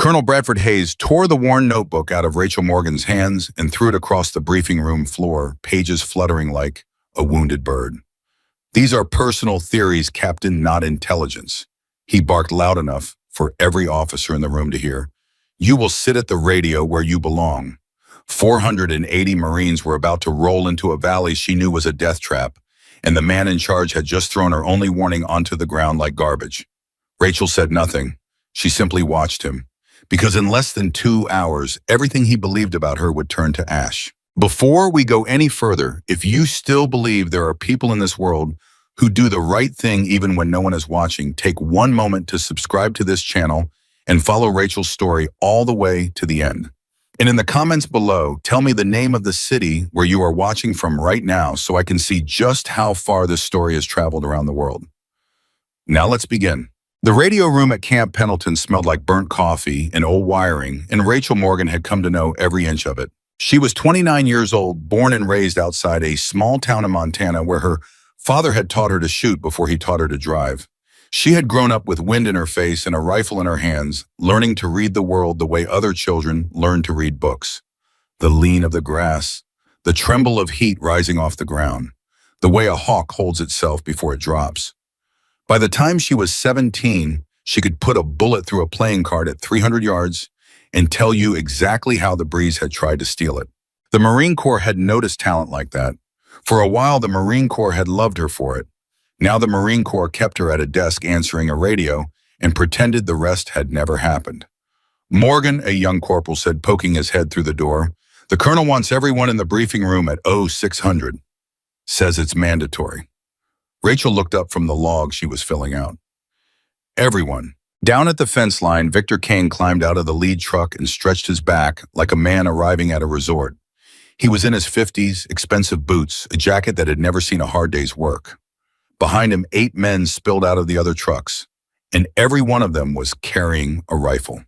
Colonel Bradford Hayes tore the worn notebook out of Rachel Morgan's hands and threw it across the briefing room floor, pages fluttering like a wounded bird. "These are personal theories, Captain, not intelligence." He barked loud enough for every officer in the room to hear. "You will sit at the radio where you belong." 480 Marines were about to roll into a valley she knew was a death trap, and the man in charge had just thrown her only warning onto the ground like garbage. Rachel said nothing. She simply watched him, because in less than 2 hours, everything he believed about her would turn to ash. Before we go any further, if you still believe there are people in this world who do the right thing even when no one is watching, take one moment to subscribe to this channel and follow Rachel's story all the way to the end. And in the comments below, tell me the name of the city where you are watching from right now so I can see just how far this story has traveled around the world. Now let's begin. The radio room at Camp Pendleton smelled like burnt coffee and old wiring, and Rachel Morgan had come to know every inch of it. She was 29 years old, born and raised outside a small town in Montana where her father had taught her to shoot before he taught her to drive. She had grown up with wind in her face and a rifle in her hands, learning to read the world the way other children learn to read books. The lean of the grass, the tremble of heat rising off the ground, the way a hawk holds itself before it drops. By the time she was 17, she could put a bullet through a playing card at 300 yards and tell you exactly how the breeze had tried to steal it. The Marine Corps had noticed talent like that. For a while, the Marine Corps had loved her for it. Now the Marine Corps kept her at a desk answering a radio and pretended the rest had never happened. "Morgan," a young corporal said, poking his head through the door, "the colonel wants everyone in the briefing room at 0600. Says it's mandatory." Rachel looked up from the log she was filling out. Everyone. Down at the fence line, Victor Kane climbed out of the lead truck and stretched his back like a man arriving at a resort. He was in his 50s, expensive boots, a jacket that had never seen a hard day's work. Behind him, 8 men spilled out of the other trucks, and every one of them was carrying a rifle.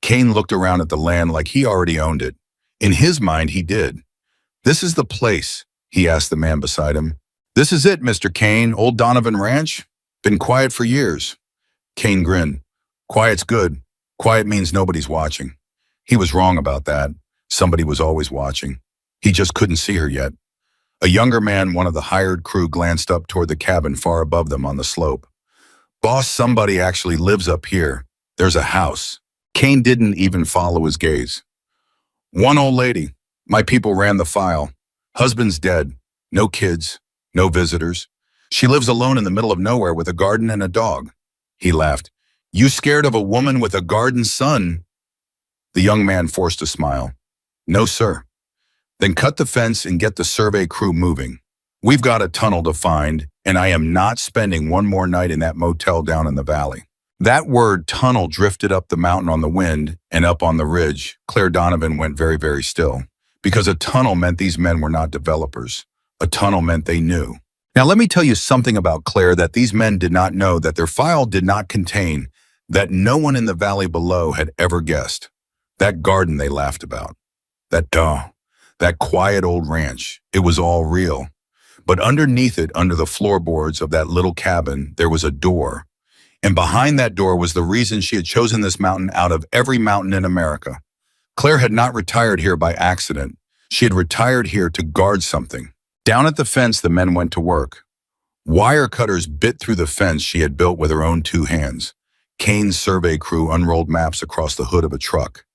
Kane looked around at the land like he already owned it. In his mind, he did. "This is the place," he asked the man beside him. "This is it, Mr. Kane, old Donovan Ranch? Been quiet for years." Kane grinned. "Quiet's good. Quiet means nobody's watching." He was wrong about that. Somebody was always watching. He just couldn't see her yet. A younger man, one of the hired crew, glanced up toward the cabin far above them on the slope. "Boss, somebody actually lives up here. There's a house." Kane didn't even follow his gaze. "One old lady. My people ran the file. Husband's dead. No kids. No visitors. She lives alone in the middle of nowhere with a garden and a dog." He laughed. "You scared of a woman with a garden son?" The young man forced a smile. "No, sir." "Then cut the fence and get the survey crew moving. We've got a tunnel to find, and I am not spending one more night in that motel down in the valley." That word tunnel drifted up the mountain on the wind, and up on the ridge, Claire Donovan went very, very still. Because a tunnel meant these men were not developers. A tunnel meant they knew. Now let me tell you something about Claire that these men did not know, that their file did not contain, that no one in the valley below had ever guessed. That garden they laughed about. That quiet old ranch. It was all real. But underneath it, under the floorboards of that little cabin, there was a door. And behind that door was the reason she had chosen this mountain out of every mountain in America. Claire had not retired here by accident. She had retired here to guard something. Down at the fence, the men went to work. Wire cutters bit through the fence she had built with her own 2 hands. Kane's survey crew unrolled maps across the hood of a truck.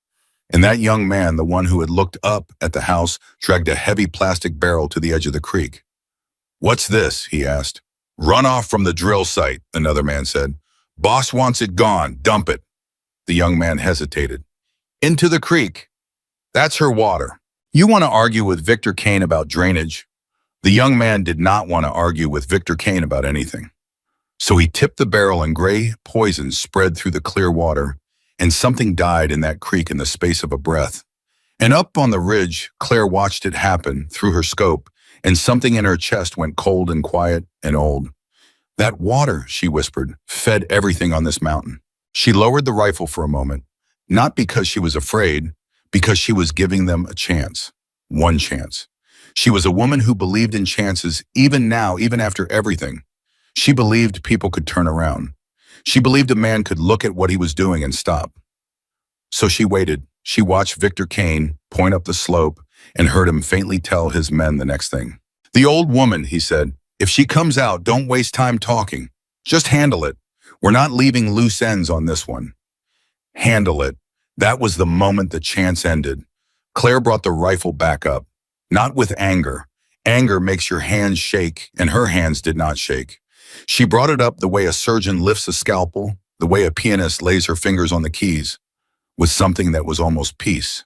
And that young man, the one who had looked up at the house, dragged a heavy plastic barrel to the edge of the creek. "What's this?" he asked. "Runoff from the drill site," another man said. "Boss wants it gone. Dump it." The young man hesitated. "Into the creek. That's her water." "You want to argue with Victor Kane about drainage?" The young man did not want to argue with Victor Kane about anything. So he tipped the barrel and gray poison spread through the clear water, and something died in that creek in the space of a breath. And up on the ridge, Claire watched it happen through her scope, and something in her chest went cold and quiet and old. "That water," she whispered, "fed everything on this mountain." She lowered the rifle for a moment, not because she was afraid, because she was giving them a chance. One chance. She was a woman who believed in chances even now, even after everything. She believed people could turn around. She believed a man could look at what he was doing and stop. So she waited. She watched Victor Kane point up the slope and heard him faintly tell his men the next thing. "The old woman," he said, "if she comes out, don't waste time talking. Just handle it. We're not leaving loose ends on this one." Handle it. That was the moment the chance ended. Claire brought the rifle back up, not with anger. Anger makes your hands shake, and her hands did not shake. She brought it up the way a surgeon lifts a scalpel, the way a pianist lays her fingers on the keys, with something that was almost peace.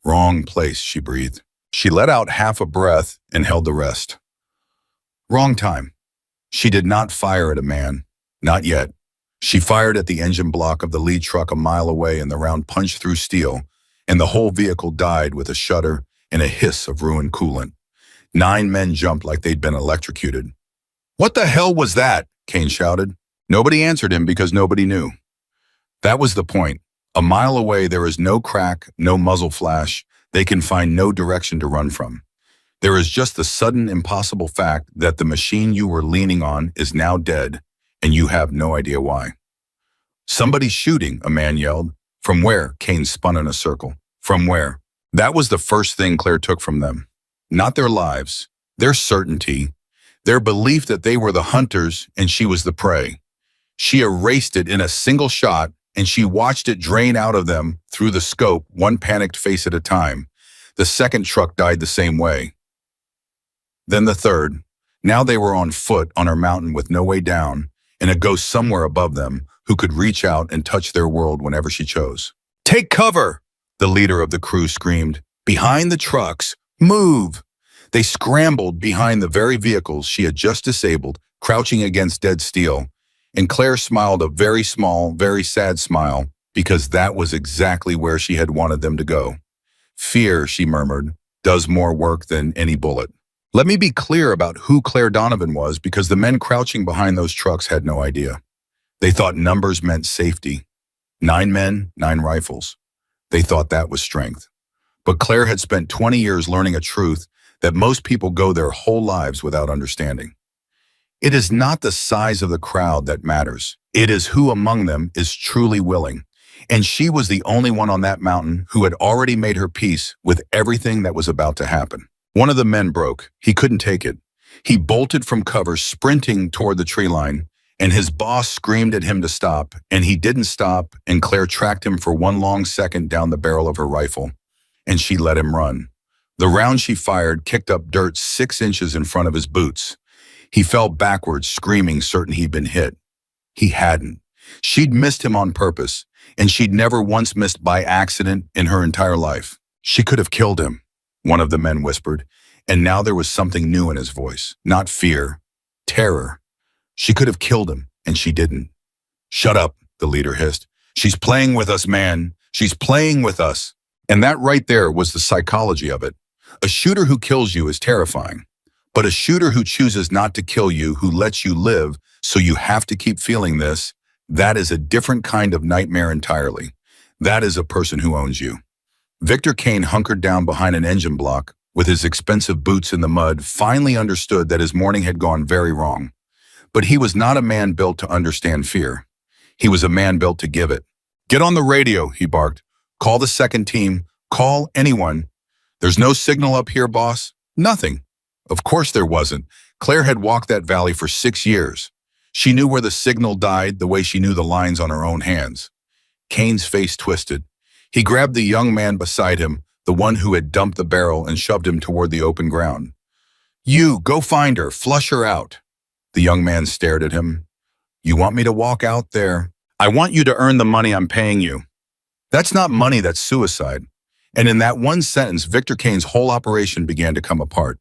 "Wrong place," she breathed. She let out half a breath and held the rest. Wrong time. She did not fire at a man. Not yet. She fired at the engine block of the lead truck a mile away, and the round punched through steel, and the whole vehicle died with a shudder and a hiss of ruined coolant. 9 men jumped like they'd been electrocuted. "What the hell was that?" Kane shouted. Nobody answered him because nobody knew. That was the point. A mile away, there is no crack, no muzzle flash. They can find no direction to run from. There is just the sudden, impossible fact that the machine you were leaning on is now dead, and you have no idea why. "Somebody's shooting," a man yelled. "From where?" Kane spun in a circle. "From where?" That was the first thing Claire took from them. Not their lives, their certainty, their belief that they were the hunters and she was the prey. She erased it in a single shot, and she watched it drain out of them through the scope, one panicked face at a time. The second truck died the same way. Then the third. Now they were on foot on her mountain with no way down, and a ghost somewhere above them who could reach out and touch their world whenever she chose. "Take cover!" the leader of the crew screamed. "Behind the trucks! Move!" They scrambled behind the very vehicles she had just disabled, crouching against dead steel, and Claire smiled a very small, very sad smile, because that was exactly where she had wanted them to go. "Fear," she murmured, "does more work than any bullet." Let me be clear about who Claire Donovan was, because the men crouching behind those trucks had no idea. They thought numbers meant safety. 9 men, 9 rifles. They thought that was strength. But Claire had spent 20 years learning a truth that most people go their whole lives without understanding. It is not the size of the crowd that matters. It is who among them is truly willing. And she was the only one on that mountain who had already made her peace with everything that was about to happen. One of the men broke. He couldn't take it. He bolted from cover, sprinting toward the tree line, and his boss screamed at him to stop, and he didn't stop, and Claire tracked him for one long second down the barrel of her rifle, and she let him run. The round she fired kicked up dirt 6 inches in front of his boots. He fell backwards, screaming, certain he'd been hit. He hadn't. She'd missed him on purpose, and she'd never once missed by accident in her entire life. She could have killed him, one of the men whispered, and now there was something new in his voice. Not fear, terror. She could have killed him, and she didn't. "Shut up," the leader hissed. "She's playing with us, man. She's playing with us." And that right there was the psychology of it. A shooter who kills you is terrifying. But a shooter who chooses not to kill you, who lets you live so you have to keep feeling this, that is a different kind of nightmare entirely. That is a person who owns you. Victor Kane, hunkered down behind an engine block, with his expensive boots in the mud, finally understood that his morning had gone very wrong. But he was not a man built to understand fear. He was a man built to give it. "Get on the radio," he barked. "Call the second team. Call anyone. There's no signal up here, boss." Nothing. Of course there wasn't. Claire had walked that valley for 6 years. She knew where the signal died the way she knew the lines on her own hands. Kane's face twisted. He grabbed the young man beside him, the one who had dumped the barrel, and shoved him toward the open ground. "You, go find her, flush her out." The young man stared at him. "You want me to walk out there? I want you to earn the money I'm paying you." That's not money, that's suicide. And in that one sentence, Victor Kane's whole operation began to come apart.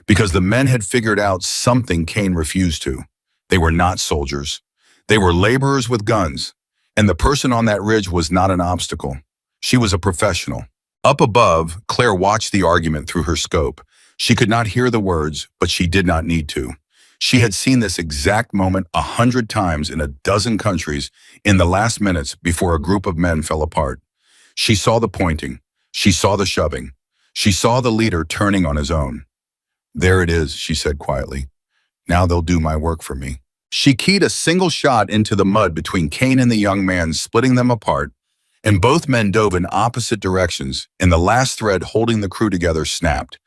Because the men had figured out something Kane refused to. They were not soldiers. They were laborers with guns. And the person on that ridge was not an obstacle. She was a professional. Up above, Claire watched the argument through her scope. She could not hear the words, but she did not need to. She had seen this exact moment 100 times in a dozen countries in the last minutes before a group of men fell apart. She saw the pointing. She saw the shoving. She saw the leader turning on his own. "There it is," she said quietly. "Now they'll do my work for me." She keyed a single shot into the mud between Kane and the young man, splitting them apart, and both men dove in opposite directions, and the last thread holding the crew together snapped.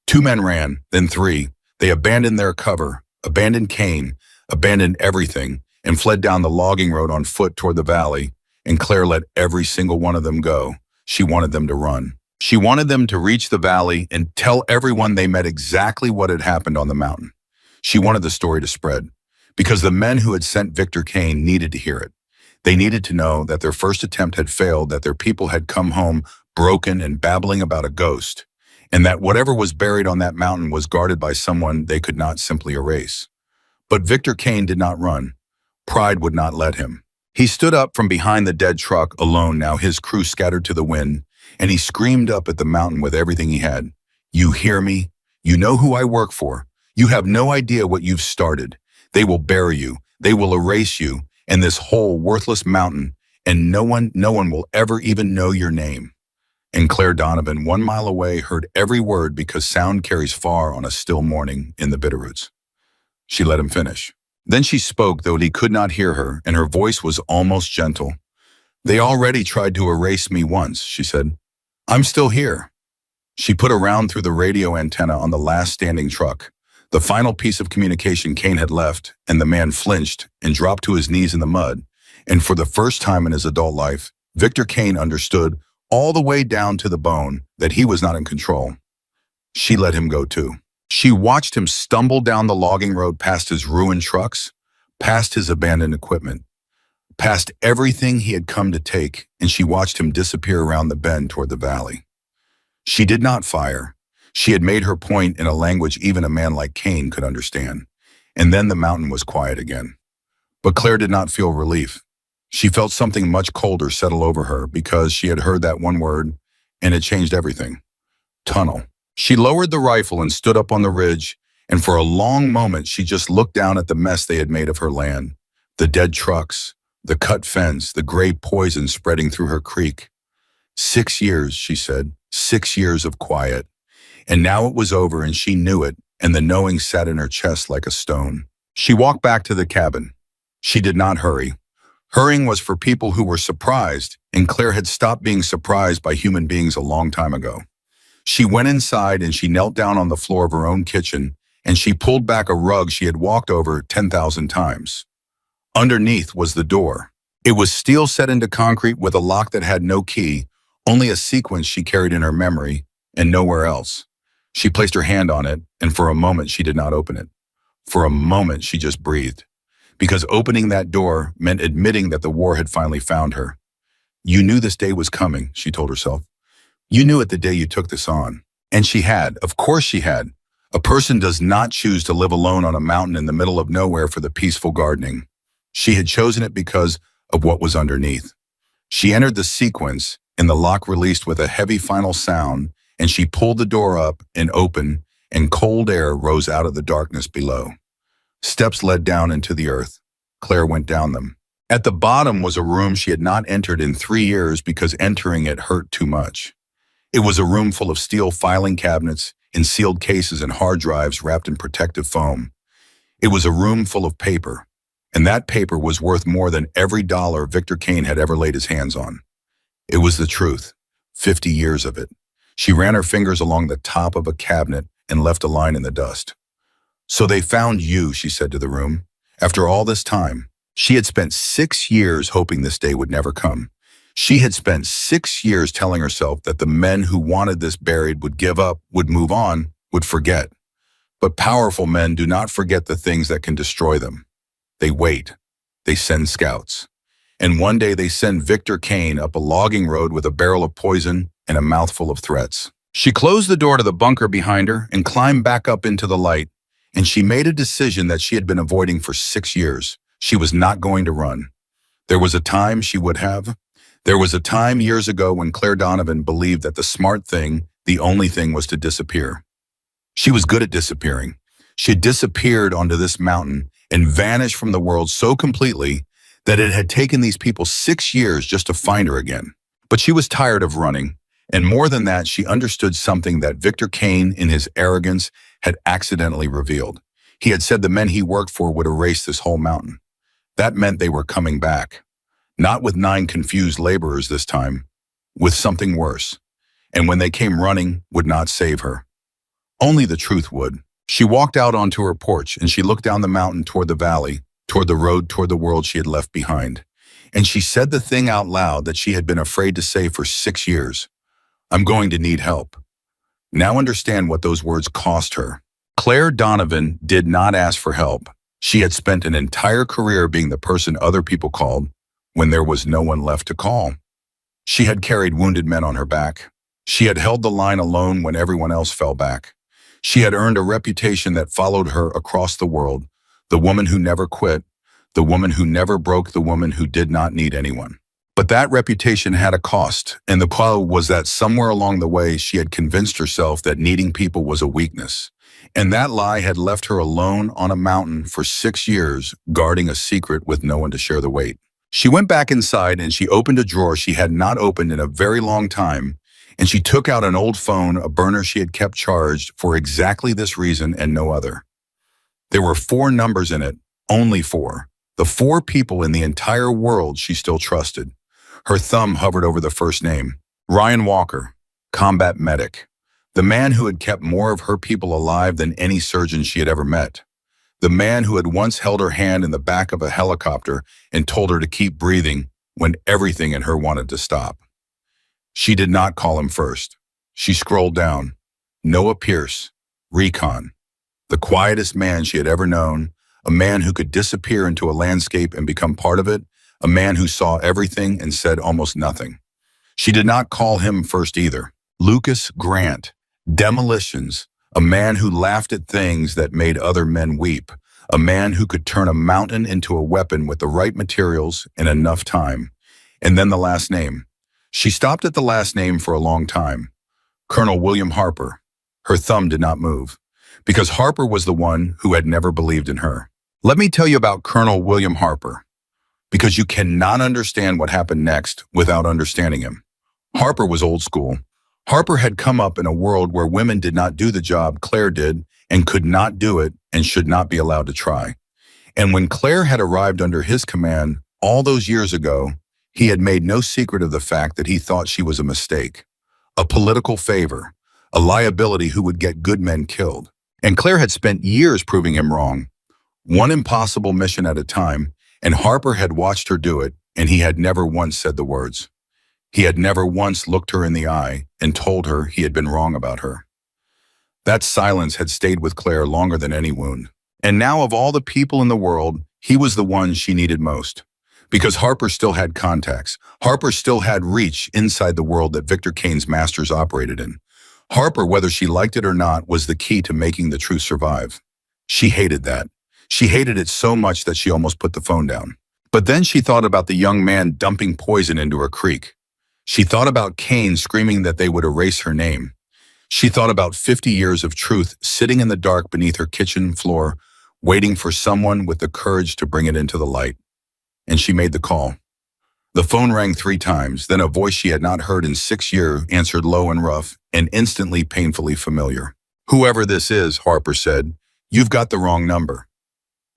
Two men ran, then three. They abandoned their cover, abandoned Kane, abandoned everything, and fled down the logging road on foot toward the valley, and Claire let every single one of them go. She wanted them to run. She wanted them to reach the valley and tell everyone they met exactly what had happened on the mountain. She wanted the story to spread, because the men who had sent Victor Kane needed to hear it. They needed to know that their first attempt had failed, that their people had come home broken and babbling about a ghost, and that whatever was buried on that mountain was guarded by someone they could not simply erase. But Victor Kane did not run. Pride would not let him. He stood up from behind the dead truck alone, now his crew scattered to the wind, and he screamed up at the mountain with everything he had. "You hear me? You know who I work for. You have no idea what you've started. They will bury you. They will erase you and this whole worthless mountain, and no one will ever even know your name." And Claire Donovan, 1 mile away, heard every word because sound carries far on a still morning in the Bitterroots. She let him finish. Then she spoke, though he could not hear her, and her voice was almost gentle. "They already tried to erase me once," she said. "I'm still here." She put a round through the radio antenna on the last standing truck, the final piece of communication Kane had left, and the man flinched and dropped to his knees in the mud. And for the first time in his adult life, Victor Kane understood all the way down to the bone that he was not in control. She let him go too. She watched him stumble down the logging road past his ruined trucks, past his abandoned equipment, past everything he had come to take, and she watched him disappear around the bend toward the valley. She did not fire. She had made her point in a language even a man like Kane could understand. And then the mountain was quiet again. But Claire did not feel relief. She felt something much colder settle over her because she had heard that one word, and it changed everything. Tunnel. She lowered the rifle and stood up on the ridge, and for a long moment she just looked down at the mess they had made of her land. The dead trucks, the cut fence, the gray poison spreading through her creek. 6 years, she said, 6 years of quiet. And now it was over, and she knew it, and the knowing sat in her chest like a stone. She walked back to the cabin. She did not hurry. Hurrying was for people who were surprised, and Claire had stopped being surprised by human beings a long time ago. She went inside and she knelt down on the floor of her own kitchen, and she pulled back a rug she had walked over 10,000 times. Underneath was the door. It was steel set into concrete with a lock that had no key, only a sequence she carried in her memory, and nowhere else. She placed her hand on it, and for a moment she did not open it. For a moment she just breathed, because opening that door meant admitting that the war had finally found her. "You knew this day was coming," she told herself. "You knew it the day you took this on." And she had. Of course she had. A person does not choose to live alone on a mountain in the middle of nowhere for the peaceful gardening. She had chosen it because of what was underneath. She entered the sequence, and the lock released with a heavy final sound, and she pulled the door up and open, and cold air rose out of the darkness below. Steps led down into the earth. Claire went down them. At the bottom was a room she had not entered in 3 years because entering it hurt too much. It was a room full of steel filing cabinets in sealed cases and hard drives wrapped in protective foam. It was a room full of paper, and that paper was worth more than every dollar Victor Kane had ever laid his hands on. It was the truth, 50 years of it. She ran her fingers along the top of a cabinet and left a line in the dust. "So they found you," she said to the room. After all this time, she had spent 6 years hoping this day would never come. She had spent 6 years telling herself that the men who wanted this buried would give up, would move on, would forget. But powerful men do not forget the things that can destroy them. They wait. They send scouts. And one day they send Victor Kane up a logging road with a barrel of poison and a mouthful of threats. She closed the door to the bunker behind her and climbed back up into the light, and she made a decision that she had been avoiding for 6 years. She was not going to run. There was a time she would have. There was a time years ago when Claire Donovan believed that the smart thing, the only thing, was to disappear. She was good at disappearing. She had disappeared onto this mountain and vanished from the world so completely that it had taken these people 6 years just to find her again. But she was tired of running, and more than that, she understood something that Victor Kane, in his arrogance, had accidentally revealed. He had said the men he worked for would erase this whole mountain. That meant they were coming back. Not with 9 confused laborers this time, with something worse. And when they came running, would not save her. Only the truth would. She walked out onto her porch and she looked down the mountain toward the valley, toward the road, toward the world she had left behind. And she said the thing out loud that she had been afraid to say for 6 years. I'm going to need help. Now understand what those words cost her. Claire Donovan did not ask for help. She had spent an entire career being the person other people called when there was no one left to call. She had carried wounded men on her back. She had held the line alone when everyone else fell back. She had earned a reputation that followed her across the world, the woman who never quit, the woman who never broke, the woman who did not need anyone. But that reputation had a cost, and the cost was that somewhere along the way she had convinced herself that needing people was a weakness. And that lie had left her alone on a mountain for 6 years, guarding a secret with no one to share the weight. She went back inside and she opened a drawer she had not opened in a very long time, and she took out an old phone, a burner she had kept charged for exactly this reason and no other. There were 4 numbers in it, only 4. The 4 people in the entire world she still trusted. Her thumb hovered over the first name. Ryan Walker, combat medic. The man who had kept more of her people alive than any surgeon she had ever met. The man who had once held her hand in the back of a helicopter and told her to keep breathing when everything in her wanted to stop. She did not call him first. She scrolled down. Noah Pierce, recon. The quietest man she had ever known, a man who could disappear into a landscape and become part of it, a man who saw everything and said almost nothing. She did not call him first either. Lucas Grant, demolitions, a man who laughed at things that made other men weep, a man who could turn a mountain into a weapon with the right materials and enough time. And then the last name. She stopped at the last name for a long time. Colonel William Harper. Her thumb did not move, because Harper was the one who had never believed in her. Let me tell you about Colonel William Harper, because you cannot understand what happened next without understanding him. Harper was old school. Harper had come up in a world where women did not do the job Claire did and could not do it and should not be allowed to try. And when Claire had arrived under his command all those years ago, he had made no secret of the fact that he thought she was a mistake, a political favor, a liability who would get good men killed. And Claire had spent years proving him wrong, one impossible mission at a time, and Harper had watched her do it, and he had never once said the words. He had never once looked her in the eye and told her he had been wrong about her. That silence had stayed with Claire longer than any wound. And now of all the people in the world, he was the one she needed most. Because Harper still had contacts. Harper still had reach inside the world that Victor Kane's masters operated in. Harper, whether she liked it or not, was the key to making the truth survive. She hated that. She hated it so much that she almost put the phone down. But then she thought about the young man dumping poison into her creek. She thought about Kane screaming that they would erase her name. She thought about 50 years of truth sitting in the dark beneath her kitchen floor, waiting for someone with the courage to bring it into the light. And she made the call. The phone rang 3 times, then a voice she had not heard in 6 years answered low and rough and instantly painfully familiar. Whoever this is, Harper said, you've got the wrong number.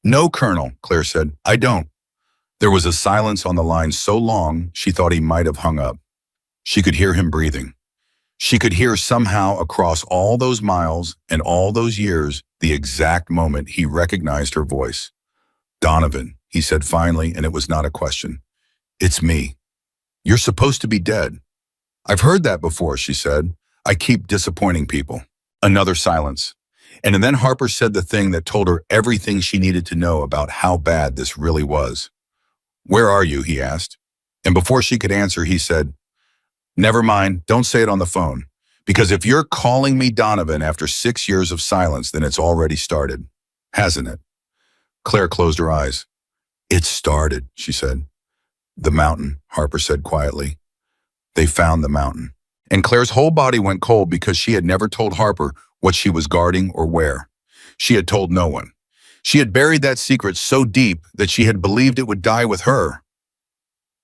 No, Colonel, Claire said, I don't. There was a silence on the line so long she thought he might have hung up. She could hear him breathing. She could hear somehow across all those miles and all those years the exact moment he recognized her voice. Donovan, he said finally, and it was not a question. It's me. You're supposed to be dead. I've heard that before, she said. I keep disappointing people. Another silence. And then Harper said the thing that told her everything she needed to know about how bad this really was. Where are you? He asked. And before she could answer, he said, never mind, don't say it on the phone. Because if you're calling me Donovan after 6 years of silence, then it's already started. Hasn't it? Claire closed her eyes. It started, she said. The mountain, Harper said quietly. They found the mountain. And Claire's whole body went cold because she had never told Harper what she was guarding or where. She had told no one. She had buried that secret so deep that she had believed it would die with her.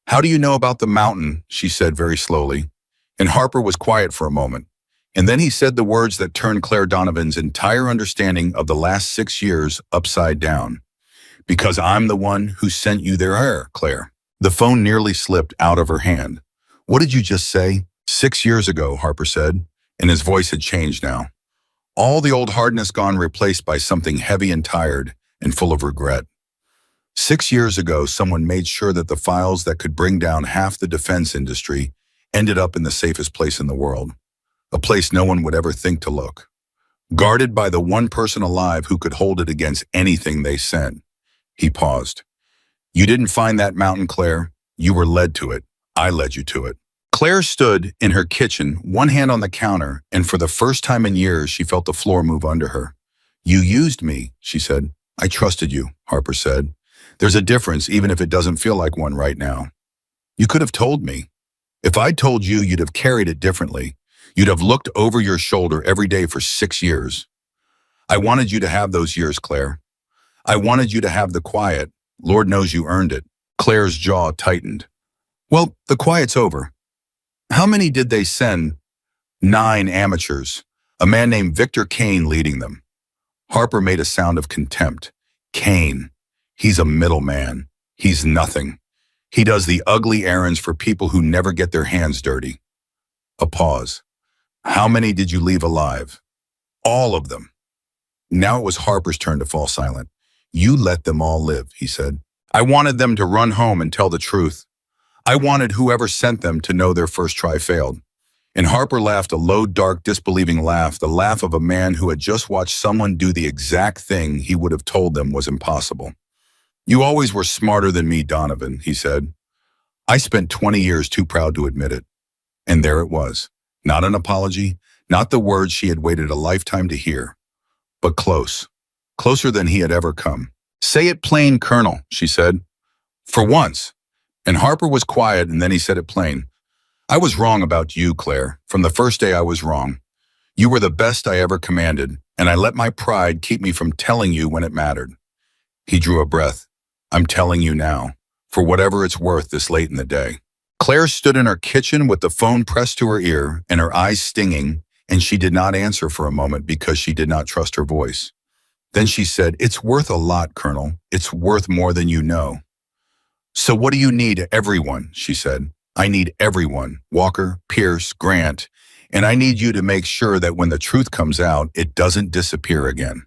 How do you know about the mountain? She said very slowly. And Harper was quiet for a moment. And then he said the words that turned Claire Donovan's entire understanding of the last 6 years upside down. Because I'm the one who sent you there, Claire. The phone nearly slipped out of her hand. What did you just say? 6 years ago, Harper said, and his voice had changed now. All the old hardness gone, replaced by something heavy and tired and full of regret. 6 years ago, someone made sure that the files that could bring down half the defense industry ended up in the safest place in the world, a place no one would ever think to look, guarded by the one person alive who could hold it against anything they sent. He paused. You didn't find that mountain, Claire. You were led to it. I led you to it. Claire stood in her kitchen, one hand on the counter, and for the first time in years, she felt the floor move under her. You used me, she said. I trusted you, Harper said. There's a difference, even if it doesn't feel like one right now. You could have told me. If I'd told you, you'd have carried it differently. You'd have looked over your shoulder every day for 6 years. I wanted you to have those years, Claire. I wanted you to have the quiet. Lord knows you earned it. Claire's jaw tightened. Well, the quiet's over. How many did they send? 9 amateurs. A man named Victor Kane leading them. Harper made a sound of contempt. Kane. He's a middleman. He's nothing. He does the ugly errands for people who never get their hands dirty. A pause. How many did you leave alive? All of them. Now it was Harper's turn to fall silent. You let them all live, he said. I wanted them to run home and tell the truth. I wanted whoever sent them to know their first try failed. And Harper laughed a low, dark, disbelieving laugh, the laugh of a man who had just watched someone do the exact thing he would have told them was impossible. You always were smarter than me, Donovan, he said. I spent 20 years too proud to admit it. And there it was. Not an apology, not the words she had waited a lifetime to hear, but close, closer than he had ever come. Say it plain, Colonel, she said. For once. And Harper was quiet, and then he said it plain. I was wrong about you, Claire. From the first day I was wrong. You were the best I ever commanded, and I let my pride keep me from telling you when it mattered. He drew a breath. I'm telling you now, for whatever it's worth this late in the day. Claire stood in her kitchen with the phone pressed to her ear and her eyes stinging, and she did not answer for a moment because she did not trust her voice. Then she said, It's worth a lot, Colonel. It's worth more than you know. So what do you need? Everyone, she said. I need everyone, Walker, Pierce, Grant, and I need you to make sure that when the truth comes out, it doesn't disappear again.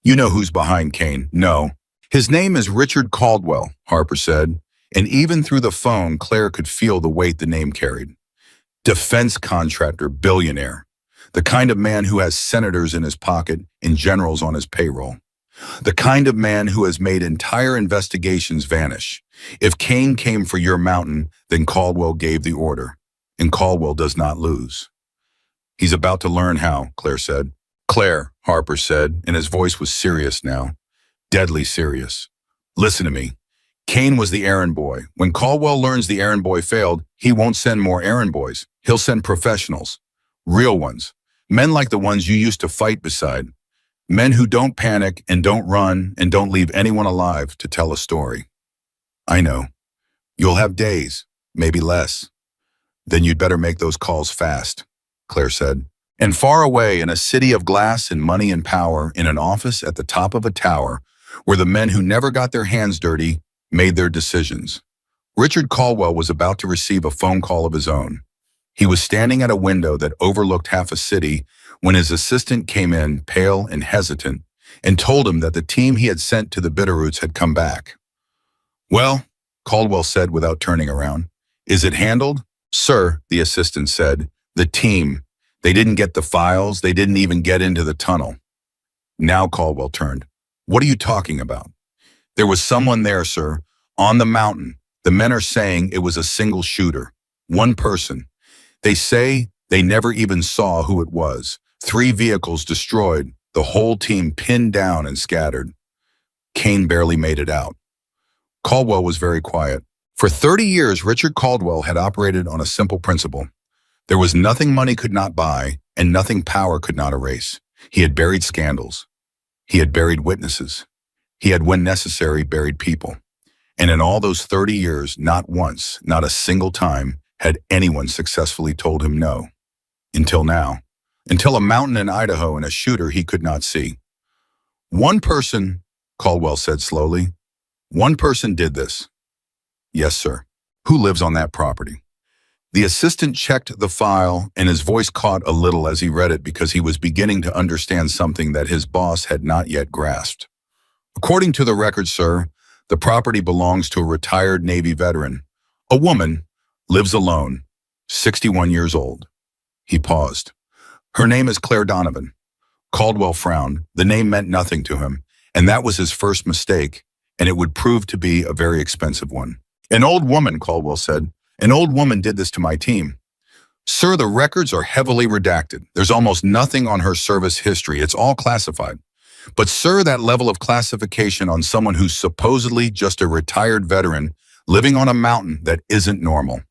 You know who's behind Kane. No. His name is Richard Caldwell, Harper said, and even through the phone, Claire could feel the weight the name carried. Defense contractor, billionaire. The kind of man who has senators in his pocket and generals on his payroll. The kind of man who has made entire investigations vanish. If Kane came for your mountain, then Caldwell gave the order, and Caldwell does not lose. He's about to learn how, Claire said. Claire, Harper said, and his voice was serious now, deadly serious. Listen to me. Kane was the errand boy. When Caldwell learns the errand boy failed, he won't send more errand boys. He'll send professionals, real ones, men like the ones you used to fight beside. Men who don't panic and don't run and don't leave anyone alive to tell a story. I know. You'll have days, maybe less. Then you'd better make those calls fast, Claire said. And far away in a city of glass and money and power, in an office at the top of a tower, where the men who never got their hands dirty made their decisions. Richard Caldwell was about to receive a phone call of his own. He was standing at a window that overlooked half a city when his assistant came in, pale and hesitant, and told him that the team he had sent to the Bitterroots had come back. Well, Caldwell said without turning around. Is it handled? Sir, the assistant said. The team. They didn't get the files. They didn't even get into the tunnel. Now Caldwell turned. What are you talking about? There was someone there, sir, on the mountain. The men are saying it was a single shooter. One person. They say they never even saw who it was. 3 vehicles destroyed, the whole team pinned down and scattered. Kane barely made it out. Caldwell was very quiet. For 30 years, Richard Caldwell had operated on a simple principle. There was nothing money could not buy and nothing power could not erase. He had buried scandals. He had buried witnesses. He had, when necessary, buried people. And in all those 30 years, not once, not a single time, had anyone successfully told him no. Until now. Until a mountain in Idaho and a shooter he could not see. One person, Caldwell said slowly, one person did this. Yes, sir. Who lives on that property? The assistant checked the file, and his voice caught a little as he read it because he was beginning to understand something that his boss had not yet grasped. According to the record, sir, the property belongs to a retired Navy veteran. A woman, lives alone, 61 years old. He paused. Her name is Claire Donovan. Caldwell frowned. The name meant nothing to him, and that was his first mistake, and it would prove to be a very expensive one. An old woman, Caldwell said. An old woman did this to my team. Sir, the records are heavily redacted. There's almost nothing on her service history. It's all classified. But sir, that level of classification on someone who's supposedly just a retired veteran living on a mountain, that isn't normal.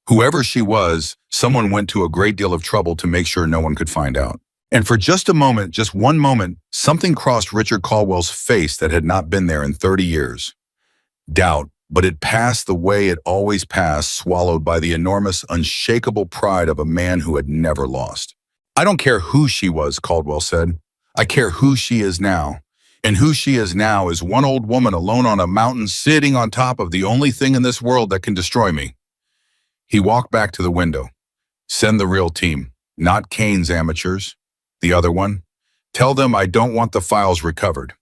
Whoever she was, someone went to a great deal of trouble to make sure no one could find out. And for just a moment, just one moment, something crossed Richard Caldwell's face that had not been there in 30 years. Doubt, but it passed the way it always passed, swallowed by the enormous, unshakable pride of a man who had never lost. I don't care who she was, Caldwell said. I care who she is now. And who she is now is one old woman alone on a mountain sitting on top of the only thing in this world that can destroy me. He walked back to the window. Send the real team, not Kane's amateurs. The other one. Tell them I don't want the files recovered.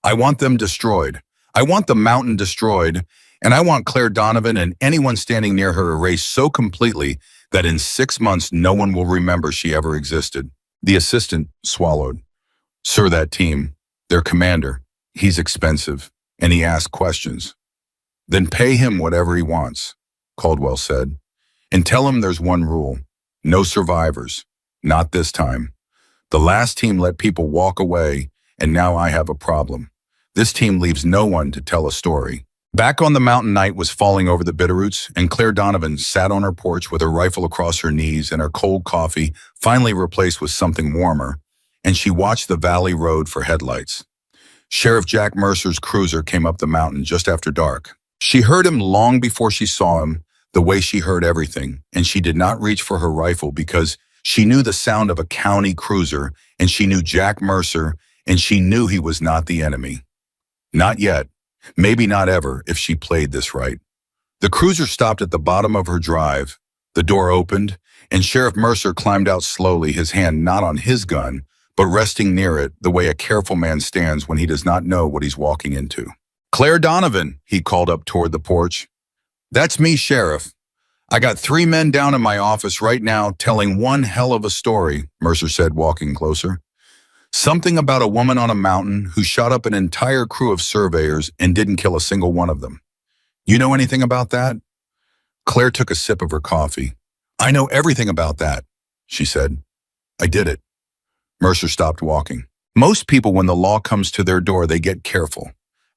I want them destroyed. I want the mountain destroyed, and I want Claire Donovan and anyone standing near her erased so completely that in 6 months no one will remember she ever existed. The assistant swallowed. Sir, that team, their commander, he's expensive, and he asks questions. Then pay him whatever he wants, Caldwell said, and tell him there's one rule. No survivors. Not this time. The last team let people walk away, and now I have a problem. This team leaves no one to tell a story. Back on the mountain, night was falling over the Bitterroots, and Claire Donovan sat on her porch with her rifle across her knees and her cold coffee finally replaced with something warmer, and she watched the valley road for headlights. Sheriff Jack Mercer's cruiser came up the mountain just after dark. She heard him long before she saw him, the way she heard everything, and she did not reach for her rifle because she knew the sound of a county cruiser, and she knew Jack Mercer, and she knew he was not the enemy. Not yet. Maybe not ever, if she played this right. The cruiser stopped at the bottom of her drive. The door opened, and Sheriff Mercer climbed out slowly, his hand not on his gun, but resting near it the way a careful man stands when he does not know what he's walking into. Claire Donovan, he called up toward the porch. That's me, Sheriff. I got 3 men down in my office right now telling one hell of a story, Mercer said, walking closer. Something about a woman on a mountain who shot up an entire crew of surveyors and didn't kill a single one of them. You know anything about that? Claire took a sip of her coffee. I know everything about that, she said. I did it. Mercer stopped walking. Most people, when the law comes to their door, they get careful.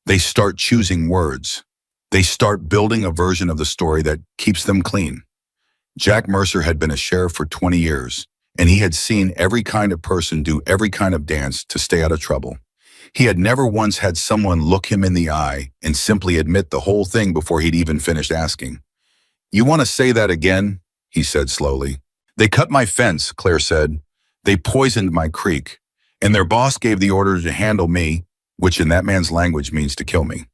They start choosing words. They start building a version of the story that keeps them clean. Jack Mercer had been a sheriff for 20 years, and he had seen every kind of person do every kind of dance to stay out of trouble. He had never once had someone look him in the eye and simply admit the whole thing before he'd even finished asking. You want to say that again? He said slowly. They cut my fence, Claire said. They poisoned my creek, and their boss gave the order to handle me, which in that man's language means to kill me.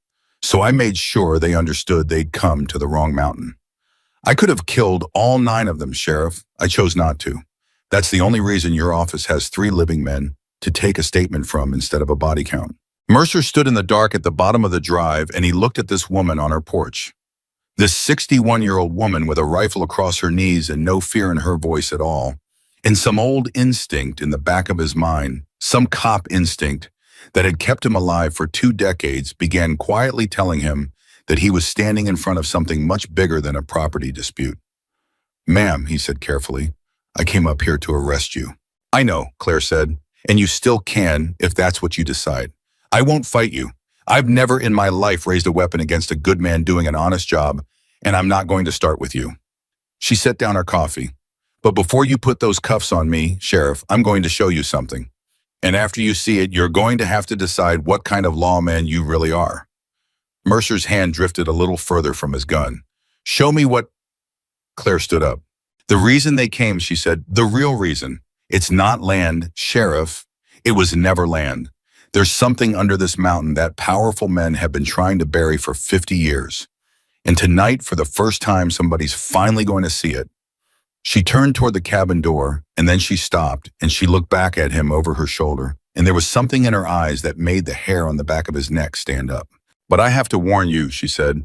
So I made sure they understood they'd come to the wrong mountain. I could have killed all 9 of them, Sheriff. I chose not to. That's the only reason your office has 3 living men to take a statement from instead of a body count. Mercer stood in the dark at the bottom of the drive, and he looked at this woman on her porch. This 61-year-old woman with a rifle across her knees and no fear in her voice at all. And some old instinct in the back of his mind, some cop instinct that had kept him alive for 2 decades, began quietly telling him that he was standing in front of something much bigger than a property dispute. Ma'am, he said carefully, I came up here to arrest you. I know, Claire said, and you still can if that's what you decide. I won't fight you. I've never in my life raised a weapon against a good man doing an honest job, and I'm not going to start with you. She set down her coffee. But before you put those cuffs on me, Sheriff, I'm going to show you something. And after you see it, you're going to have to decide what kind of lawman you really are. Mercer's hand drifted a little further from his gun. Show me what... Claire stood up. The reason they came, she said, the real reason. It's not land, Sheriff. It was never land. There's something under this mountain that powerful men have been trying to bury for 50 years. And tonight, for the first time, somebody's finally going to see it. She turned toward the cabin door, and then she stopped, and she looked back at him over her shoulder, and there was something in her eyes that made the hair on the back of his neck stand up. "But I have to warn you," she said.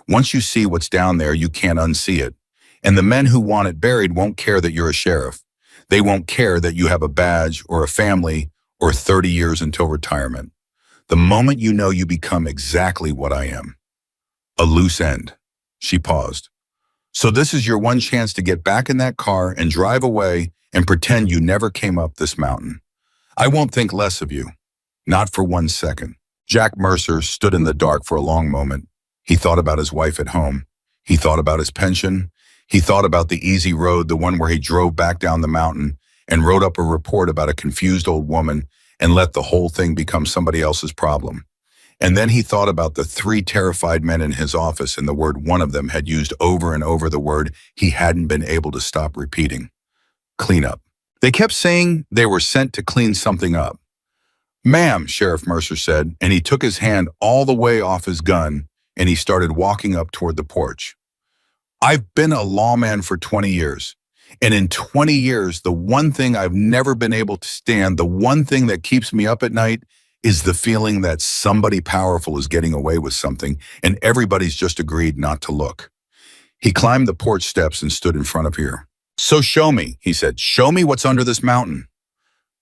"Once you see what's down there, you can't unsee it. And the men who want it buried won't care that you're a sheriff. They won't care that you have a badge or a family or 30 years until retirement. The moment you know, you become exactly what I am. A loose end." She paused. "So this is your one chance to get back in that car and drive away and pretend you never came up this mountain. I won't think less of you. Not for 1 second." Jack Mercer stood in the dark for a long moment. He thought about his wife at home. He thought about his pension. He thought about the easy road, the one where he drove back down the mountain and wrote up a report about a confused old woman and let the whole thing become somebody else's problem. And then he thought about the 3 terrified men in his office and the word one of them had used over and over, the word he hadn't been able to stop repeating: cleanup. They kept saying they were sent to clean something up. "Ma'am," Sheriff Mercer said, and he took his hand all the way off his gun and he started walking up toward the porch. "I've been a lawman for 20 years. And in 20 years, the one thing I've never been able to stand, the one thing that keeps me up at night, is the feeling that somebody powerful is getting away with something and everybody's just agreed not to look." He climbed the porch steps and stood in front of her. "So show me," he said. "Show me what's under this mountain."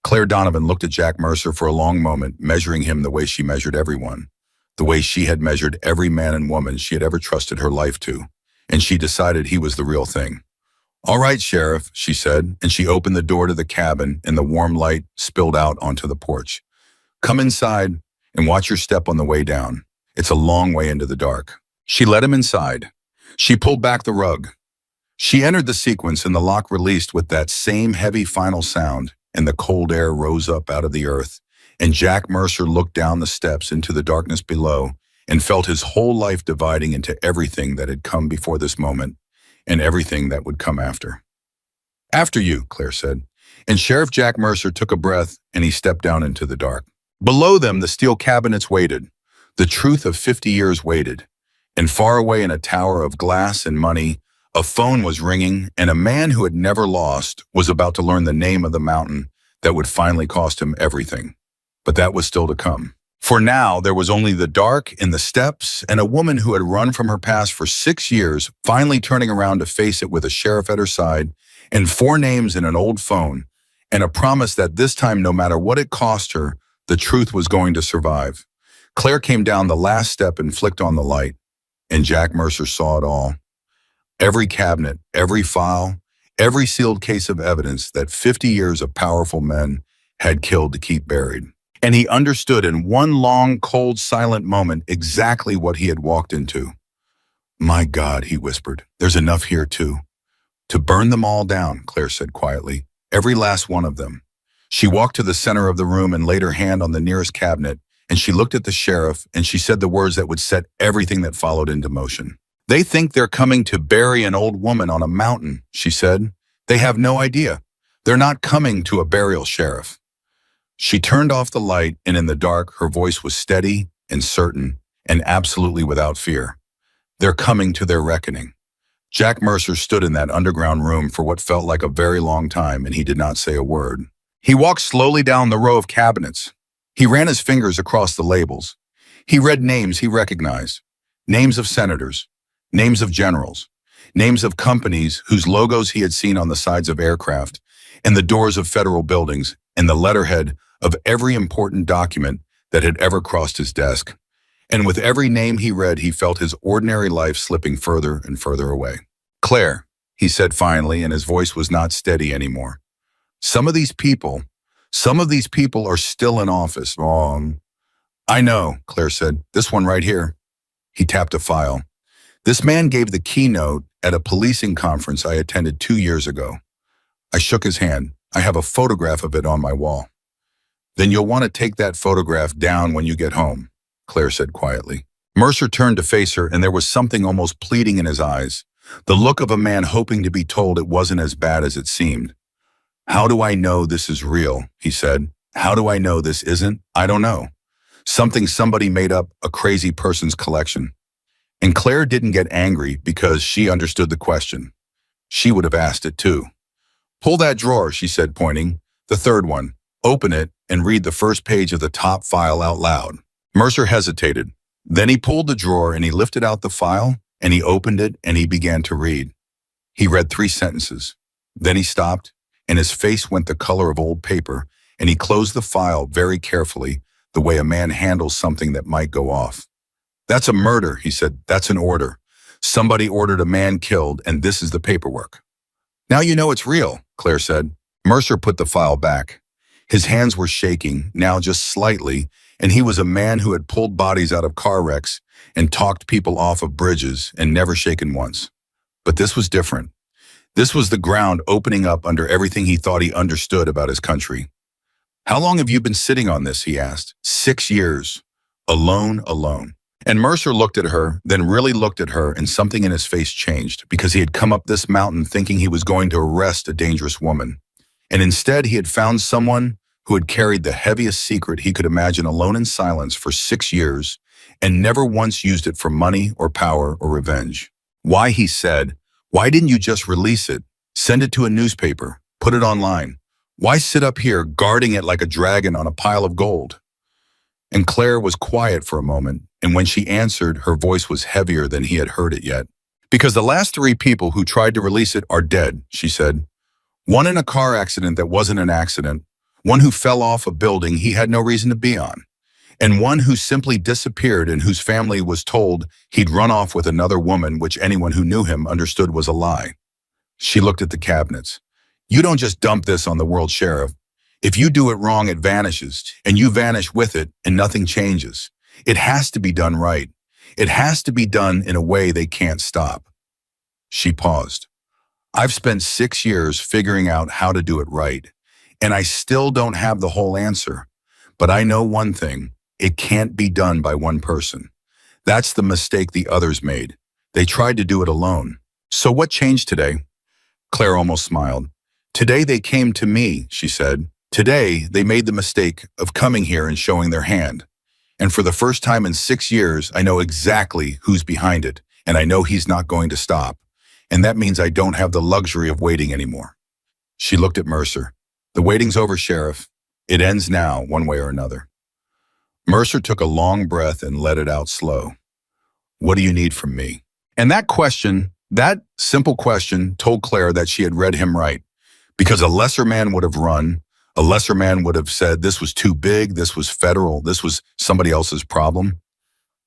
Claire Donovan looked at Jack Mercer for a long moment, measuring him the way she measured everyone, the way she had measured every man and woman she had ever trusted her life to, and she decided he was the real thing. "All right, Sheriff," she said, and she opened the door to the cabin and the warm light spilled out onto the porch. "Come inside and watch your step on the way down. It's a long way into the dark." She led him inside. She pulled back the rug. She entered the sequence and the lock released with that same heavy final sound, and the cold air rose up out of the earth, and Jack Mercer looked down the steps into the darkness below and felt his whole life dividing into everything that had come before this moment and everything that would come after. "After you," Claire said, and Sheriff Jack Mercer took a breath and he stepped down into the dark. Below them, the steel cabinets waited. The truth of 50 years waited, and far away in a tower of glass and money, a phone was ringing, and a man who had never lost was about to learn the name of the mountain that would finally cost him everything. But that was still to come. For now, there was only the dark and the steps and a woman who had run from her past for 6 years, finally turning around to face it with a sheriff at her side, and 4 names in an old phone, and a promise that this time, no matter what it cost her, the truth was going to survive. Claire came down the last step and flicked on the light, and Jack Mercer saw it all. Every cabinet, every file, every sealed case of evidence that 50 years of powerful men had killed to keep buried. And he understood in one long, cold, silent moment exactly what he had walked into. "My God," he whispered, "there's enough here too." "To burn them all down," Claire said quietly. "Every last one of them." She walked to the center of the room and laid her hand on the nearest cabinet, and she looked at the sheriff and she said the words that would set everything that followed into motion. "They think they're coming to bury an old woman on a mountain," she said. "They have no idea. They're not coming to a burial, Sheriff." She turned off the light, and in the dark, her voice was steady and certain and absolutely without fear. "They're coming to their reckoning." Jack Mercer stood in that underground room for what felt like a very long time, and he did not say a word. He walked slowly down the row of cabinets. He ran his fingers across the labels. He read names he recognized. Names of senators. Names of generals. Names of companies whose logos he had seen on the sides of aircraft, and the doors of federal buildings, and the letterhead of every important document that had ever crossed his desk. And with every name he read, he felt his ordinary life slipping further and further away. "Claire," he said finally, and his voice was not steady anymore. Some of these people are still in office." "I know," Claire said. "This one right here." He tapped a file. "This man gave the keynote at a policing conference I attended 2 years ago." I shook his hand. "I have a photograph of it on my wall." "Then you'll want to take that photograph down when you get home," Claire said quietly. Mercer turned to face her, and there was something almost pleading in his eyes, the look of a man hoping to be told it wasn't as bad as it seemed. "How do I know this is real?" he said. "How do I know this isn't? I don't know. Something somebody made up, a crazy person's collection." And Claire didn't get angry because she understood the question. She would have asked it too. Pull that drawer, she said, pointing. The third one. Open it and read the first page of the top file out loud. Mercer hesitated. Then he pulled the drawer and he lifted out the file and he opened it and he began to read. He read 3 sentences. Then he stopped and his face went the color of old paper and he closed the file very carefully, the way a man handles something that might go off. That's a murder, he said. That's an order. Somebody ordered a man killed and this is the paperwork. Now you know it's real, Claire said. Mercer put the file back. His hands were shaking, now just slightly, and he was a man who had pulled bodies out of car wrecks and talked people off of bridges and never shaken once. But this was different. This was the ground opening up under everything he thought he understood about his country. How long have you been sitting on this, he asked. 6 years. Alone. And Mercer looked at her, then really looked at her, and something in his face changed because he had come up this mountain thinking he was going to arrest a dangerous woman. And instead he had found someone who had carried the heaviest secret he could imagine alone in silence for 6 years and never once used it for money or power or revenge. Why, he said, why didn't you just release it? Send it to a newspaper, put it online. Why sit up here guarding it like a dragon on a pile of gold? And Claire was quiet for a moment, and when she answered, her voice was heavier than he had heard it yet. Because the last 3 people who tried to release it are dead, she said. One in a car accident that wasn't an accident, one who fell off a building he had no reason to be on, and one who simply disappeared and whose family was told he'd run off with another woman, which anyone who knew him understood was a lie. She looked at the cabinets. You don't just dump this on the world sheriff. If you do it wrong, it vanishes, and you vanish with it, and nothing changes. It has to be done right. It has to be done in a way they can't stop. She paused. I've spent 6 years figuring out how to do it right, and I still don't have the whole answer. But I know one thing, it can't be done by one person. That's the mistake the others made. They tried to do it alone. So what changed today? Claire almost smiled. Today they came to me, she said. Today they made the mistake of coming here and showing their hand. And for the first time in 6 years, I know exactly who's behind it, and I know he's not going to stop. And that means I don't have the luxury of waiting anymore. She looked at Mercer. The waiting's over, Sheriff. It ends now, one way or another. Mercer took a long breath and let it out slow. What do you need from me? And that question, that simple question, told Claire that she had read him right. Because a lesser man would have run, a lesser man would have said this was too big, this was federal, this was somebody else's problem.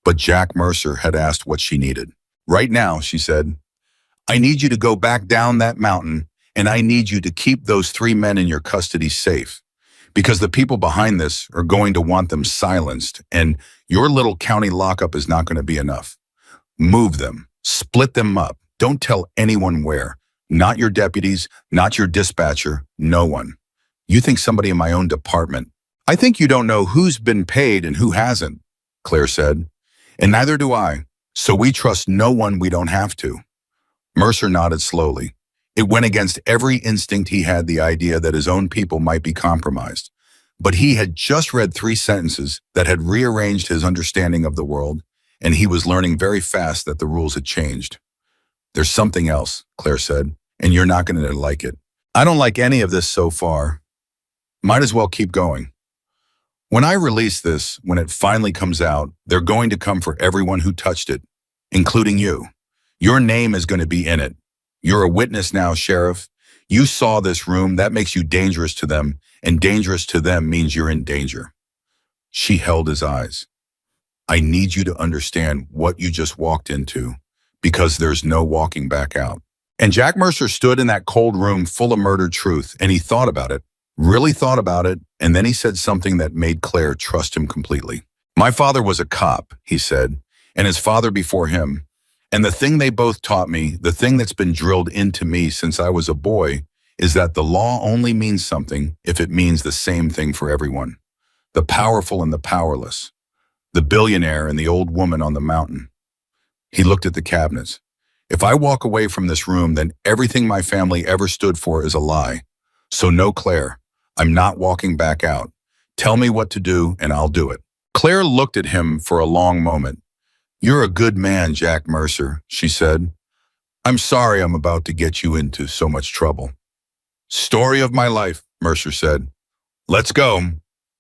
But Jack Mercer had asked what she needed. Right now, she said, I need you to go back down that mountain, and I need you to keep those 3 men in your custody safe. Because the people behind this are going to want them silenced, and your little county lockup is not going to be enough. Move them, split them up. Don't tell anyone where. Not your deputies, not your dispatcher, no one. You think somebody in my own department. I think you don't know who's been paid and who hasn't, Claire said. And neither do I. So we trust no one we don't have to. Mercer nodded slowly. It went against every instinct he had, the idea that his own people might be compromised. But he had just read 3 sentences that had rearranged his understanding of the world, and he was learning very fast that the rules had changed. There's something else, Claire said, and you're not going to like it. I don't like any of this so far. Might as well keep going. When I release this, when it finally comes out, they're going to come for everyone who touched it, including you. Your name is going to be in it. You're a witness now, Sheriff. You saw this room. That makes you dangerous to them, and dangerous to them means you're in danger. She held his eyes. I need you to understand what you just walked into, because there's no walking back out. And Jack Mercer stood in that cold room full of murdered truth, and he thought about it, really thought about it, and then he said something that made Claire trust him completely. My father was a cop, he said, and his father before him. And the thing they both taught me, the thing that's been drilled into me since I was a boy, is that the law only means something if it means the same thing for everyone. The powerful and the powerless. The billionaire and the old woman on the mountain. He looked at the cabinets. If I walk away from this room, then everything my family ever stood for is a lie. So no, Claire, I'm not walking back out. Tell me what to do and I'll do it. Claire looked at him for a long moment. "You're a good man, Jack Mercer," she said. "I'm sorry I'm about to get you into so much trouble." "Story of my life," Mercer said. "Let's go."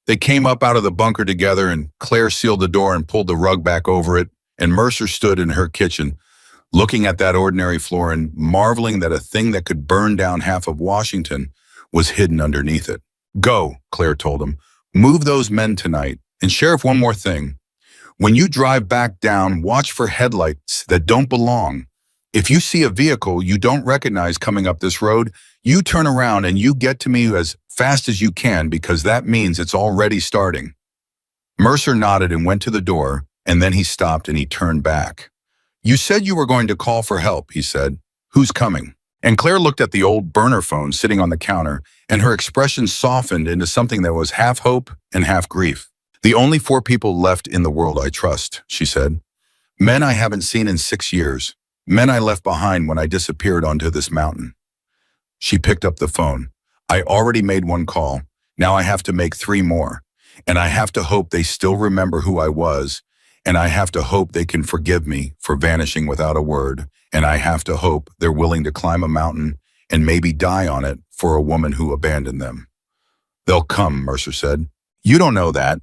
They came up out of the bunker together, and Claire sealed the door and pulled the rug back over it, and Mercer stood in her kitchen, looking at that ordinary floor and marveling that a thing that could burn down half of Washington was hidden underneath it. "Go," Claire told him. "Move those men tonight. And Sheriff, one more thing. When you drive back down, watch for headlights that don't belong. If you see a vehicle you don't recognize coming up this road, you turn around and you get to me as fast as you can because that means it's already starting." Mercer nodded and went to the door, and then he stopped and he turned back. "You said you were going to call for help," he said. "Who's coming?" And Claire looked at the old burner phone sitting on the counter, and her expression softened into something that was half hope and half grief. "The only 4 people left in the world I trust," she said. "Men I haven't seen in 6 years. Men I left behind when I disappeared onto this mountain." She picked up the phone. "I already made 1 call. Now I have to make 3 more. And I have to hope they still remember who I was. And I have to hope they can forgive me for vanishing without a word. And I have to hope they're willing to climb a mountain and maybe die on it for a woman who abandoned them." "They'll come," Mercer said. "You don't know that."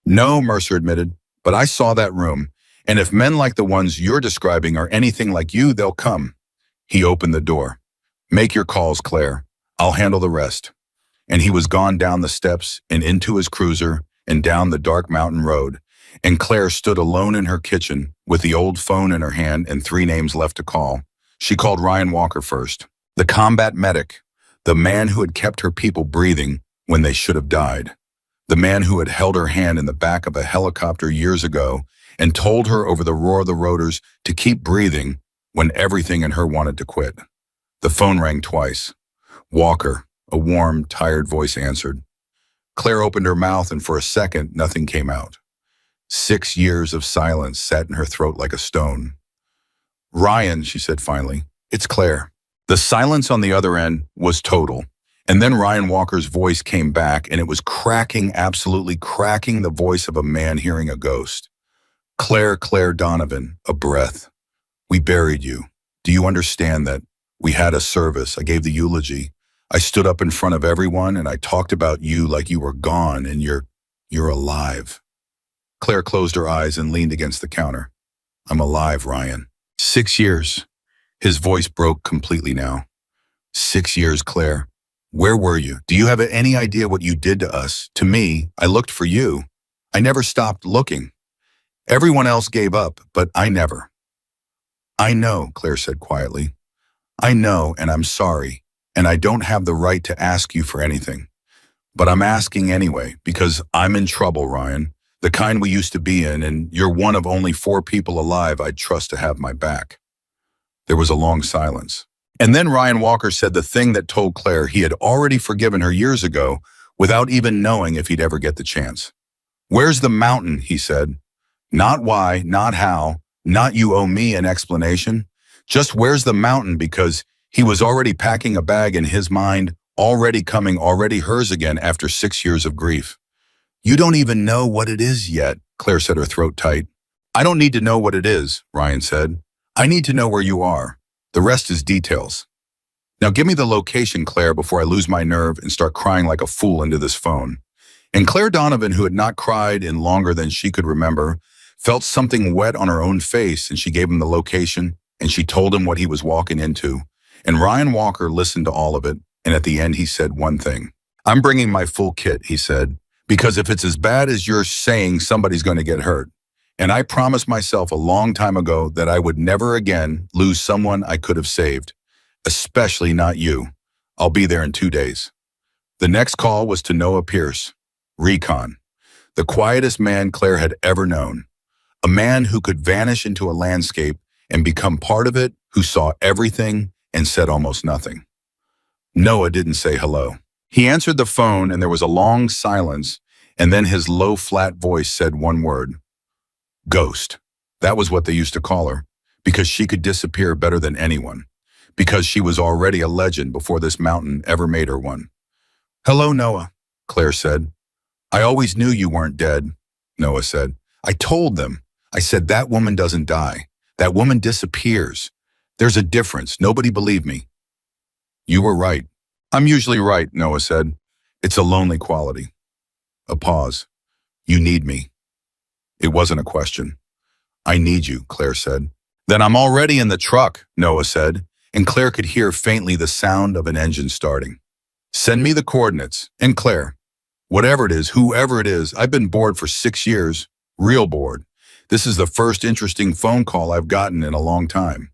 "No," Mercer admitted, "but I saw that room. And if men like the ones you're describing are anything like you, they'll come." He opened the door. "Make your calls, Claire. I'll handle the rest." And he was gone down the steps and into his cruiser and down the dark mountain road. And Claire stood alone in her kitchen with the old phone in her hand and 3 names left to call. She called Ryan Walker first, the combat medic, the man who had kept her people breathing when they should have died, the man who had held her hand in the back of a helicopter years ago and told her over the roar of the rotors to keep breathing when everything in her wanted to quit. The phone rang twice. "Walker," a warm, tired voice answered. Claire opened her mouth, and for a second, nothing came out. 6 years of silence sat in her throat like a stone. "Ryan," she said finally, "it's Claire." The silence on the other end was total. And then Ryan Walker's voice came back, and it was cracking, absolutely cracking, the voice of a man hearing a ghost. "Claire, Claire Donovan," a breath. "We buried you. Do you understand that? We had a service. I gave the eulogy. I stood up in front of everyone, and I talked about you like you were gone, and you're alive." Claire closed her eyes and leaned against the counter. "I'm alive, Ryan." 6 years. His voice broke completely now. 6 years, Claire. Where were you? Do you have any idea what you did to us? To me, I looked for you. I never stopped looking. Everyone else gave up, but I never. "I know," Claire said quietly. "I know, and I'm sorry, and I don't have the right to ask you for anything. But I'm asking anyway, because I'm in trouble, Ryan, the kind we used to be in, and you're one of only 4 people alive I'd trust to have my back." There was a long silence. And then Ryan Walker said the thing that told Claire he had already forgiven her years ago without even knowing if he'd ever get the chance. "Where's the mountain?" he said. "Not why, not how, not you owe me an explanation. Just where's the mountain?" Because he was already packing a bag in his mind, already coming, already hers again after 6 years of grief. "You don't even know what it is yet," Claire said, her throat tight. "I don't need to know what it is," Ryan said. "I need to know where you are. The rest is details. Now give me the location, Claire, before I lose my nerve and start crying like a fool into this phone." And Claire Donovan, who had not cried in longer than she could remember, felt something wet on her own face, and she gave him the location, and she told him what he was walking into. And Ryan Walker listened to all of it, and at the end he said one thing. "I'm bringing my full kit," he said, "because if it's as bad as you're saying, somebody's going to get hurt. And I promised myself a long time ago that I would never again lose someone I could have saved, especially not you. I'll be there in 2 days." The next call was to Noah Pierce, recon, the quietest man Claire had ever known, a man who could vanish into a landscape and become part of it, who saw everything and said almost nothing. Noah didn't say hello. He answered the phone, and there was a long silence, and then his low, flat voice said one word. Ghost. That was what they used to call her, because she could disappear better than anyone, because she was already a legend before this mountain ever made her one. "Hello, Noah," Claire said. "I always knew you weren't dead," Noah said. "I told them. I said, that woman doesn't die. That woman disappears. There's a difference. Nobody believed me. You were right. I'm usually right, Noah said. It's a lonely quality. A pause. You need me. It wasn't a question. I need you, Claire said. Then I'm already in the truck, Noah said, and Claire could hear faintly the sound of an engine starting. Send me the coordinates. And Claire, whatever it is, whoever it is, I've been bored for 6 years. Real bored. This is the first interesting phone call I've gotten in a long time.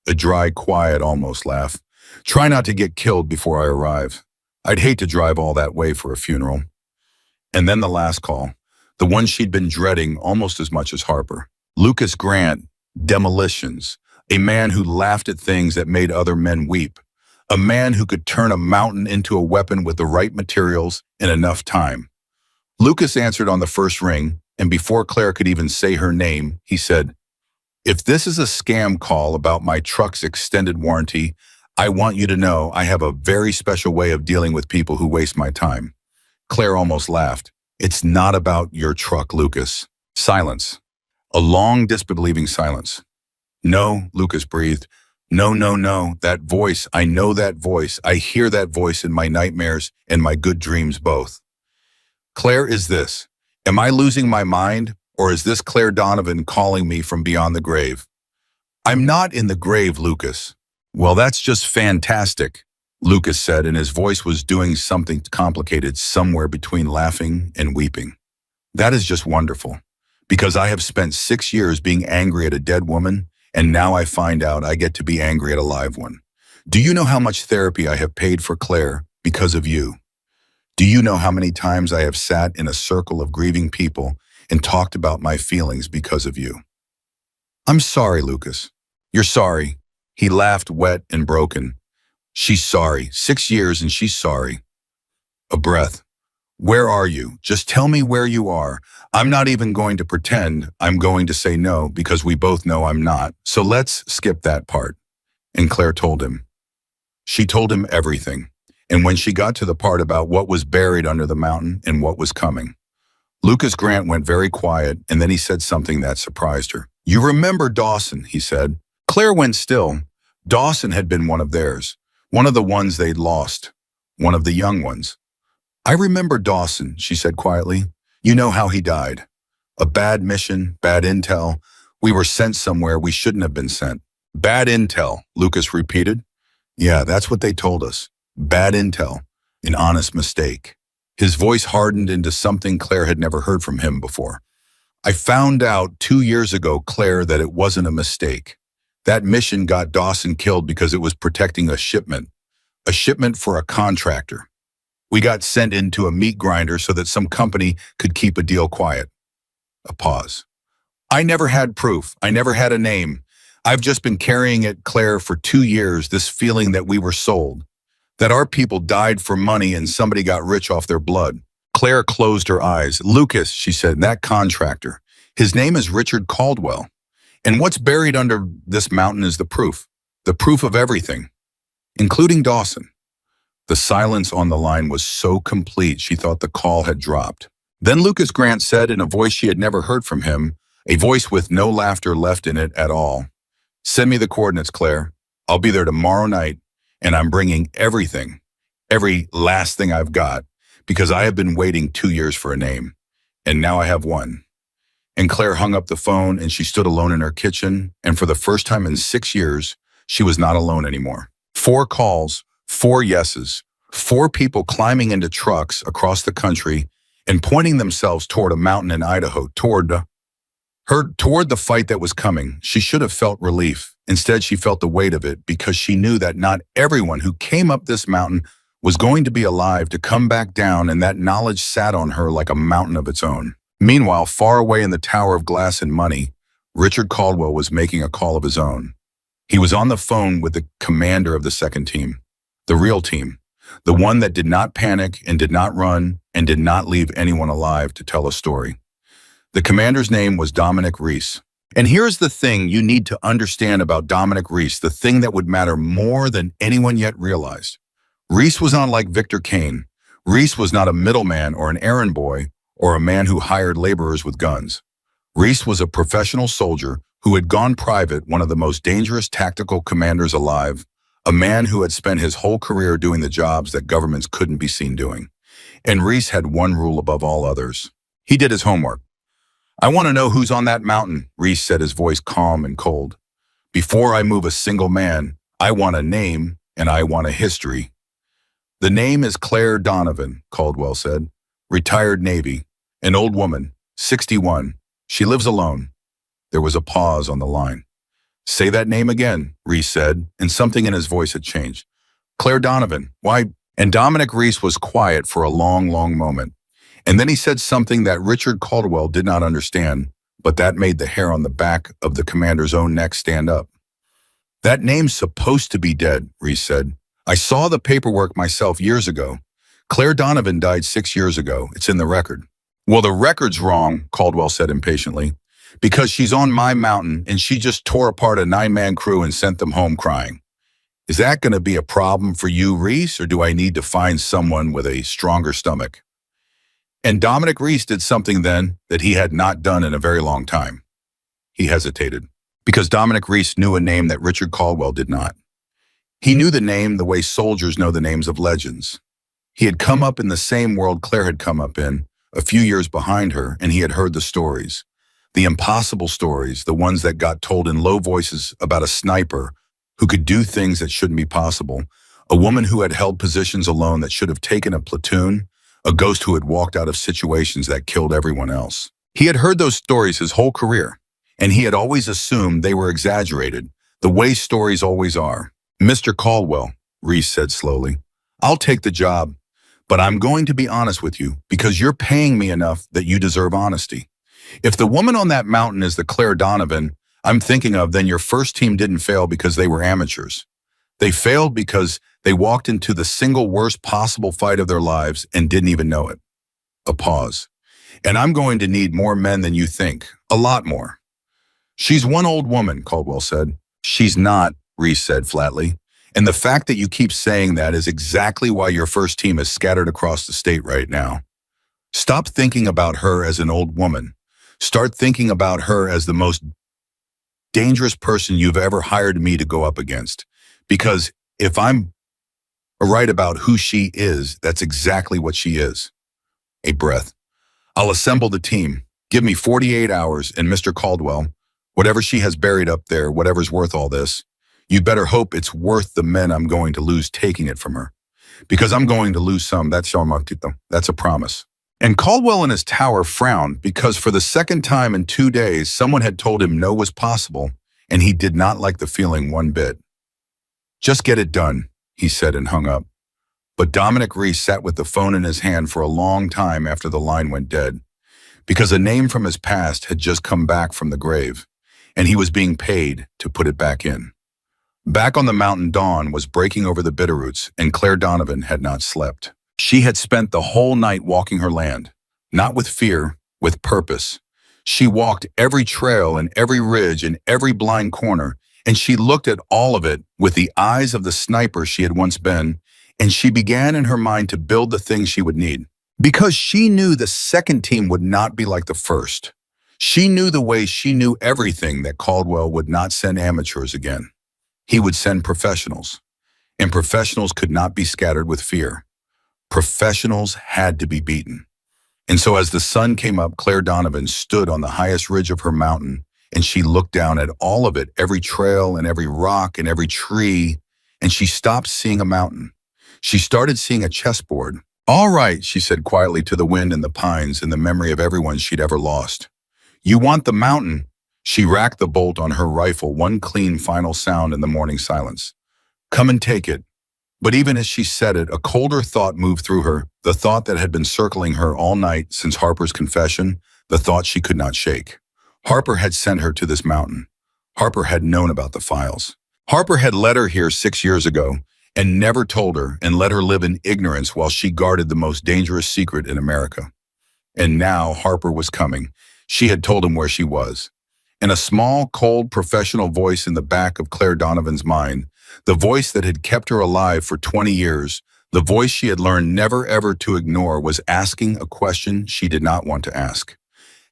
A dry, quiet, almost laugh. Try not to get killed before I arrive. I'd hate to drive all that way for a funeral. And then the last call, the one she'd been dreading almost as much as Harper. Lucas Grant, demolitions. A man who laughed at things that made other men weep. A man who could turn a mountain into a weapon with the right materials in enough time. Lucas answered on the first ring, and before Claire could even say her name, he said, if this is a scam call about my truck's extended warranty, I want you to know I have a very special way of dealing with people who waste my time. Claire almost laughed. It's not about your truck, Lucas. Silence. A long, disbelieving silence. No, Lucas breathed. No, no, no. That voice, I know that voice. I hear that voice in my nightmares and my good dreams both. Claire, is this? Am I losing my mind, or is this Claire Donovan calling me from beyond the grave? I'm not in the grave, Lucas. Well, that's just fantastic, Lucas said, and his voice was doing something complicated somewhere between laughing and weeping. That is just wonderful, because I have spent 6 years being angry at a dead woman, and now I find out I get to be angry at a live one. Do you know how much therapy I have paid for Claire because of you? Do you know how many times I have sat in a circle of grieving people and talked about my feelings because of you? I'm sorry, Lucas. You're sorry. He laughed, wet and broken. She's sorry. 6 years and she's sorry. A breath. Where are you? Just tell me where you are. I'm not even going to pretend I'm going to say no because we both know I'm not. So let's skip that part. And Claire told him. She told him everything. And when she got to the part about what was buried under the mountain and what was coming, Lucas Grant went very quiet, and then he said something that surprised her. You remember Dawson, he said. Claire went still. Dawson had been one of theirs, one of the ones they'd lost, one of the young ones. I remember Dawson, she said quietly. You know how he died. A bad mission, bad intel. We were sent somewhere we shouldn't have been sent. Bad intel, Lucas repeated. Yeah, that's what they told us. Bad intel. An honest mistake. His voice hardened into something Claire had never heard from him before. I found out 2 years ago, Claire, that it wasn't a mistake. That mission got Dawson killed because it was protecting a shipment for a contractor. We got sent into a meat grinder so that some company could keep a deal quiet. A pause. I never had proof. I never had a name. I've just been carrying it, Claire, for 2 years, this feeling that we were sold, that our people died for money and somebody got rich off their blood. Claire closed her eyes. Lucas, she said, that contractor. His name is Richard Caldwell. And what's buried under this mountain is the proof of everything, including Dawson. The silence on the line was so complete she thought the call had dropped. Then Lucas Grant said in a voice she had never heard from him, a voice with no laughter left in it at all, send me the coordinates, Claire. I'll be there tomorrow night, and I'm bringing everything, every last thing I've got, because I have been waiting 2 years for a name, and now I have one. And Claire hung up the phone, and she stood alone in her kitchen, and for the first time in 6 years, she was not alone anymore. 4 calls, 4 yeses, 4 people climbing into trucks across the country and pointing themselves toward a mountain in Idaho, toward the fight that was coming. She should have felt relief. Instead, she felt the weight of it because she knew that not everyone who came up this mountain was going to be alive to come back down, and that knowledge sat on her like a mountain of its own. Meanwhile, far away in the Tower of Glass and Money, Richard Caldwell was making a call of his own. He was on the phone with the commander of the second team, the real team, the one that did not panic and did not run and did not leave anyone alive to tell a story. The commander's name was Dominic Reese. And here's the thing you need to understand about Dominic Reese, the thing that would matter more than anyone yet realized. Reese was not like Victor Kane. Reese was not a middleman or an errand boy or a man who hired laborers with guns. Reese was a professional soldier who had gone private, one of the most dangerous tactical commanders alive, a man who had spent his whole career doing the jobs that governments couldn't be seen doing. And Reese had one rule above all others. He did his homework. "I want to know who's on that mountain," Reese said, his voice calm and cold. "Before I move a single man, I want a name and I want a history." "The name is Claire Donovan," Caldwell said. "Retired Navy. An old woman, 61. She lives alone." There was a pause on the line. "Say that name again," Reese said, and something in his voice had changed. "Claire Donovan. Why?" And Dominic Reese was quiet for a long, long moment. And then he said something that Richard Caldwell did not understand, but that made the hair on the back of the commander's own neck stand up. "That name's supposed to be dead," Reese said. "I saw the paperwork myself years ago. Claire Donovan died 6 years ago. It's in the record." "Well, the record's wrong," Caldwell said impatiently, "because she's on my mountain and she just tore apart a 9-man crew and sent them home crying. Is that going to be a problem for you, Reese, or do I need to find someone with a stronger stomach?" And Dominic Reese did something then that he had not done in a very long time. He hesitated, because Dominic Reese knew a name that Richard Caldwell did not. He knew the name the way soldiers know the names of legends. He had come up in the same world Claire had come up in, a few years behind her, and he had heard the stories. The impossible stories, the ones that got told in low voices about a sniper who could do things that shouldn't be possible, a woman who had held positions alone that should have taken a platoon, a ghost who had walked out of situations that killed everyone else. He had heard those stories his whole career, and he had always assumed they were exaggerated, the way stories always are. "Mr. Caldwell," Reese said slowly, "I'll take the job, but I'm going to be honest with you because you're paying me enough that you deserve honesty. If the woman on that mountain is the Claire Donovan I'm thinking of, then your first team didn't fail because they were amateurs. They failed because they walked into the single worst possible fight of their lives and didn't even know it." A pause. "And I'm going to need more men than you think, a lot more." "She's one old woman," Caldwell said. "She's not," Reese said flatly. "And the fact that you keep saying that is exactly why your first team is scattered across the state right now. Stop thinking about her as an old woman. Start thinking about her as the most dangerous person you've ever hired me to go up against. Because if I'm right about who she is, that's exactly what she is." A breath. "I'll assemble the team. Give me 48 hours, and Mr. Caldwell, whatever she has buried up there, whatever's worth all this, you better hope it's worth the men I'm going to lose taking it from her. Because I'm going to lose some, that's a promise." And Caldwell in his tower frowned because for the second time in 2 days, someone had told him no was possible, and he did not like the feeling one bit. "Just get it done," he said and hung up. But Dominic Reese sat with the phone in his hand for a long time after the line went dead, because a name from his past had just come back from the grave, and he was being paid to put it back in. Back on the mountain, dawn was breaking over the Bitterroots, and Claire Donovan had not slept. She had spent the whole night walking her land, not with fear, with purpose. She walked every trail and every ridge and every blind corner, and she looked at all of it with the eyes of the sniper she had once been, and she began in her mind to build the things she would need. Because she knew the second team would not be like the first. She knew the way she knew everything that Caldwell would not send amateurs again. He would send professionals, and professionals could not be scattered with fear. Professionals had to be beaten. And so as the sun came up, Claire Donovan stood on the highest ridge of her mountain, and she looked down at all of it, every trail and every rock and every tree, and she stopped seeing a mountain. She started seeing a chessboard. "All right," she said quietly to the wind and the pines in the memory of everyone she'd ever lost. "You want the mountain?" She racked the bolt on her rifle, one clean final sound in the morning silence. "Come and take it." But even as she said it, a colder thought moved through her, the thought that had been circling her all night since Harper's confession, the thought she could not shake. Harper had sent her to this mountain. Harper had known about the files. Harper had led her here 6 years ago and never told her and let her live in ignorance while she guarded the most dangerous secret in America. And now Harper was coming. She had told him where she was. And a small, cold, professional voice in the back of Claire Donovan's mind, the voice that had kept her alive for 20 years, the voice she had learned never ever to ignore, was asking a question she did not want to ask.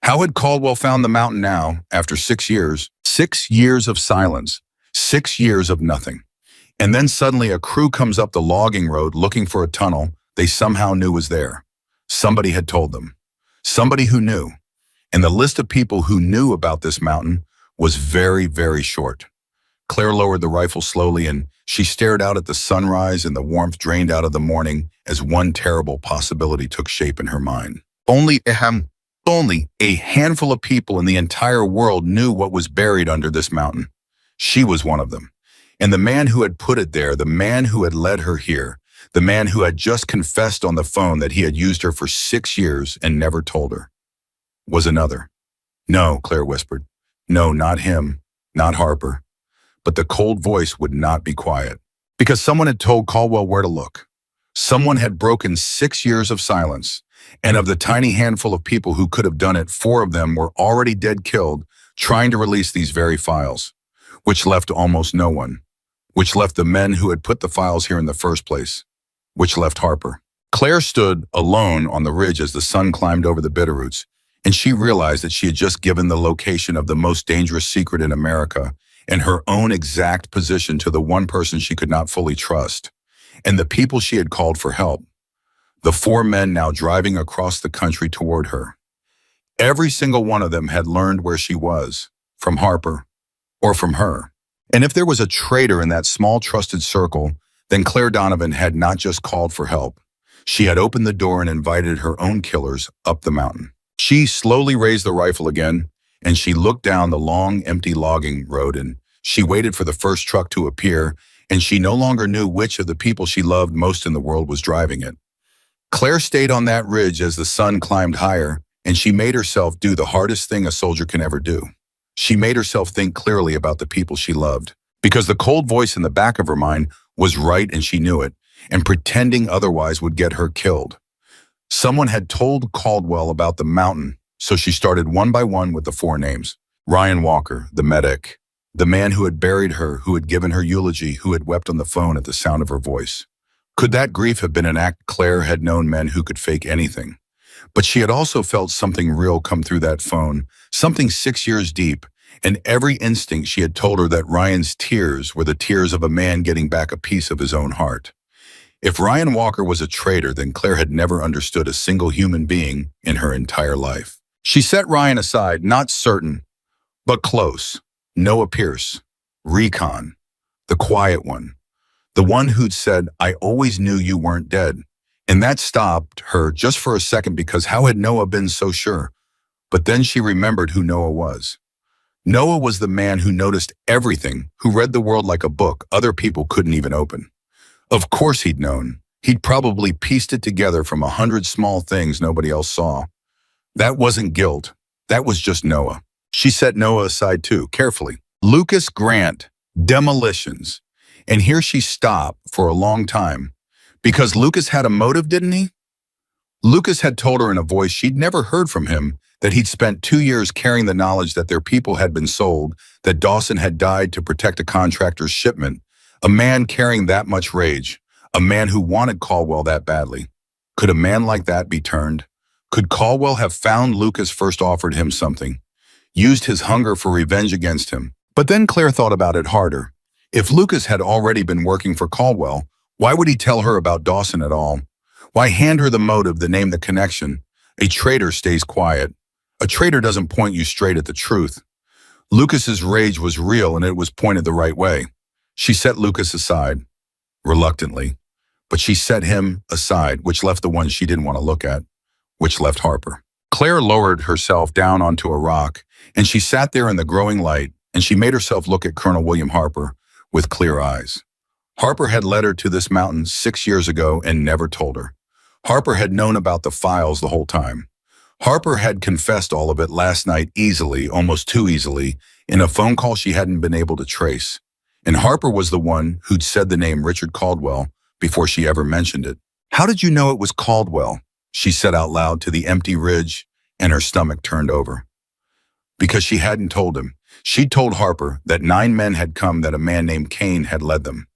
How had Caldwell found the mountain now, after 6 years? 6 years of silence. 6 years of nothing. And then suddenly a crew comes up the logging road looking for a tunnel they somehow knew was there. Somebody had told them. Somebody who knew. And the list of people who knew about this mountain was very, very short. Claire lowered the rifle slowly and she stared out at the sunrise and the warmth drained out of the morning as one terrible possibility took shape in her mind. Only a handful of people in the entire world knew what was buried under this mountain. She was one of them. And the man who had put it there, the man who had led her here, the man who had just confessed on the phone that he had used her for 6 years and never told her, was another. No, Claire whispered. No, not him, not Harper. But the cold voice would not be quiet. Because someone had told Caldwell where to look. Someone had broken 6 years of silence. And of the tiny handful of people who could have done it, 4 of them were already dead killed, trying to release these very files. Which left almost no one. Which left the men who had put the files here in the first place. Which left Harper. Claire stood alone on the ridge as the sun climbed over the bitterroots, and she realized that she had just given the location of the most dangerous secret in America and her own exact position to the one person she could not fully trust, and the people she had called for help. The 4 men now driving across the country toward her. Every single one of them had learned where she was, from Harper, or from her. And if there was a traitor in that small trusted circle, then Claire Donovan had not just called for help. She had opened the door and invited her own killers up the mountain. She slowly raised the rifle again, and she looked down the long, empty logging road, and she waited for the first truck to appear, and she no longer knew which of the people she loved most in the world was driving it. Claire stayed on that ridge as the sun climbed higher, and she made herself do the hardest thing a soldier can ever do. She made herself think clearly about the people she loved, because the cold voice in the back of her mind was right and she knew it, and pretending otherwise would get her killed. Someone had told Caldwell about the mountain, so she started one by one with the 4 names. Ryan Walker, the medic, the man who had buried her, who had given her eulogy, who had wept on the phone at the sound of her voice. Could that grief have been an act? Claire had known men who could fake anything. But she had also felt something real come through that phone, something 6 years deep, and every instinct she had told her that Ryan's tears were the tears of a man getting back a piece of his own heart. If Ryan Walker was a traitor, then Claire had never understood a single human being in her entire life. She set Ryan aside, not certain, but close. Noah Pierce, Recon, the quiet one, the one who'd said, "I always knew you weren't dead." And that stopped her just for a second, because how had Noah been so sure? But then she remembered who Noah was. Noah was the man who noticed everything, who read the world like a book other people couldn't even open. Of course he'd known. He'd probably pieced it together from 100 small things nobody else saw. That wasn't guilt. That was just Noah. She set Noah aside too, carefully. Lucas Grant, demolitions. And here she stopped for a long time. Because Lucas had a motive, didn't he? Lucas had told her in a voice she'd never heard from him that he'd spent 2 years carrying the knowledge that their people had been sold, that Dawson had died to protect a contractor's shipment. A man carrying that much rage, a man who wanted Caldwell that badly. Could a man like that be turned? Could Caldwell have found Lucas, first offered him something, used his hunger for revenge against him? But then Claire thought about it harder. If Lucas had already been working for Caldwell, why would he tell her about Dawson at all? Why hand her the motive, the name, the connection? A traitor stays quiet. A traitor doesn't point you straight at the truth. Lucas's rage was real and it was pointed the right way. She set Lucas aside, reluctantly, but she set him aside, which left the one she didn't want to look at, which left Harper. Claire lowered herself down onto a rock, and she sat there in the growing light, and she made herself look at Colonel William Harper with clear eyes. Harper had led her to this mountain 6 years ago and never told her. Harper had known about the files the whole time. Harper had confessed all of it last night easily, almost too easily, in a phone call she hadn't been able to trace. And Harper was the one who'd said the name Richard Caldwell before she ever mentioned it. "How did you know it was Caldwell?" she said out loud to the empty ridge, and her stomach turned over. Because she hadn't told him. She'd told Harper that 9 men had come, that a man named Kane had led them.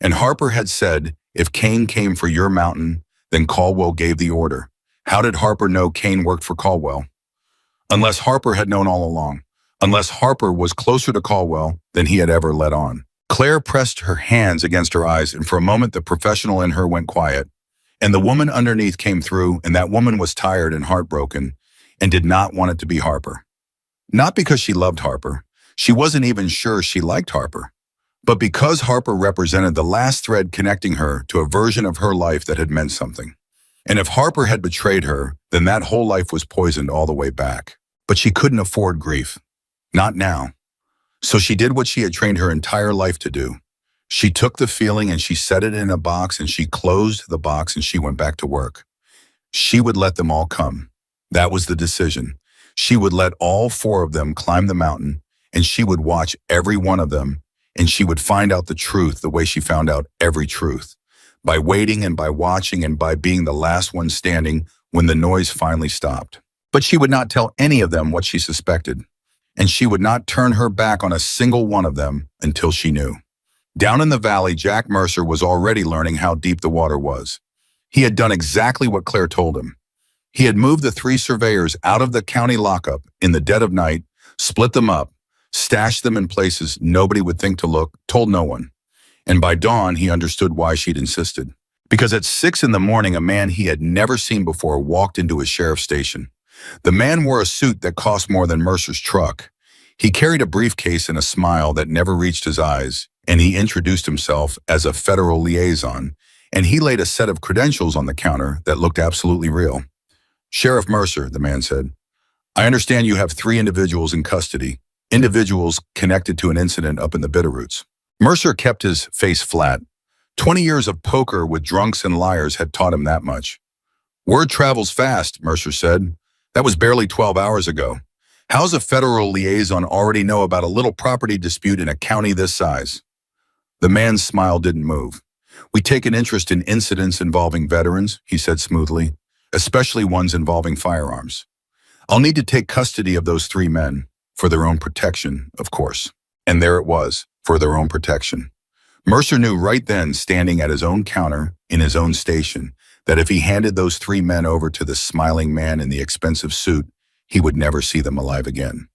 And Harper had said, if Kane came for your mountain, then Caldwell gave the order. How did Harper know Kane worked for Caldwell? Unless Harper had known all along. Unless Harper was closer to Caldwell than he had ever let on. Claire pressed her hands against her eyes, and for a moment the professional in her went quiet. And the woman underneath came through, and that woman was tired and heartbroken and did not want it to be Harper. Not because she loved Harper. She wasn't even sure she liked Harper. But because Harper represented the last thread connecting her to a version of her life that had meant something. And if Harper had betrayed her, then that whole life was poisoned all the way back. But she couldn't afford grief. Not now. So she did what she had trained her entire life to do. She took the feeling and she set it in a box, and she closed the box, and she went back to work. She would let them all come. That was the decision. She would let all four of them climb the mountain, and she would watch every one of them, and she would find out the truth the way she found out every truth. By waiting and by watching and by being the last one standing when the noise finally stopped. But she would not tell any of them what she suspected, and she would not turn her back on a single one of them until she knew. Down in the valley, Jack Mercer was already learning how deep the water was. He had done exactly what Claire told him. He had moved the three surveyors out of the county lockup in the dead of night, split them up, stashed them in places nobody would think to look, told no one. And by dawn, he understood why she'd insisted. Because at 6 a.m, a man he had never seen before walked into his sheriff's station. The man wore a suit that cost more than Mercer's truck. He carried a briefcase and a smile that never reached his eyes, and he introduced himself as a federal liaison, and he laid a set of credentials on the counter that looked absolutely real. "Sheriff Mercer," the man said, "I understand you have 3 individuals in custody, individuals connected to an incident up in the Bitterroots." Mercer kept his face flat. 20 years of poker with drunks and liars had taught him that much. "Word travels fast," Mercer said. "That was barely 12 hours ago. How's a federal liaison already know about a little property dispute in a county this size?" The man's smile didn't move. "We take an interest in incidents involving veterans," he said smoothly, "especially ones involving firearms. I'll need to take custody of those 3 men, for their own protection, of course." And there it was, for their own protection. Mercer knew right then, standing at his own counter, in his own station, that if he handed those 3 men over to the smiling man in the expensive suit, he would never see them alive again.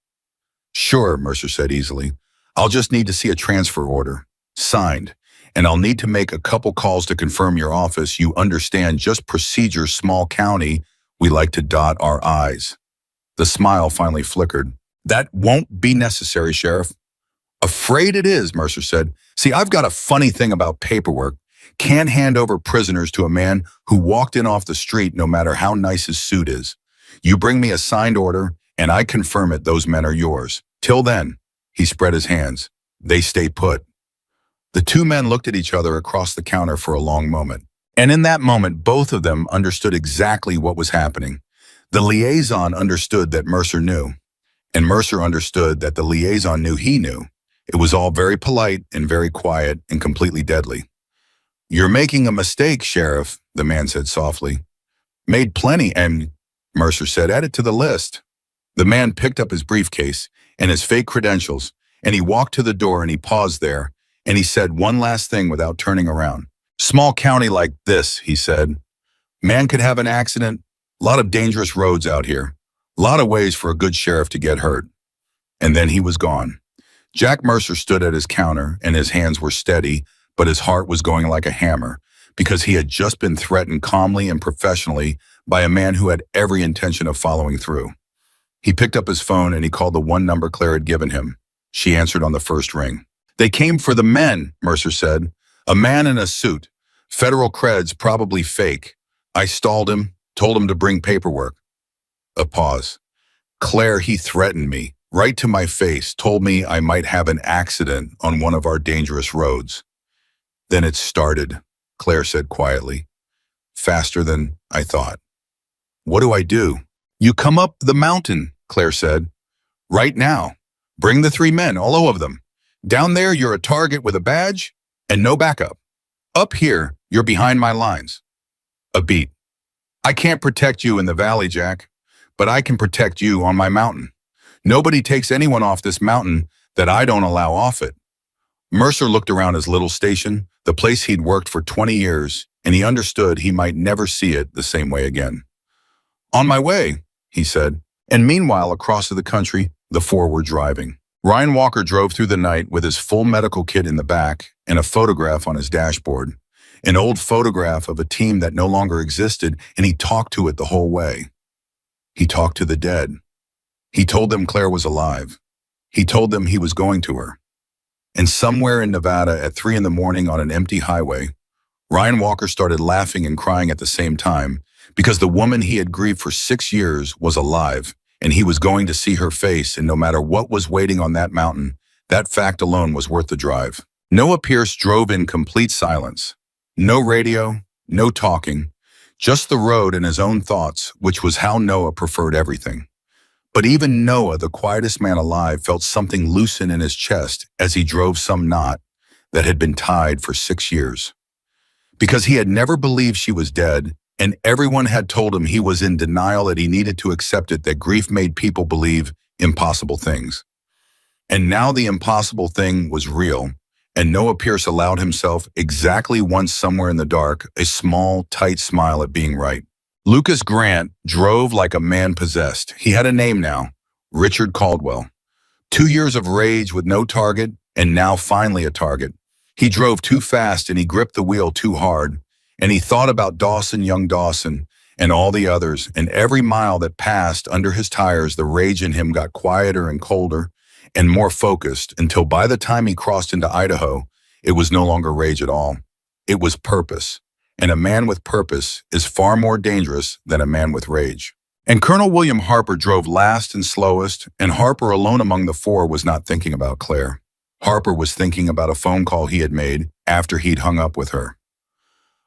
"Sure," Mercer said easily. "I'll just need to see a transfer order. Signed. And I'll need to make a couple calls to confirm your office. You understand, just procedure, small county. We like to dot our I's." The smile finally flickered. "That won't be necessary, Sheriff." "Afraid it is," Mercer said. "See, I've got a funny thing about paperwork. Can't hand over prisoners to a man who walked in off the street no matter how nice his suit is. You bring me a signed order, and I confirm it, those men are yours. Till then," he spread his hands, "they stay put." The 2 men looked at each other across the counter for a long moment. And in that moment, both of them understood exactly what was happening. The liaison understood that Mercer knew, and Mercer understood that the liaison knew he knew. It was all very polite and very quiet and completely deadly. "You're making a mistake, Sheriff," the man said softly. "Made plenty," and Mercer said, "add it to the list." The man picked up his briefcase and his fake credentials, and he walked to the door, and he paused there, and he said one last thing without turning around. "Small county like this," he said. "Man could have an accident. A lot of dangerous roads out here. A lot of ways for a good sheriff to get hurt." And then he was gone. Jack Mercer stood at his counter, and his hands were steady, but his heart was going like a hammer, because he had just been threatened calmly and professionally by a man who had every intention of following through. He picked up his phone and he called the one number Claire had given him. She answered on the first ring. "They came for the men," Mercer said. "A man in a suit. Federal creds, probably fake. I stalled him, told him to bring paperwork." A pause. "Claire, he threatened me, right to my face, told me I might have an accident on one of our dangerous roads." "Then it started," Claire said quietly. "Faster than I thought." "What do I do?" "You come up the mountain," Claire said. "Right now. Bring the 3 men, all of them. Down there, you're a target with a badge and no backup. Up here, you're behind my lines." A beat. "I can't protect you in the valley, Jack, but I can protect you on my mountain. Nobody takes anyone off this mountain that I don't allow off it." Mercer looked around his little station, the place he'd worked for 20 years, and he understood he might never see it the same way again. "On my way," he said. And meanwhile, across the country, the four were driving. Ryan Walker drove through the night with his full medical kit in the back and a photograph on his dashboard. An old photograph of a team that no longer existed, and he talked to it the whole way. He talked to the dead. He told them Claire was alive. He told them he was going to her. And somewhere in Nevada at 3 in the morning on an empty highway, Ryan Walker started laughing and crying at the same time because the woman he had grieved for 6 years was alive, and he was going to see her face, and no matter what was waiting on that mountain, that fact alone was worth the drive. Noah Pierce drove in complete silence. No radio, no talking, just the road and his own thoughts, which was how Noah preferred everything. But even Noah, the quietest man alive, felt something loosen in his chest as he drove some knot that had been tied for 6 years. Because he had never believed she was dead, and everyone had told him he was in denial, that he needed to accept it, that grief made people believe impossible things. And now the impossible thing was real, and Noah Pierce allowed himself, exactly once somewhere in the dark, a small, tight smile at being right. Lucas Grant drove like a man possessed. He had a name now, Richard Caldwell. 2 years of rage with no target, and now finally a target. He drove too fast and he gripped the wheel too hard, and he thought about Dawson, young Dawson, and all the others, and every mile that passed under his tires, the rage in him got quieter and colder and more focused, until by the time he crossed into Idaho, it was no longer rage at all. It was purpose. And a man with purpose is far more dangerous than a man with rage. And Colonel William Harper drove last and slowest, and Harper, alone among the four, was not thinking about Claire. Harper was thinking about a phone call he had made after he'd hung up with her.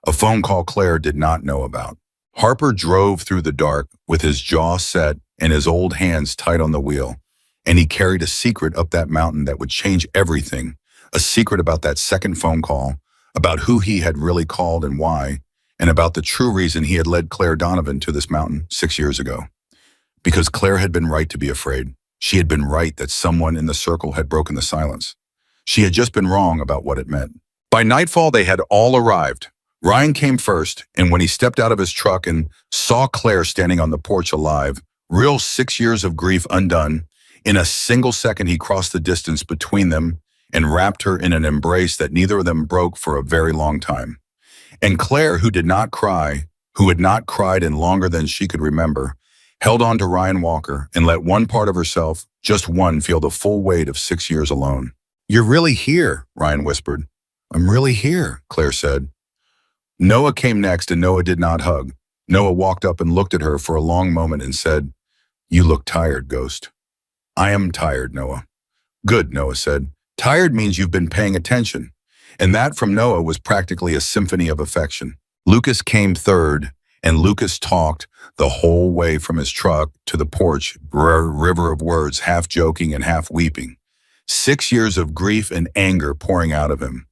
A phone call Claire did not know about. Harper drove through the dark with his jaw set and his old hands tight on the wheel, and he carried a secret up that mountain that would change everything, a secret about that second phone call, about who he had really called and why, and about the true reason he had led Claire Donovan to this mountain 6 years ago. Because Claire had been right to be afraid. She had been right that someone in the circle had broken the silence. She had just been wrong about what it meant. By nightfall, they had all arrived. Ryan came first, and when he stepped out of his truck and saw Claire standing on the porch alive, real 6 years of grief undone, in a single second he crossed the distance between them and wrapped her in an embrace that neither of them broke for a very long time. And Claire, who did not cry, who had not cried in longer than she could remember, held on to Ryan Walker and let one part of herself, just one, feel the full weight of 6 years alone. "You're really here," Ryan whispered. "I'm really here," Claire said. Noah came next, and Noah did not hug. Noah walked up and looked at her for a long moment and said, "You look tired, Ghost." "I am tired, Noah." "Good," Noah said. "Tired means you've been paying attention." And that from Noah was practically a symphony of affection. Lucas came third, and Lucas talked the whole way from his truck to the porch, river of words, half joking and half weeping. 6 years of grief and anger pouring out of him.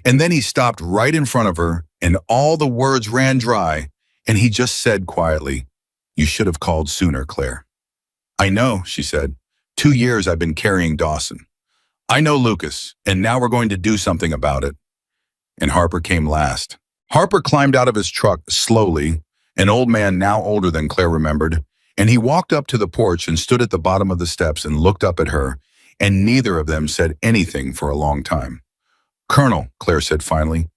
And then he stopped right in front of her, and all the words ran dry, and he just said quietly, "You should have called sooner, Claire." "I know," she said. 2 years I've been carrying Dawson. "I know, Lucas, and now we're going to do something about it." And Harper came last. Harper climbed out of his truck slowly, an old man now older than Claire remembered, and he walked up to the porch and stood at the bottom of the steps and looked up at her, and neither of them said anything for a long time. "Colonel," Claire said finally.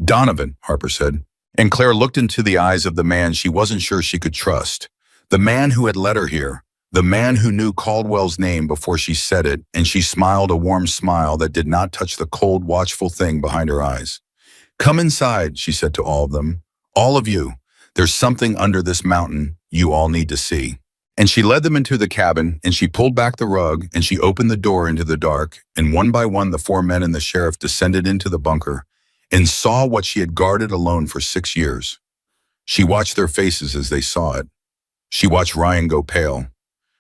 "Donovan," Harper said. And Claire looked into the eyes of the man she wasn't sure she could trust, the man who had led her here, the man who knew Caldwell's name before she said it, and she smiled a warm smile that did not touch the cold, watchful thing behind her eyes. "Come inside," she said to all of them. "All of you. There's something under this mountain you all need to see." And she led them into the cabin, and she pulled back the rug, and she opened the door into the dark, and one by one the 4 men and the sheriff descended into the bunker and saw what she had guarded alone for 6 years. She watched their faces as they saw it. She watched Ryan go pale.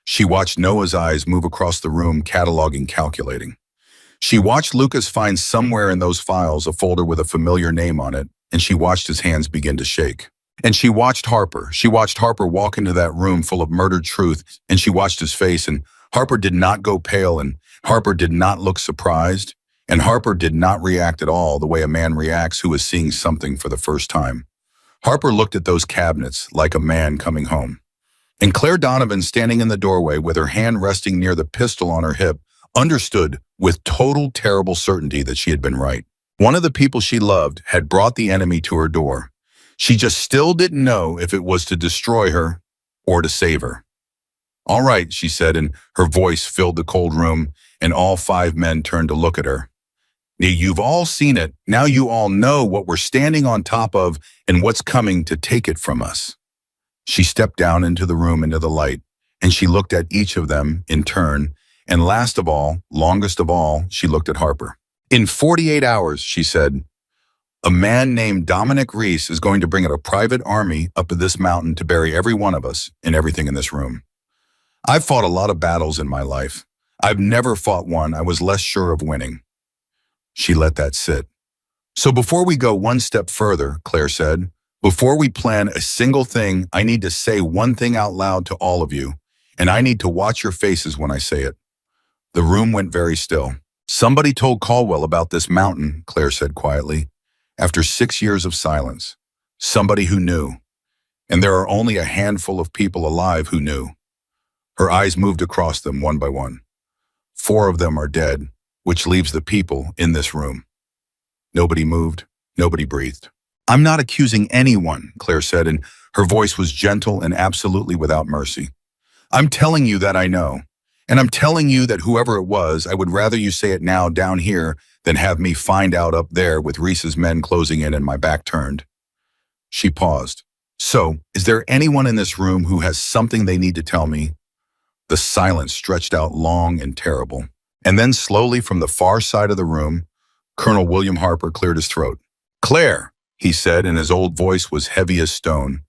She watched Noah's eyes move across the room, cataloging, calculating. She watched Lucas find somewhere in those files a folder with a familiar name on it, and she watched his hands begin to shake. And she watched Harper. She watched Harper walk into that room full of murdered truth, and she watched his face, and Harper did not go pale, and Harper did not look surprised, and Harper did not react at all the way a man reacts who is seeing something for the first time. Harper looked at those cabinets like a man coming home. And Claire Donovan, standing in the doorway with her hand resting near the pistol on her hip, understood with total terrible certainty that she had been right. One of the people she loved had brought the enemy to her door. She just still didn't know if it was to destroy her or to save her. "All right," she said, and her voice filled the cold room, and all 5 men turned to look at her. "Now, you've all seen it. Now you all know what we're standing on top of and what's coming to take it from us." She stepped down into the room, into the light, and she looked at each of them in turn, and last of all, longest of all, she looked at Harper. "In 48 hours, she said, a man named Dominic Reese is going to bring a private army up this mountain to bury every one of us and everything in this room. I've fought a lot of battles in my life. I've never fought one I was less sure of winning." She let that sit. "So before we go one step further," Claire said, "before we plan a single thing, I need to say one thing out loud to all of you, and I need to watch your faces when I say it." The room went very still. "Somebody told Caldwell about this mountain," Claire said quietly, after 6 years of silence. "Somebody who knew. And there are only a handful of people alive who knew." Her eyes moved across them one by one. 4 of them are dead, which leaves the people in this room. Nobody moved. Nobody breathed. "I'm not accusing anyone," Claire said, and her voice was gentle and absolutely without mercy. "I'm telling you that I know. And I'm telling you that whoever it was, I would rather you say it now down here than have me find out up there with Reese's men closing in and my back turned." She paused. "So, is there anyone in this room who has something they need to tell me?" The silence stretched out long and terrible. And then slowly from the far side of the room, Colonel William Harper cleared his throat. "Claire," he said, and his old voice was heavy as stone,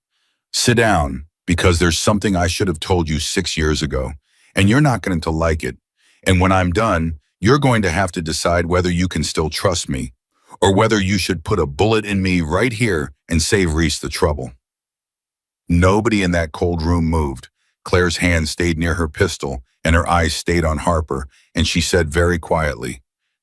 "sit down, because there's something I should have told you 6 years ago, and you're not going to like it. And when I'm done, you're going to have to decide whether you can still trust me, or whether you should put a bullet in me right here and save Reese the trouble." Nobody in that cold room moved. Claire's hand stayed near her pistol, and her eyes stayed on Harper, and she said very quietly,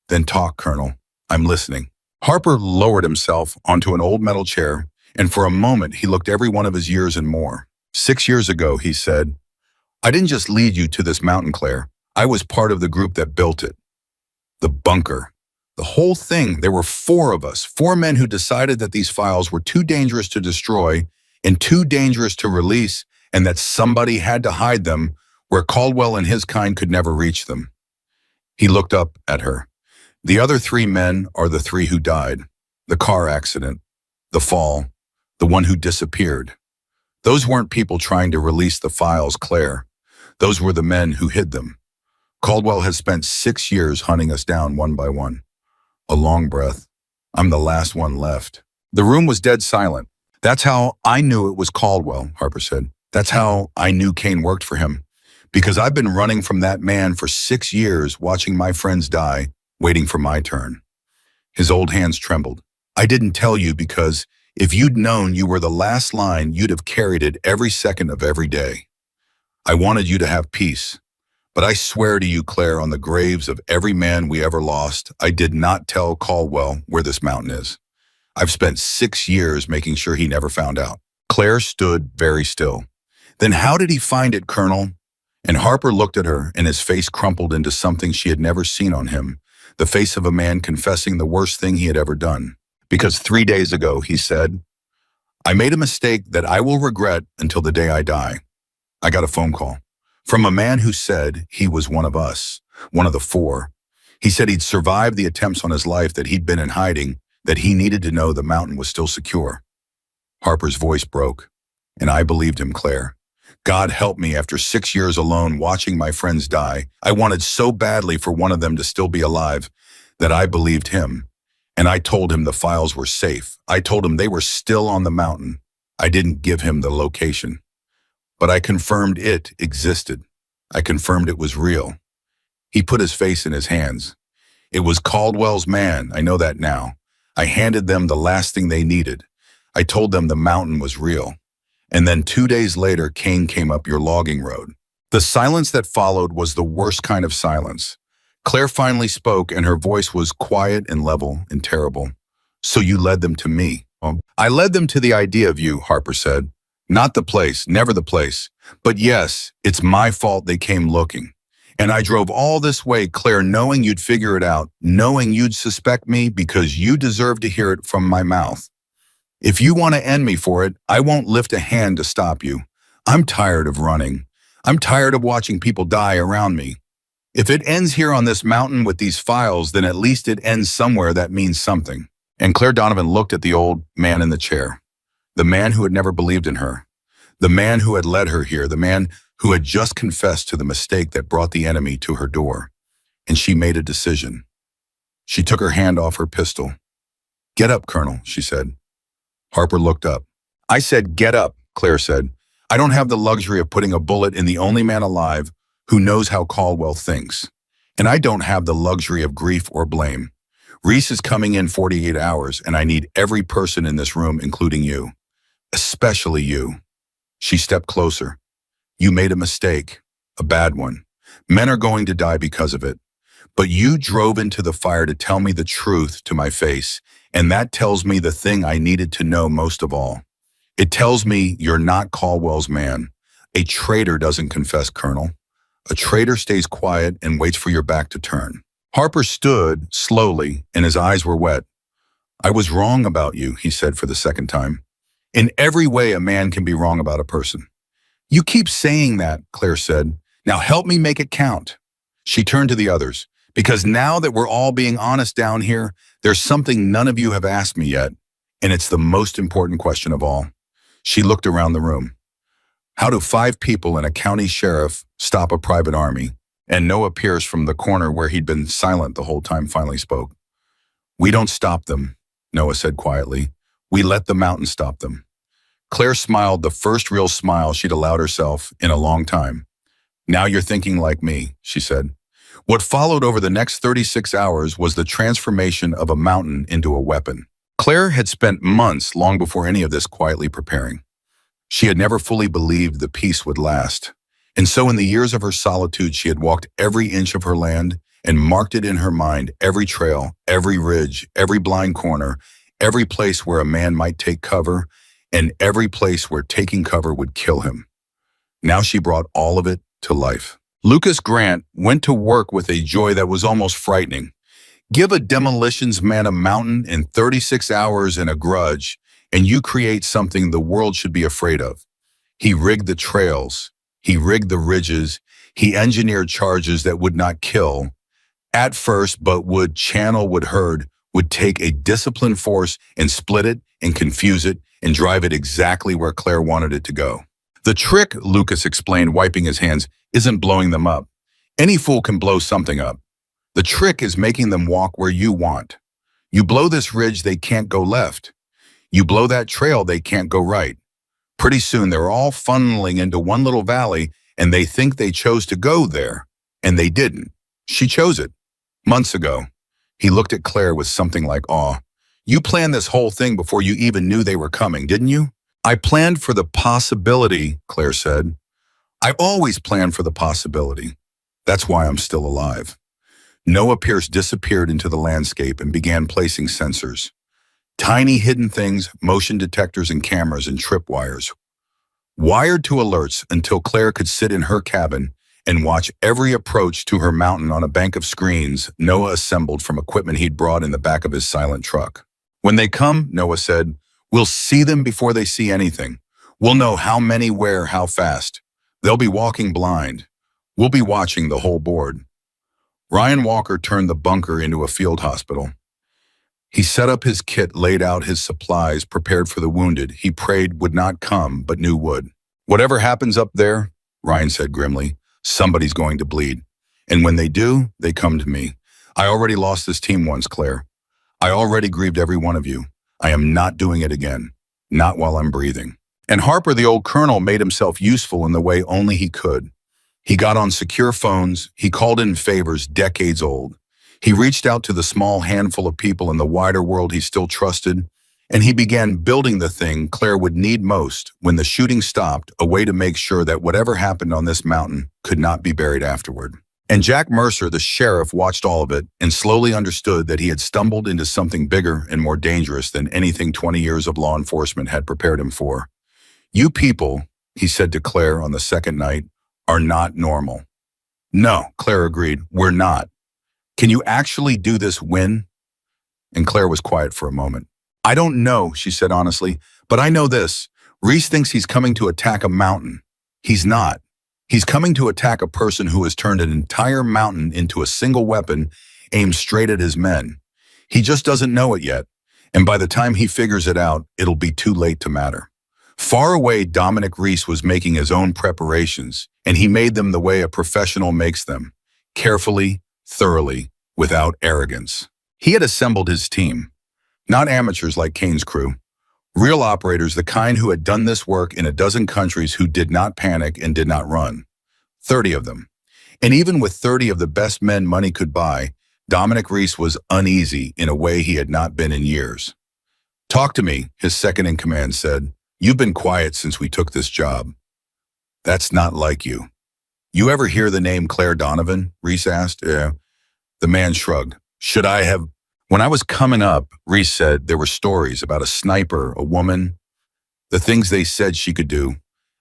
"Then talk, Colonel. I'm listening." Harper lowered himself onto an old metal chair, and for a moment he looked every one of his years and more. "6 years ago," he said, "I didn't just lead you to this mountain, Claire. I was part of the group that built it. The bunker. The whole thing. There were 4 of us, 4 men who decided that these files were too dangerous to destroy and too dangerous to release, and that somebody had to hide them where Caldwell and his kind could never reach them." He looked up at her. "The other 3 men are the 3 who died. The car accident, the fall, the one who disappeared. Those weren't people trying to release the files, Claire. Those were the men who hid them. Caldwell has spent 6 years hunting us down one by one." A long breath. "I'm the last one left." The room was dead silent. "That's how I knew it was Caldwell," Harper said. "That's how I knew Kane worked for him. Because I've been running from that man for 6 years, watching my friends die, waiting for my turn." His old hands trembled. "I didn't tell you because if you'd known you were the last line, you'd have carried it every second of every day. I wanted you to have peace. But I swear to you, Claire, on the graves of every man we ever lost, I did not tell Caldwell where this mountain is. I've spent 6 years making sure he never found out." Claire stood very still. "Then how did he find it, Colonel?" And Harper looked at her, and his face crumpled into something she had never seen on him, the face of a man confessing the worst thing he had ever done. "Because 3 days ago," he said, "I made a mistake that I will regret until the day I die. I got a phone call from a man who said he was one of us, one of the 4. He said he'd survived the attempts on his life, that he'd been in hiding, that he needed to know the mountain was still secure." Harper's voice broke, and I believed him, Claire. God help me, after 6 years alone watching my friends die, I wanted so badly for one of them to still be alive that I believed him. And I told him the files were safe. I told him they were still on the mountain. I didn't give him the location. But I confirmed it existed. I confirmed it was real. He put his face in his hands. It was Caldwell's man, I know that now. I handed them the last thing they needed. I told them the mountain was real. And then 2 days later, Kane came up your logging road. The silence that followed was the worst kind of silence. Claire finally spoke, and her voice was quiet and level and terrible. "So you led them to me." "I led them to the idea of you," Harper said. Not the place, never the place. But yes, it's my fault they came looking. And I drove all this way, Claire, knowing you'd figure it out, knowing you'd suspect me because you deserve to hear it from my mouth. If you want to end me for it, I won't lift a hand to stop you. I'm tired of running. I'm tired of watching people die around me. If it ends here on this mountain with these files, then at least it ends somewhere that means something. And Claire Donovan looked at the old man in the chair, the man who had never believed in her, the man who had led her here, the man who had just confessed to the mistake that brought the enemy to her door. And she made a decision. She took her hand off her pistol. "Get up, Colonel," she said. Harper looked up. "I said get up," Claire said. "I don't have the luxury of putting a bullet in the only man alive who knows how Caldwell thinks. And I don't have the luxury of grief or blame. Reese is coming in 48 hours, and I need every person in this room, including you. Especially you." She stepped closer. "You made a mistake, a bad one. Men are going to die because of it. But you drove into the fire to tell me the truth to my face, and that tells me the thing I needed to know most of all. It tells me you're not Caldwell's man. A traitor doesn't confess, Colonel. A traitor stays quiet and waits for your back to turn." Harper stood slowly, and his eyes were wet. "I was wrong about you," he said for the second time. "In every way a man can be wrong about a person." "You keep saying that," Claire said. "Now help me make it count." She turned to the others. "Because now that we're all being honest down here, there's something none of you have asked me yet, and it's the most important question of all." She looked around the room. "How do 5 people and a county sheriff stop a private army?" And Noah Pierce from the corner where he'd been silent the whole time finally spoke. "We don't stop them," Noah said quietly. "We let the mountain stop them." Claire smiled, the first real smile she'd allowed herself in a long time. "Now you're thinking like me," she said. What followed over the next 36 hours was the transformation of a mountain into a weapon. Claire had spent months long before any of this quietly preparing. She had never fully believed the peace would last. And so in the years of her solitude, she had walked every inch of her land and marked it in her mind, every trail, every ridge, every blind corner, every place where a man might take cover, and every place where taking cover would kill him. Now she brought all of it to life. Lucas Grant went to work with a joy that was almost frightening. Give a demolitions man a mountain in 36 hours and a grudge, and you create something the world should be afraid of. He rigged the trails. He rigged the ridges. He engineered charges that would not kill at first, but would channel, would herd, would take a disciplined force and split it and confuse it and drive it exactly where Claire wanted it to go. The trick, Lucas explained, wiping his hands, isn't blowing them up. Any fool can blow something up. The trick is making them walk where you want. You blow this ridge, they can't go left. You blow that trail, they can't go right. Pretty soon, they're all funneling into one little valley, and they think they chose to go there, and they didn't. She chose it. Months ago. He looked at Claire with something like awe. "You planned this whole thing before you even knew they were coming, didn't you?" "I planned for the possibility," Claire said. "I've always planned for the possibility. That's why I'm still alive." Noah Pierce disappeared into the landscape and began placing sensors. Tiny hidden things, motion detectors and cameras and tripwires. Wired to alerts until Claire could sit in her cabin and watch every approach to her mountain on a bank of screens Noah assembled from equipment he'd brought in the back of his silent truck. "When they come," Noah said, "we'll see them before they see anything. We'll know how many, where, how fast. They'll be walking blind. We'll be watching the whole board." Ryan Walker turned the bunker into a field hospital. He set up his kit, laid out his supplies, prepared for the wounded he prayed would not come, but knew would. "Whatever happens up there," Ryan said grimly, "somebody's going to bleed. And when they do, they come to me. I already lost this team once, Claire. I already grieved every one of you. I am not doing it again. Not while I'm breathing." And Harper, the old colonel, made himself useful in the way only he could. He got on secure phones. He called in favors decades old. He reached out to the small handful of people in the wider world he still trusted, and he began building the thing Claire would need most when the shooting stopped, a way to make sure that whatever happened on this mountain could not be buried afterward. And Jack Mercer, the sheriff, watched all of it and slowly understood that he had stumbled into something bigger and more dangerous than anything 20 years of law enforcement had prepared him for. You people, he said to Claire on the second night, are not normal. No, Claire agreed, we're not. Can you actually do this win? And Claire was quiet for a moment. I don't know, she said honestly, but I know this. Reese thinks he's coming to attack a mountain. He's not. He's coming to attack a person who has turned an entire mountain into a single weapon aimed straight at his men. He just doesn't know it yet, and by the time he figures it out, it'll be too late to matter. Far away, Dominic Reese was making his own preparations, and he made them the way a professional makes them, carefully, thoroughly, without arrogance. He had assembled his team, not amateurs like Kane's crew, real operators, the kind who had done this work in a dozen countries who did not panic and did not run. 30 of them. And even with 30 of the best men money could buy, Dominic Reese was uneasy in a way he had not been in years. Talk to me, his second-in-command said. You've been quiet since we took this job. That's not like you. You ever hear the name Claire Donovan? Reese asked. Yeah. The man shrugged. Should I have? When I was coming up, Reese said, there were stories about a sniper, a woman, the things they said she could do.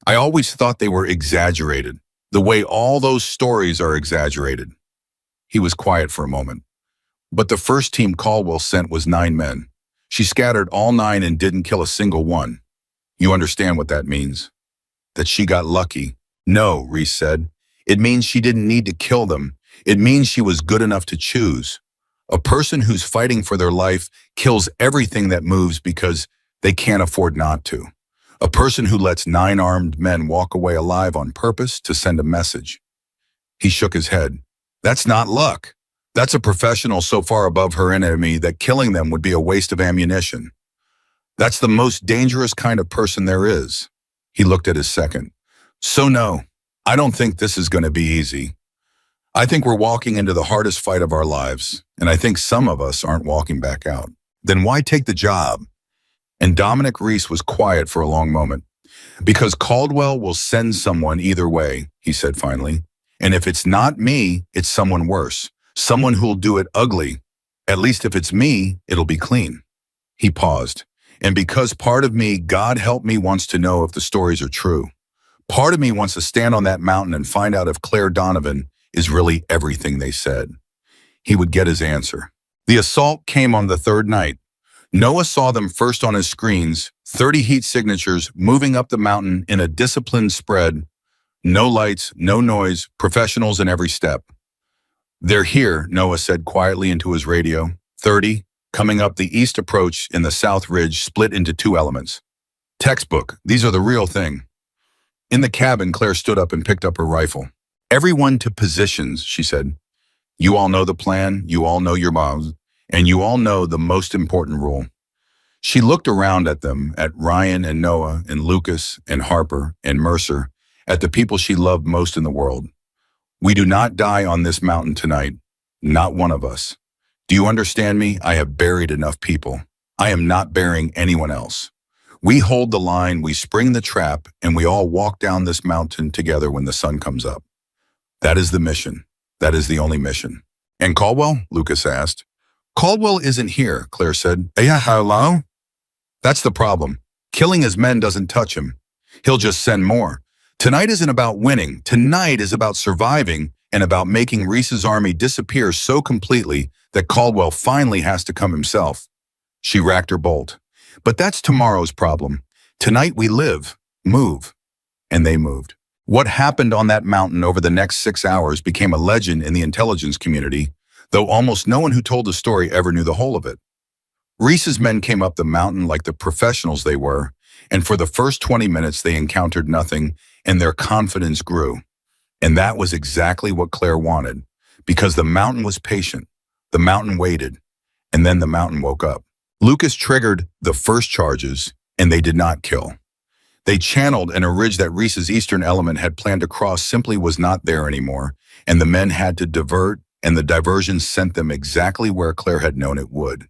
I always thought they were exaggerated, the way all those stories are exaggerated. He was quiet for a moment. But the first team Caldwell sent was 9 men. She scattered all 9 and didn't kill a single one. You understand what that means? That she got lucky? No, Reese said. It means she didn't need to kill them. It means she was good enough to choose. A person who's fighting for their life kills everything that moves because they can't afford not to. A person who lets 9 armed men walk away alive on purpose to send a message. He shook his head. That's not luck. That's a professional so far above her enemy that killing them would be a waste of ammunition. That's the most dangerous kind of person there is. He looked at his second. So no, I don't think this is going to be easy. I think we're walking into the hardest fight of our lives, and I think some of us aren't walking back out. Then why take the job? And Dominic Reese was quiet for a long moment. Because Caldwell will send someone either way, he said finally. And if it's not me, it's someone worse. Someone who'll do it ugly. At least if it's me, it'll be clean. He paused. And because part of me, God help me, wants to know if the stories are true. Part of me wants to stand on that mountain and find out if Claire Donovan is really everything they said. He would get his answer. The assault came on the 3rd night. Noah saw them first on his screens, 30 heat signatures moving up the mountain in a disciplined spread. No lights, no noise, professionals in every step. They're here, Noah said quietly into his radio. 30, coming up the east approach in the south ridge, split into 2 elements. Textbook, these are the real thing. In the cabin, Claire stood up and picked up her rifle. Everyone to positions, she said. You all know the plan, you all know your moms, and you all know the most important rule. She looked around at them, at Ryan and Noah and Lucas and Harper and Mercer, at the people she loved most in the world. We do not die on this mountain tonight, not one of us. Do you understand me? I have buried enough people. I am not burying anyone else. We hold the line, we spring the trap, and we all walk down this mountain together when the sun comes up. That is the mission. That is the only mission. And Caldwell? Lucas asked. Caldwell isn't here, Claire said. Yeah, hello? That's the problem. Killing his men doesn't touch him. He'll just send more. Tonight isn't about winning. Tonight is about surviving and about making Reese's army disappear so completely that Caldwell finally has to come himself. She racked her bolt. But that's tomorrow's problem. Tonight we live, move. And they moved. What happened on that mountain over the next 6 hours became a legend in the intelligence community, though almost no one who told the story ever knew the whole of it. Reese's men came up the mountain like the professionals they were, and for the first 20 minutes they encountered nothing, and their confidence grew. And that was exactly what Claire wanted, because the mountain was patient, the mountain waited, and then the mountain woke up. Lucas triggered the first charges, and they did not kill. They channeled, and a ridge that Reese's eastern element had planned to cross simply was not there anymore, and the men had to divert, and the diversion sent them exactly where Claire had known it would,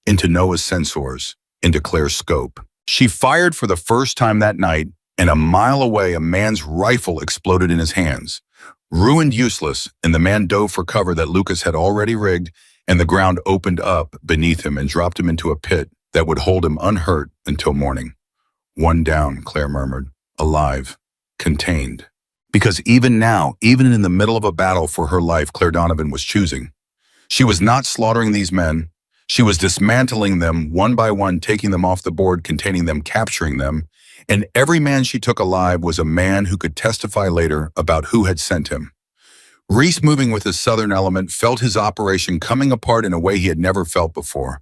into Noah's sensors, into Claire's scope. She fired for the first time that night, and a mile away a man's rifle exploded in his hands. Ruined useless, and the man dove for cover that Lucas had already rigged, and the ground opened up beneath him and dropped him into a pit that would hold him unhurt until morning. One down, Claire murmured. Alive. Contained. Because even now, even in the middle of a battle for her life, Claire Donovan was choosing. She was not slaughtering these men. She was dismantling them one by one, taking them off the board, containing them, capturing them. And every man she took alive was a man who could testify later about who had sent him. Reese, moving with his southern element, felt his operation coming apart in a way he had never felt before.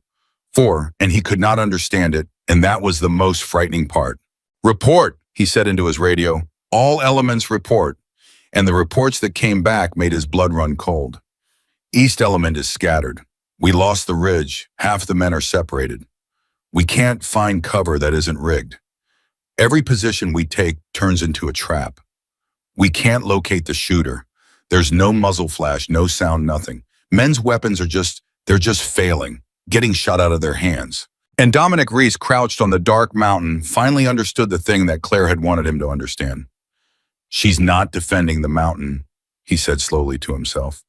And he could not understand it, and that was the most frightening part. Report, he said into his radio. All elements report. And the reports that came back made his blood run cold. East element is scattered. We lost the ridge. Half the men are separated. We can't find cover that isn't rigged. Every position we take turns into a trap. We can't locate the shooter. There's no muzzle flash, no sound, nothing. Men's weapons they're just failing, getting shot out of their hands. And Dominic Reese, crouched on the dark mountain, finally understood the thing that Claire had wanted him to understand. She's not defending the mountain, he said slowly to himself.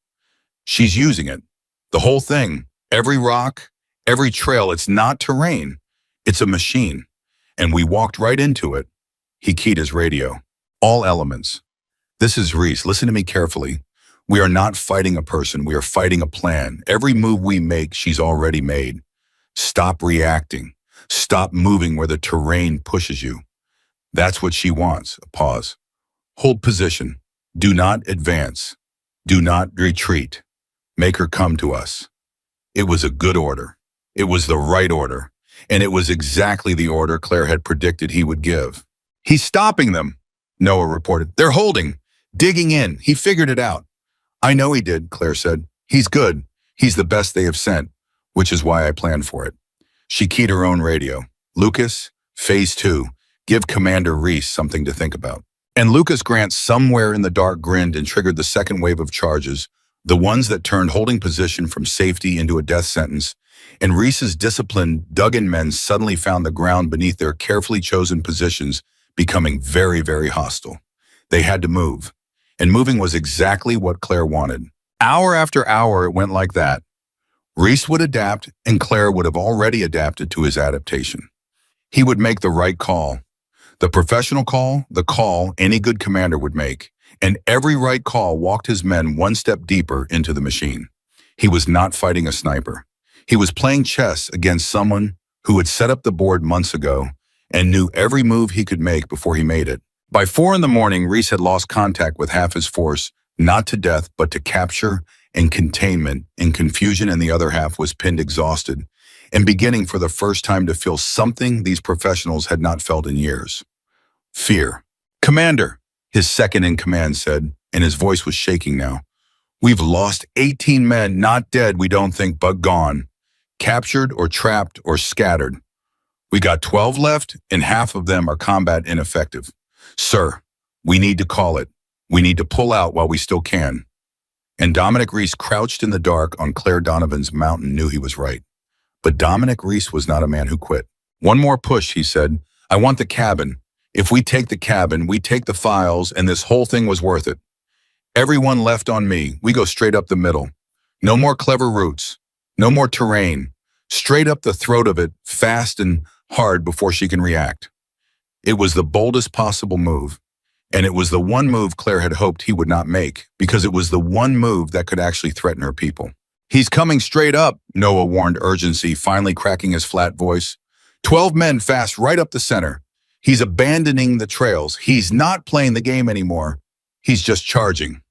She's using it. The whole thing, every rock, every trail, it's not terrain. It's a machine. And we walked right into it. He keyed his radio. All elements. This is Reese. Listen to me carefully. We are not fighting a person. We are fighting a plan. Every move we make, she's already made. Stop reacting. Stop moving where the terrain pushes you. That's what she wants. A pause. Hold position. Do not advance. Do not retreat. Make her come to us. It was a good order. It was the right order. And it was exactly the order Claire had predicted he would give. He's stopping them, Noah reported. They're holding, digging in. He figured it out. I know he did, Claire said. He's good. He's the best they have sent, which is why I planned for it. She keyed her own radio. Lucas, Phase 2. Give Commander Reese something to think about. And Lucas Grant, somewhere in the dark, grinned and triggered the second wave of charges, the ones that turned holding position from safety into a death sentence. And Reese's disciplined, dug-in men suddenly found the ground beneath their carefully chosen positions becoming very, very hostile. They had to move. And moving was exactly what Claire wanted. Hour after hour, it went like that. Reese would adapt, and Claire would have already adapted to his adaptation. He would make the right call. The professional call, the call any good commander would make. And every right call walked his men one step deeper into the machine. He was not fighting a sniper. He was playing chess against someone who had set up the board months ago and knew every move he could make before he made it. By 4 a.m, Reese had lost contact with half his force, not to death, but to capture and containment and confusion, and the other half was pinned exhausted and beginning for the first time to feel something these professionals had not felt in years. Fear. Commander, his second-in-command said, and his voice was shaking now. We've lost 18 men, not dead, we don't think, but gone. Captured or trapped or scattered. We got 12 left, and half of them are combat ineffective. Sir, we need to call it. We need to pull out while we still can. And Dominic Reese, crouched in the dark on Claire Donovan's mountain, knew he was right. But Dominic Reese was not a man who quit. One more push, he said. I want the cabin. If we take the cabin, we take the files, and this whole thing was worth it. Everyone left on me. We go straight up the middle. No more clever routes. No more terrain. Straight up the throat of it, fast and hard before she can react. It was the boldest possible move. And it was the one move Claire had hoped he would not make, because it was the one move that could actually threaten her people. He's coming straight up, Noah warned, urgency finally cracking his flat voice. 12 men fast right up the center. He's abandoning the trails. He's not playing the game anymore. He's just charging.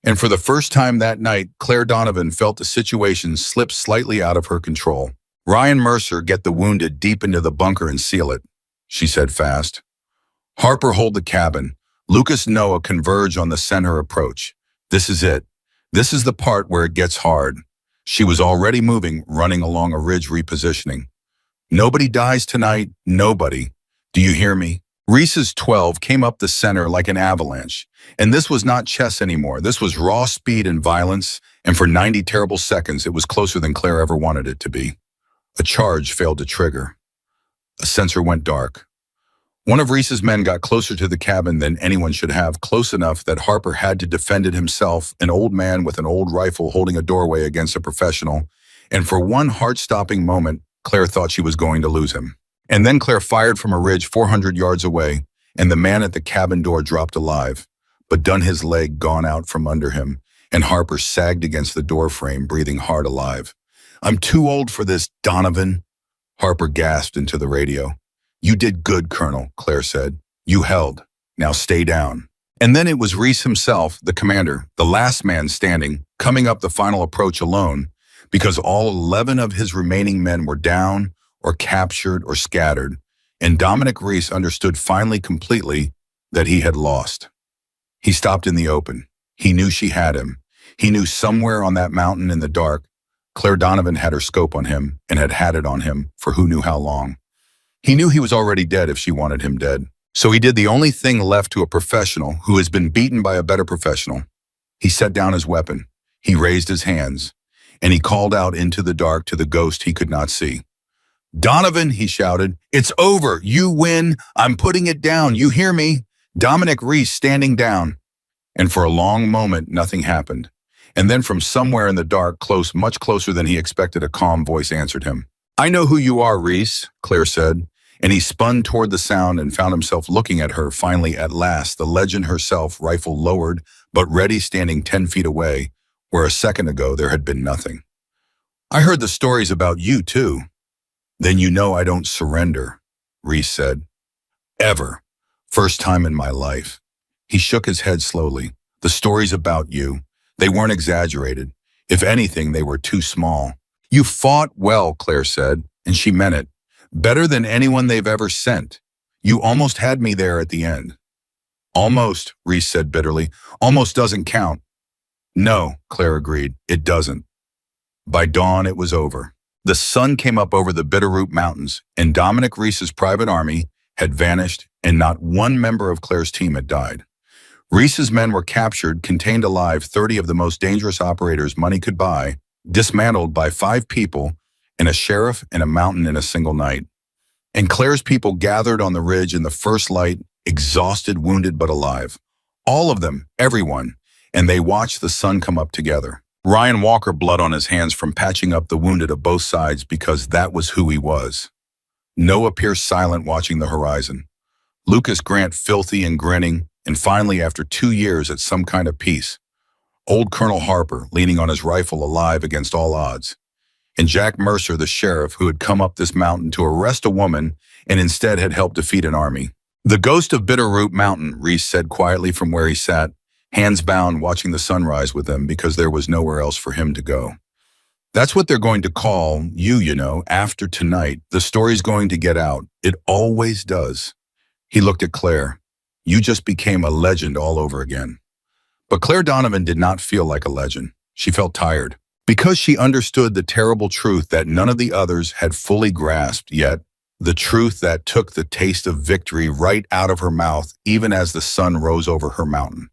And for the first time that night, Claire Donovan felt the situation slip slightly out of her control. Ryan Mercer, get the wounded deep into the bunker and seal it, she said fast. Harper, hold the cabin. Lucas, Noah converge on the center approach. This is it. This is the part where it gets hard. She was already moving, running along a ridge repositioning. Nobody dies tonight, nobody. Do you hear me? Reese's 12 came up the center like an avalanche. And this was not chess anymore. This was raw speed and violence. And for 90 terrible seconds, it was closer than Claire ever wanted it to be. A charge failed to trigger. A sensor went dark. One of Reese's men got closer to the cabin than anyone should have, close enough that Harper had to defend it himself, an old man with an old rifle holding a doorway against a professional. And for one heart-stopping moment, Claire thought she was going to lose him. And then Claire fired from a ridge 400 yards away, and the man at the cabin door dropped alive, but done his leg gone out from under him, and Harper sagged against the door frame, breathing hard alive. "I'm too old for this, Donovan," Harper gasped into the radio. "You did good, Colonel," Claire said. "You held. Now stay down." And then it was Reese himself, the commander, the last man standing, coming up the final approach alone, because all 11 of his remaining men were down or captured or scattered, and Dominic Reese understood finally completely that he had lost. He stopped in the open. He knew she had him. He knew somewhere on that mountain in the dark, Claire Donovan had her scope on him and had it on him for who knew how long. He knew he was already dead if she wanted him dead. So he did the only thing left to a professional who has been beaten by a better professional. He set down his weapon. He raised his hands, and he called out into the dark to the ghost he could not see. "Donovan," he shouted, "it's over. You win. I'm putting it down. You hear me? Dominic Reese standing down." And for a long moment, nothing happened. And then from somewhere in the dark, close, much closer than he expected, a calm voice answered him. "I know who you are, Reese," Claire said. And he spun toward the sound and found himself looking at her finally at last, the legend herself, rifle lowered, but ready, standing 10 feet away, where a second ago there had been nothing. "I heard the stories about you, too." "Then you know I don't surrender," Reese said. "Ever. First time in my life." He shook his head slowly. "The stories about you, they weren't exaggerated. If anything, they were too small." "You fought well," Claire said, and she meant it. "Better than anyone they've ever sent. You almost had me there at the end." "Almost," Reese said bitterly. "Almost doesn't count." "No," Claire agreed, "it doesn't." By dawn, it was over. The sun came up over the Bitterroot Mountains, and Dominic Reese's private army had vanished, and not one member of Claire's team had died. Reese's men were captured, contained alive 30 of the most dangerous operators money could buy, dismantled by 5 people, and a sheriff and a mountain in a single night. And Claire's people gathered on the ridge in the first light, exhausted, wounded, but alive. All of them, everyone, and they watched the sun come up together. Ryan Walker, blood on his hands from patching up the wounded of both sides, because that was who he was. Noah Pierce silent, watching the horizon. Lucas Grant filthy and grinning, and finally, after 2 years, at some kind of peace. Old Colonel Harper, leaning on his rifle, alive against all odds. And Jack Mercer, the sheriff, who had come up this mountain to arrest a woman and instead had helped defeat an army. "The ghost of Bitterroot Mountain," Reese said quietly from where he sat, hands bound, watching the sunrise with them because there was nowhere else for him to go. "That's what they're going to call you know, after tonight. The story's going to get out. It always does." He looked at Claire. "You just became a legend all over again." But Claire Donovan did not feel like a legend. She felt tired. Because she understood the terrible truth that none of the others had fully grasped yet, the truth that took the taste of victory right out of her mouth even as the sun rose over her mountain.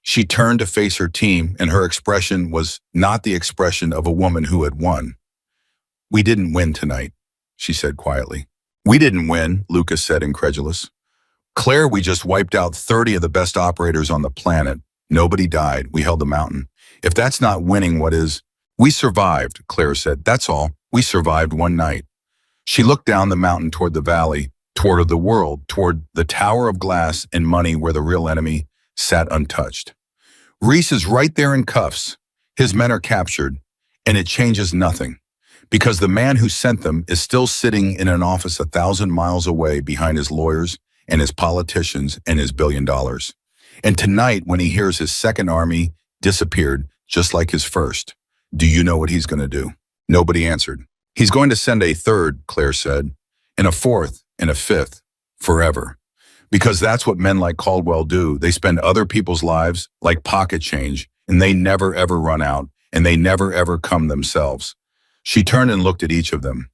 She turned to face her team, and her expression was not the expression of a woman who had won. "We didn't win tonight," she said quietly. "We didn't win," Lucas said, incredulous. "Claire, we just wiped out 30 of the best operators on the planet. Nobody died. We held the mountain. If that's not winning, what is?" "We survived," Claire said. "That's all. We survived one night." She looked down the mountain toward the valley, toward the world, toward the tower of glass and money where the real enemy sat untouched. "Reese is right there in cuffs. His men are captured, and it changes nothing, because the man who sent them is still sitting in an office 1,000 miles away behind his lawyers and his politicians and his $1 billion. And tonight, when he hears his second army disappeared, just like his first, do you know what he's going to do?" Nobody answered. "He's going to send a third," Claire said, "and a fourth, and a fifth, forever. Because that's what men like Caldwell do. They spend other people's lives like pocket change, and they never ever run out, and they never ever come themselves." She turned and looked at each of them.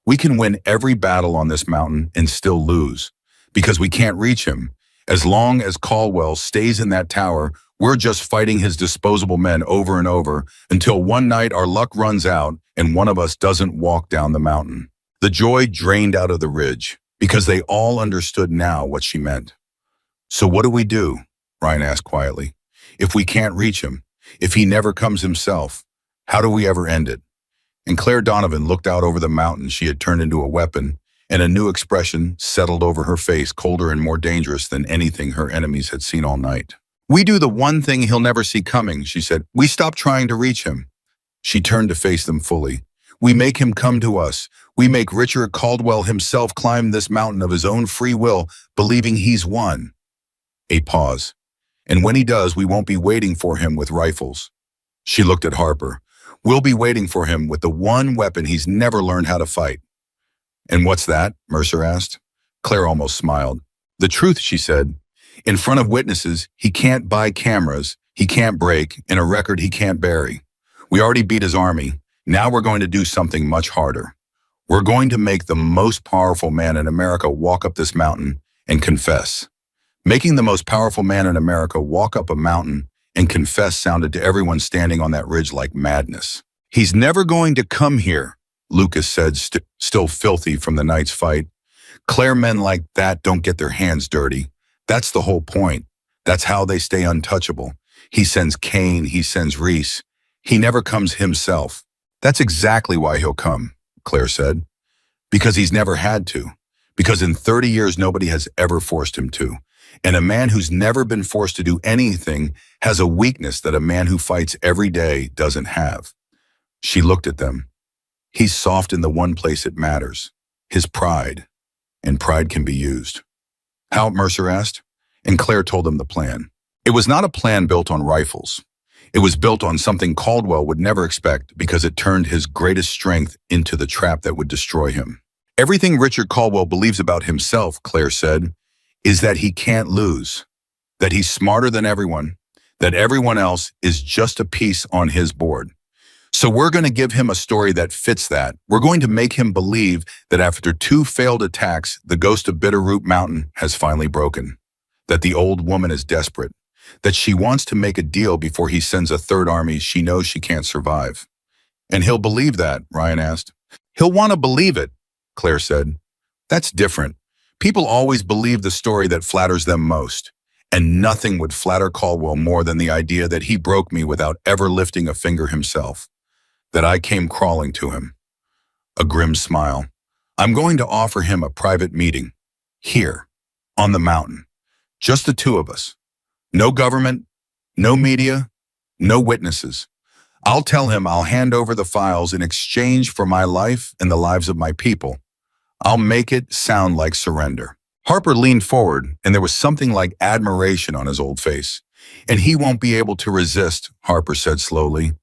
"We can win every battle on this mountain and still lose, because we can't reach him. As long as Caldwell stays in that tower, we're just fighting his disposable men over and over until one night our luck runs out and one of us doesn't walk down the mountain." The joy drained out of the ridge, because they all understood now what she meant. "So what do we do?" Ryan asked quietly. "If we can't reach him, if he never comes himself, how do we ever end it?" And Claire Donovan looked out over the mountain she had turned into a weapon, and a new expression settled over her face, colder and more dangerous than anything her enemies had seen all night. "We do the one thing he'll never see coming," she said. "We stop trying to reach him." She turned to face them fully. "We make him come to us. We make Richard Caldwell himself climb this mountain of his own free will, believing he's won." A pause. "And when he does, we won't be waiting for him with rifles." She looked at Harper. "We'll be waiting for him with the one weapon he's never learned how to fight." "And what's that?" Mercer asked. Claire almost smiled. "The truth," she said. "In front of witnesses, he can't buy cameras, he can't break, and a record he can't bury. We already beat his army. Now we're going to do something much harder. We're going to make the most powerful man in America walk up this mountain and confess." Making the most powerful man in America walk up a mountain and confess sounded to everyone standing on that ridge like madness. "He's never going to come here," Lucas said, still filthy from the night's fight. "Claire, men like that don't get their hands dirty. That's the whole point. That's how they stay untouchable. He sends Kane, he sends Reese. He never comes himself." "That's exactly why he'll come," Claire said. "Because he's never had to. Because in 30 years nobody has ever forced him to. And a man who's never been forced to do anything has a weakness that a man who fights every day doesn't have." She looked at them. "He's soft in the one place it matters, his pride. And pride can be used." "How?" Mercer asked, and Claire told them the plan. It was not a plan built on rifles. It was built on something Caldwell would never expect because it turned his greatest strength into the trap that would destroy him. "Everything Richard Caldwell believes about himself," Claire said, "is that he can't lose, that he's smarter than everyone, that everyone else is just a piece on his board. So we're going to give him a story that fits that. We're going to make him believe that after 2 failed attacks, the ghost of Bitterroot Mountain has finally broken, that the old woman is desperate, that she wants to make a deal before he sends a third army she knows she can't survive." "And he'll believe that?" Ryan asked. "He'll want to believe it," Claire said. "That's different. People always believe the story that flatters them most, and nothing would flatter Caldwell more than the idea that he broke me without ever lifting a finger himself, that I came crawling to him." A grim smile. "I'm going to offer him a private meeting, here, on the mountain, just the 2 of us. No government, no media, no witnesses. I'll tell him I'll hand over the files in exchange for my life and the lives of my people. I'll make it sound like surrender." Harper leaned forward, and there was something like admiration on his old face. "And he won't be able to resist," Harper said slowly,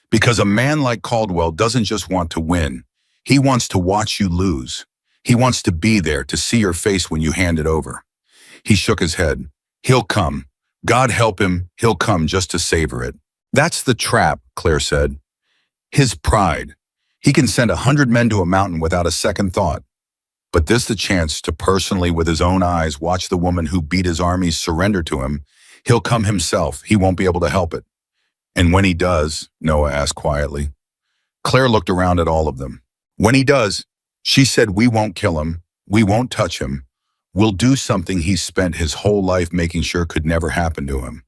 "because a man like Caldwell doesn't just want to win. He wants to watch you lose. He wants to be there to see your face when you hand it over." He shook his head. "He'll come. God help him, he'll come just to savor it." "That's the trap," Claire said. "His pride. He can send 100 men to a mountain without a second thought. But this the chance to personally, with his own eyes, watch the woman who beat his armies surrender to him. He'll come himself. He won't be able to help it." "And when he does?" Noah asked quietly. Claire looked around at all of them. "When he does," she said, "we won't kill him. We won't touch him. We'll do something he's spent his whole life making sure could never happen to him.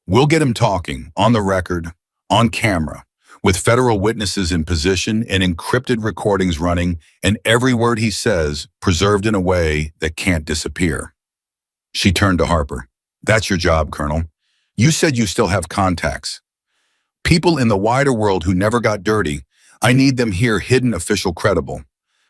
We'll get him talking, on the record, on camera, with federal witnesses in position and encrypted recordings running, and every word he says preserved in a way that can't disappear." She turned to Harper. "That's your job, Colonel. You said you still have contacts. People in the wider world who never got dirty. I need them here, hidden, official, credible.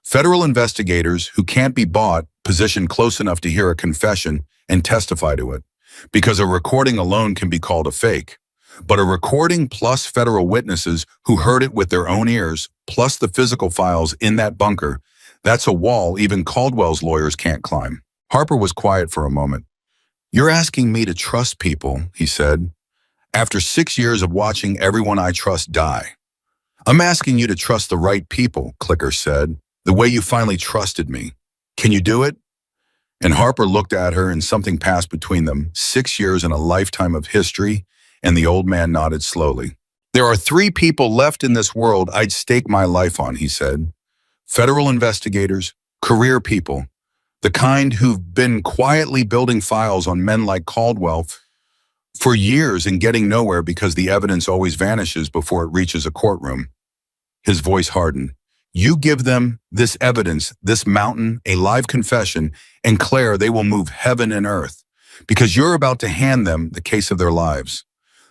Federal investigators who can't be bought, positioned close enough to hear a confession and testify to it. Because a recording alone can be called a fake. But a recording plus federal witnesses who heard it with their own ears, plus the physical files in that bunker, that's a wall even Caldwell's lawyers can't climb." Harper was quiet for a moment. "You're asking me to trust people," he said, "after 6 years of watching everyone I trust die." "I'm asking you to trust the right people," Clicker said, "the way you finally trusted me. Can you do it?" And Harper looked at her and something passed between them, 6 years and a lifetime of history, and the old man nodded slowly. "There are 3 people left in this world I'd stake my life on," he said. "Federal investigators, career people, the kind who've been quietly building files on men like Caldwell for years and getting nowhere because the evidence always vanishes before it reaches a courtroom." His voice hardened. You give them this evidence, this mountain, a live confession, and Claire, they will move heaven and earth because you're about to hand them the case of their lives,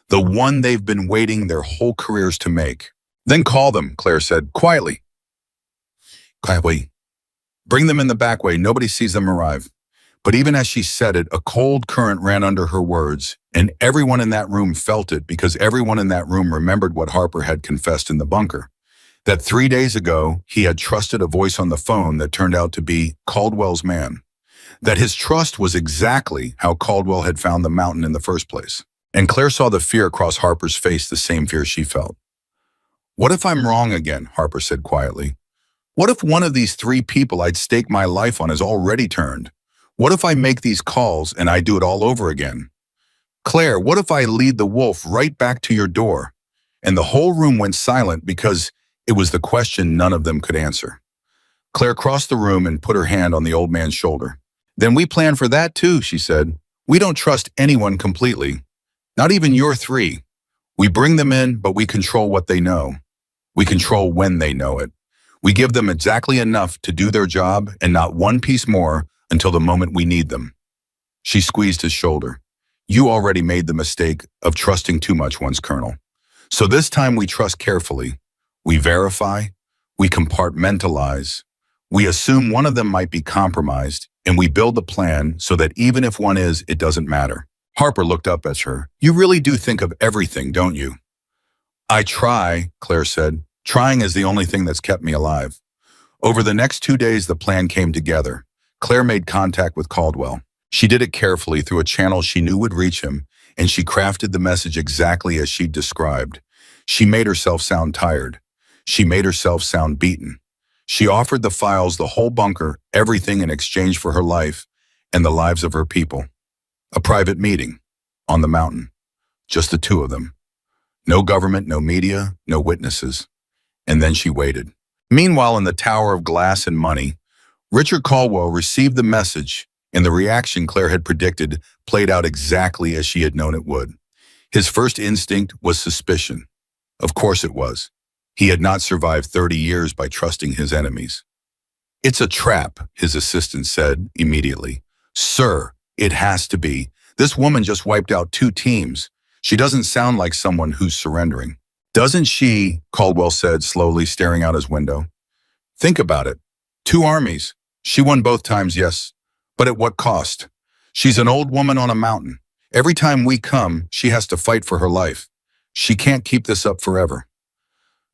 the one they've been waiting their whole careers to make. Then call them, Claire said, quietly. Quietly. Bring them in the back way. Nobody sees them arrive. But even as she said it, a cold current ran under her words, and everyone in that room felt it because everyone in that room remembered what Harper had confessed in the bunker. That 3 days ago, he had trusted a voice on the phone that turned out to be Caldwell's man. That his trust was exactly how Caldwell had found the mountain in the first place. And Claire saw the fear cross Harper's face, the same fear she felt. What if I'm wrong again? Harper said quietly. What if one of these 3 people I'd stake my life on has already turned? What if I make these calls and I do it all over again? Claire, what if I lead the wolf right back to your door? And the whole room went silent because it was the question none of them could answer. Claire crossed the room and put her hand on the old man's shoulder. Then we plan for that too, she said. We don't trust anyone completely. Not even your 3. We bring them in, but we control what they know. We control when they know it. We give them exactly enough to do their job and not one piece more until the moment we need them. She squeezed his shoulder. You already made the mistake of trusting too much once, Colonel. So this time we trust carefully. We verify, we compartmentalize, we assume one of them might be compromised, and we build a plan so that even if one is, it doesn't matter. Harper looked up at her. You really do think of everything, don't you? I try, Claire said. Trying is the only thing that's kept me alive. Over the next 2 days, the plan came together. Claire made contact with Caldwell. She did it carefully through a channel she knew would reach him, and she crafted the message exactly as she'd described. She made herself sound tired. She made herself sound beaten. She offered the files, the whole bunker, everything in exchange for her life and the lives of her people. A private meeting on the mountain. Just the 2 of them. No government, no media, no witnesses. And then she waited. Meanwhile, in the Tower of Glass and Money, Richard Caldwell received the message, and the reaction Claire had predicted played out exactly as she had known it would. His first instinct was suspicion. Of course it was. He had not survived 30 years by trusting his enemies. It's a trap, his assistant said immediately. Sir, it has to be. This woman just wiped out 2 teams. She doesn't sound like someone who's surrendering. Doesn't she? Caldwell said, slowly staring out his window. Think about it. 2 armies. She won both times, yes. But at what cost? She's an old woman on a mountain. Every time we come, she has to fight for her life. She can't keep this up forever.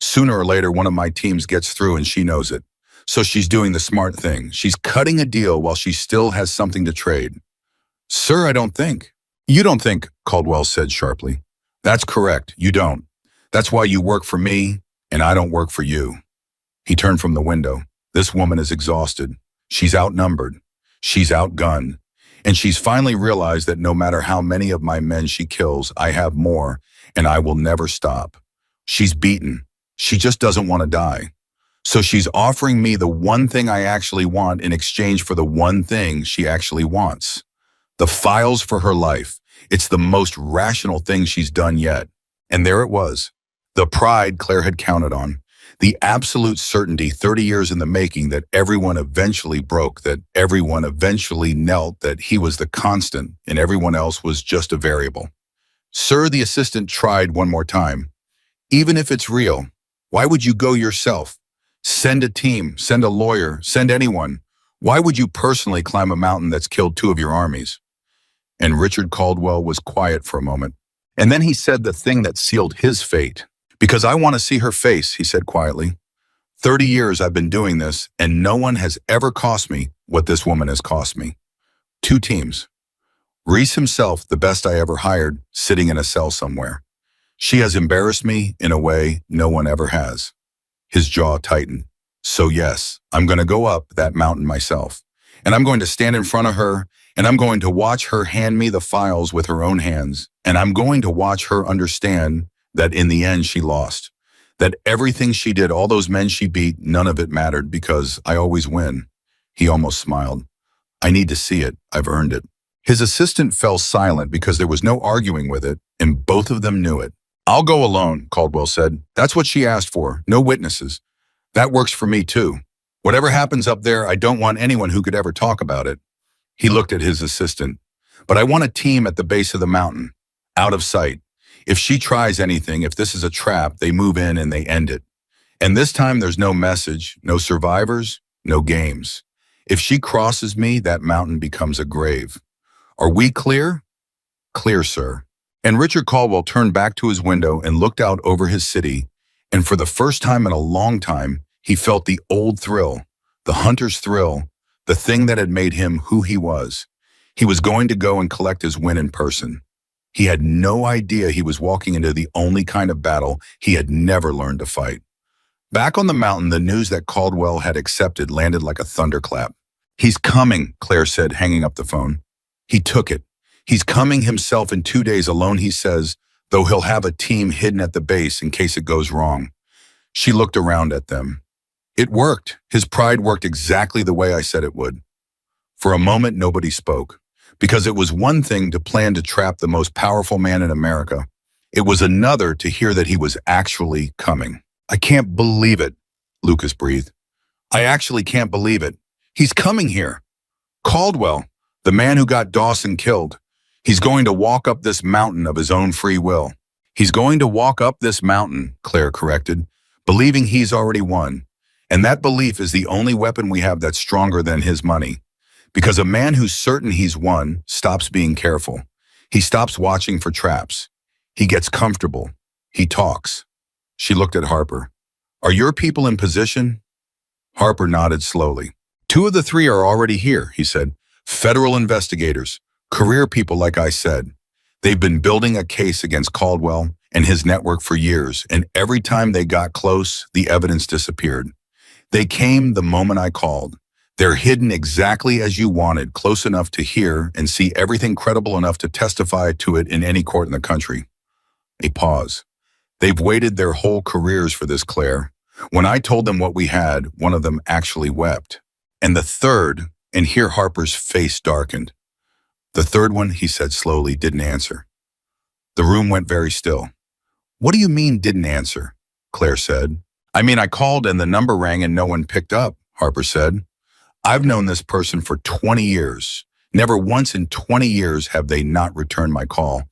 Sooner or later, one of my teams gets through and she knows it. So she's doing the smart thing. She's cutting a deal while she still has something to trade. Sir, I don't think. You don't think, Caldwell said sharply. That's correct. You don't. That's why you work for me, and I don't work for you. He turned from the window. This woman is exhausted. She's outnumbered. She's outgunned. And she's finally realized that no matter how many of my men she kills, I have more, and I will never stop. She's beaten. She just doesn't want to die. So she's offering me the one thing I actually want in exchange for the one thing she actually wants. The files for her life. It's the most rational thing she's done yet. And there it was. The pride Claire had counted on. The absolute certainty 30 years in the making that everyone eventually broke, that everyone eventually knelt, that he was the constant and everyone else was just a variable. Sir, the assistant tried one more time. Even if it's real, why would you go yourself? Send a team, send a lawyer, send anyone. Why would you personally climb a mountain that's killed 2 of your armies? And Richard Caldwell was quiet for a moment. And then he said the thing that sealed his fate. Because I want to see her face, he said quietly. 30 years I've been doing this, and no one has ever cost me what this woman has cost me. 2 teams. Reese himself, the best I ever hired, sitting in a cell somewhere. She has embarrassed me in a way no one ever has. His jaw tightened. So yes, I'm going to go up that mountain myself. And I'm going to stand in front of her, and I'm going to watch her hand me the files with her own hands. And I'm going to watch her understand that in the end she lost. That everything she did, all those men she beat, none of it mattered because I always win. He almost smiled. I need to see it. I've earned it. His assistant fell silent because there was no arguing with it, and both of them knew it. I'll go alone, Caldwell said. That's what she asked for. No witnesses. That works for me too. Whatever happens up there, I don't want anyone who could ever talk about it. He looked at his assistant. But I want a team at the base of the mountain, out of sight. If she tries anything, if this is a trap, they move in and they end it. And this time there's no message, no survivors, no games. If she crosses me, that mountain becomes a grave. Are we clear? Clear, sir. And Richard Caldwell turned back to his window and looked out over his city, and for the first time in a long time, he felt the old thrill, the hunter's thrill, the thing that had made him who he was. He was going to go and collect his win in person. He had no idea he was walking into the only kind of battle he had never learned to fight. Back on the mountain, the news that Caldwell had accepted landed like a thunderclap. He's coming, Claire said, hanging up the phone. He took it. He's coming himself in 2 days alone, he says, though he'll have a team hidden at the base in case it goes wrong. She looked around at them. It worked. His pride worked exactly the way I said it would. For a moment, nobody spoke, because it was one thing to plan to trap the most powerful man in America. It was another to hear that he was actually coming. I can't believe it, Lucas breathed. I actually can't believe it. He's coming here. Caldwell, the man who got Dawson killed. He's going to walk up this mountain of his own free will. He's going to walk up this mountain, Claire corrected, believing he's already won. And that belief is the only weapon we have that's stronger than his money. Because a man who's certain he's won stops being careful. He stops watching for traps. He gets comfortable. He talks. She looked at Harper. Are your people in position? Harper nodded slowly. 2 of the 3 are already here, he said. Federal investigators, career people like I said. They've been building a case against Caldwell and his network for years, and every time they got close, the evidence disappeared. They came the moment I called. They're hidden exactly as you wanted, close enough to hear and see everything, credible enough to testify to it in any court in the country. A pause. They've waited their whole careers for this, Claire. When I told them what we had, one of them actually wept. And the third, and here Harper's face darkened. The third one, he said slowly, didn't answer. The room went very still. What do you mean didn't answer? Claire said. I mean, I called and the number rang and no one picked up, Harper said. I've known this person for 20 years. Never once in 20 years have they not returned my call.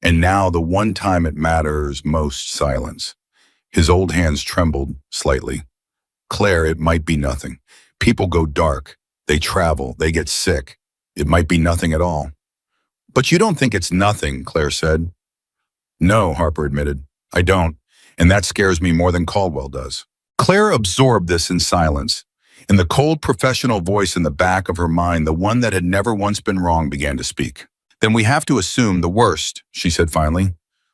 And now the one time it matters most, silence. His old hands trembled slightly. Claire, it might be nothing. People go dark. They travel. They get sick. It might be nothing at all. But you don't think it's nothing, Claire said. No, Harper admitted. I don't. And that scares me more than Caldwell does. Claire absorbed this in silence. In the cold professional voice in the back of her mind, the one that had never once been wrong began to speak. Then we have to assume the worst, she said finally.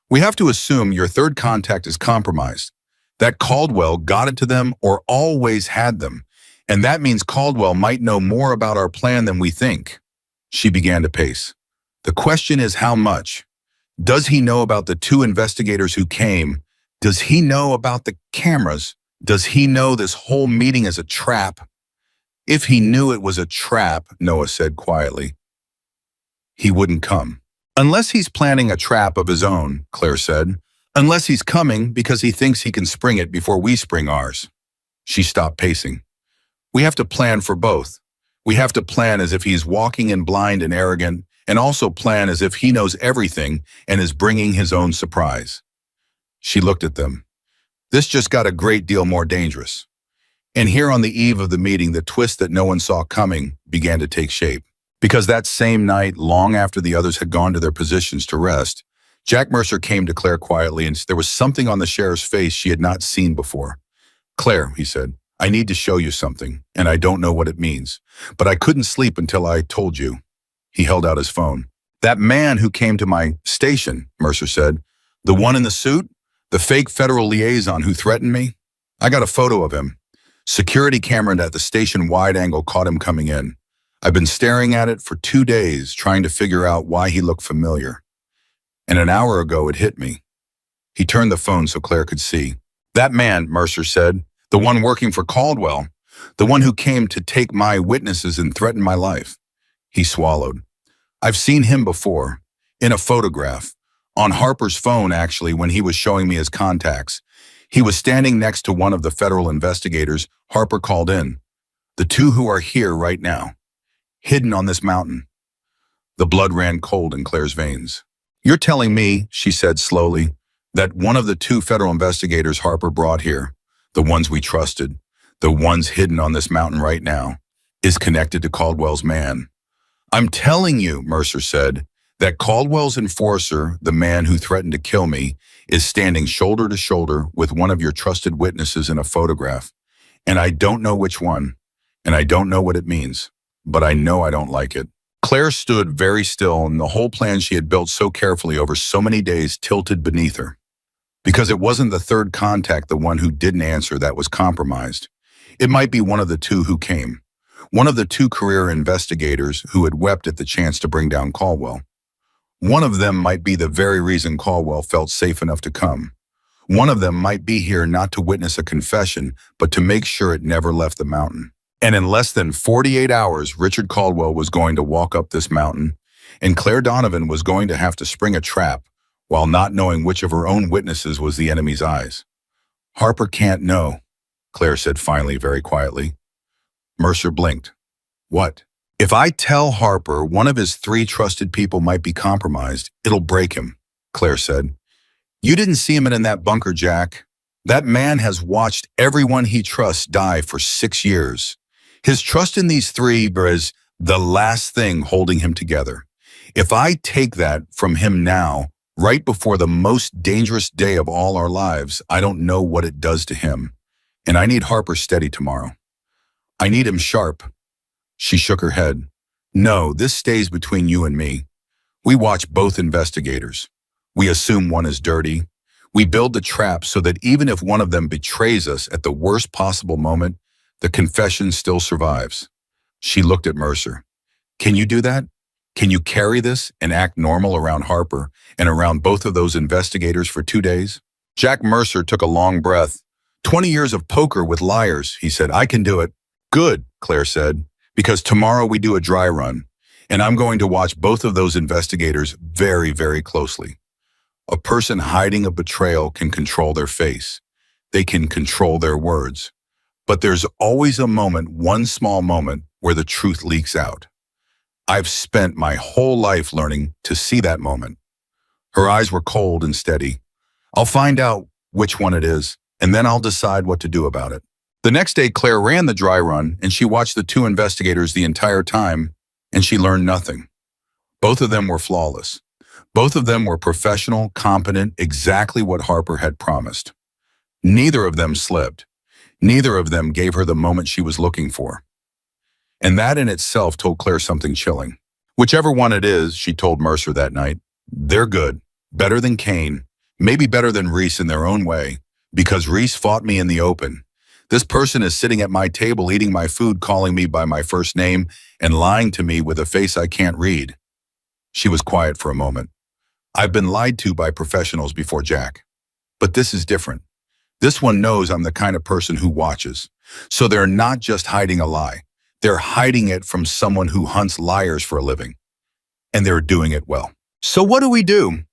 We have to assume your third contact is compromised. That Caldwell got it to them or always had them. And that means Caldwell might know more about our plan than we think. She began to pace. The question is how much? Does he know about the 2 investigators who came? Does he know about the cameras? Does he know this whole meeting is a trap? If he knew it was a trap, Noah said quietly, he wouldn't come. Unless he's planning a trap of his own, Claire said. Unless he's coming because he thinks he can spring it before we spring ours. She stopped pacing. We have to plan for both. We have to plan as if he's walking in blind and arrogant, and also plan as if he knows everything and is bringing his own surprise. She looked at them. This just got a great deal more dangerous. And here on the eve of the meeting, the twist that no one saw coming began to take shape. Because that same night, long after the others had gone to their positions to rest, Jack Mercer came to Claire quietly, and there was something on the sheriff's face she had not seen before. Claire, he said, I need to show you something, and I don't know what it means. But I couldn't sleep until I told you. He held out his phone. That man who came to my station, Mercer said, the one in the suit, the fake federal liaison who threatened me, I got a photo of him. Security camera at the station wide angle caught him coming in. I've been staring at it for 2 days, trying to figure out why he looked familiar. And an hour ago, it hit me. He turned the phone so Claire could see. That man, Mercer said, the one working for Caldwell, the one who came to take my witnesses and threaten my life. He swallowed. I've seen him before, in a photograph, on Harper's phone actually when he was showing me his contacts. He was standing next to one of the federal investigators Harper called in. The two who are here right now, hidden on this mountain. The blood ran cold in Claire's veins. You're telling me, she said slowly, that one of the two federal investigators Harper brought here, the ones we trusted, the ones hidden on this mountain right now, is connected to Caldwell's man. I'm telling you, Mercer said, that Caldwell's enforcer, the man who threatened to kill me, is standing shoulder to shoulder with one of your trusted witnesses in a photograph. And I don't know which one, and I don't know what it means, but I know I don't like it. Claire stood very still, and the whole plan she had built so carefully over so many days tilted beneath her. Because it wasn't the third contact, the one who didn't answer, that was compromised. It might be one of the two who came. One of the two career investigators who had wept at the chance to bring down Caldwell. One of them might be the very reason Caldwell felt safe enough to come. One of them might be here not to witness a confession, but to make sure it never left the mountain. And in less than 48 hours, Richard Caldwell was going to walk up this mountain, and Claire Donovan was going to have to spring a trap while not knowing which of her own witnesses was the enemy's eyes. Harper can't know, Claire said finally, very quietly. Mercer blinked. What? If I tell Harper one of his three trusted people might be compromised, it'll break him, Claire said. You didn't see him in that bunker, Jack. That man has watched everyone he trusts die for 6 years. His trust in these three is the last thing holding him together. If I take that from him now, right before the most dangerous day of all our lives, I don't know what it does to him. And I need Harper steady tomorrow. I need him sharp. She shook her head. No, this stays between you and me. We watch both investigators. We assume one is dirty. We build the trap so that even if one of them betrays us at the worst possible moment, the confession still survives. She looked at Mercer. Can you do that? Can you carry this and act normal around Harper and around both of those investigators for 2 days? Jack Mercer took a long breath. 20 years of poker with liars, he said. I can do it. Good, Claire said, because tomorrow we do a dry run, and I'm going to watch both of those investigators very, very closely. A person hiding a betrayal can control their face. They can control their words. But there's always a moment, one small moment, where the truth leaks out. I've spent my whole life learning to see that moment. Her eyes were cold and steady. I'll find out which one it is, and then I'll decide what to do about it. The next day, Claire ran the dry run, and she watched the two investigators the entire time, and she learned nothing. Both of them were flawless. Both of them were professional, competent, exactly what Harper had promised. Neither of them slipped. Neither of them gave her the moment she was looking for. And that in itself told Claire something chilling. Whichever one it is, she told Mercer that night, they're good, better than Kane, maybe better than Reese in their own way, because Reese fought me in the open. This person is sitting at my table eating my food, calling me by my first name, and lying to me with a face I can't read. She was quiet for a moment. I've been lied to by professionals before, Jack. But this is different. This one knows I'm the kind of person who watches. So they're not just hiding a lie. They're hiding it from someone who hunts liars for a living. And they're doing it well. So what do we do?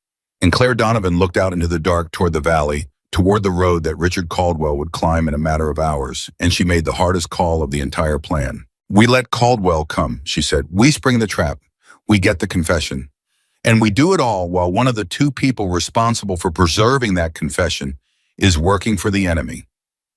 And Claire Donovan looked out into the dark toward the valley, toward the road that Richard Caldwell would climb in a matter of hours, and she made the hardest call of the entire plan. We let Caldwell come, she said. We spring the trap. We get the confession. And we do it all while one of the two people responsible for preserving that confession is working for the enemy.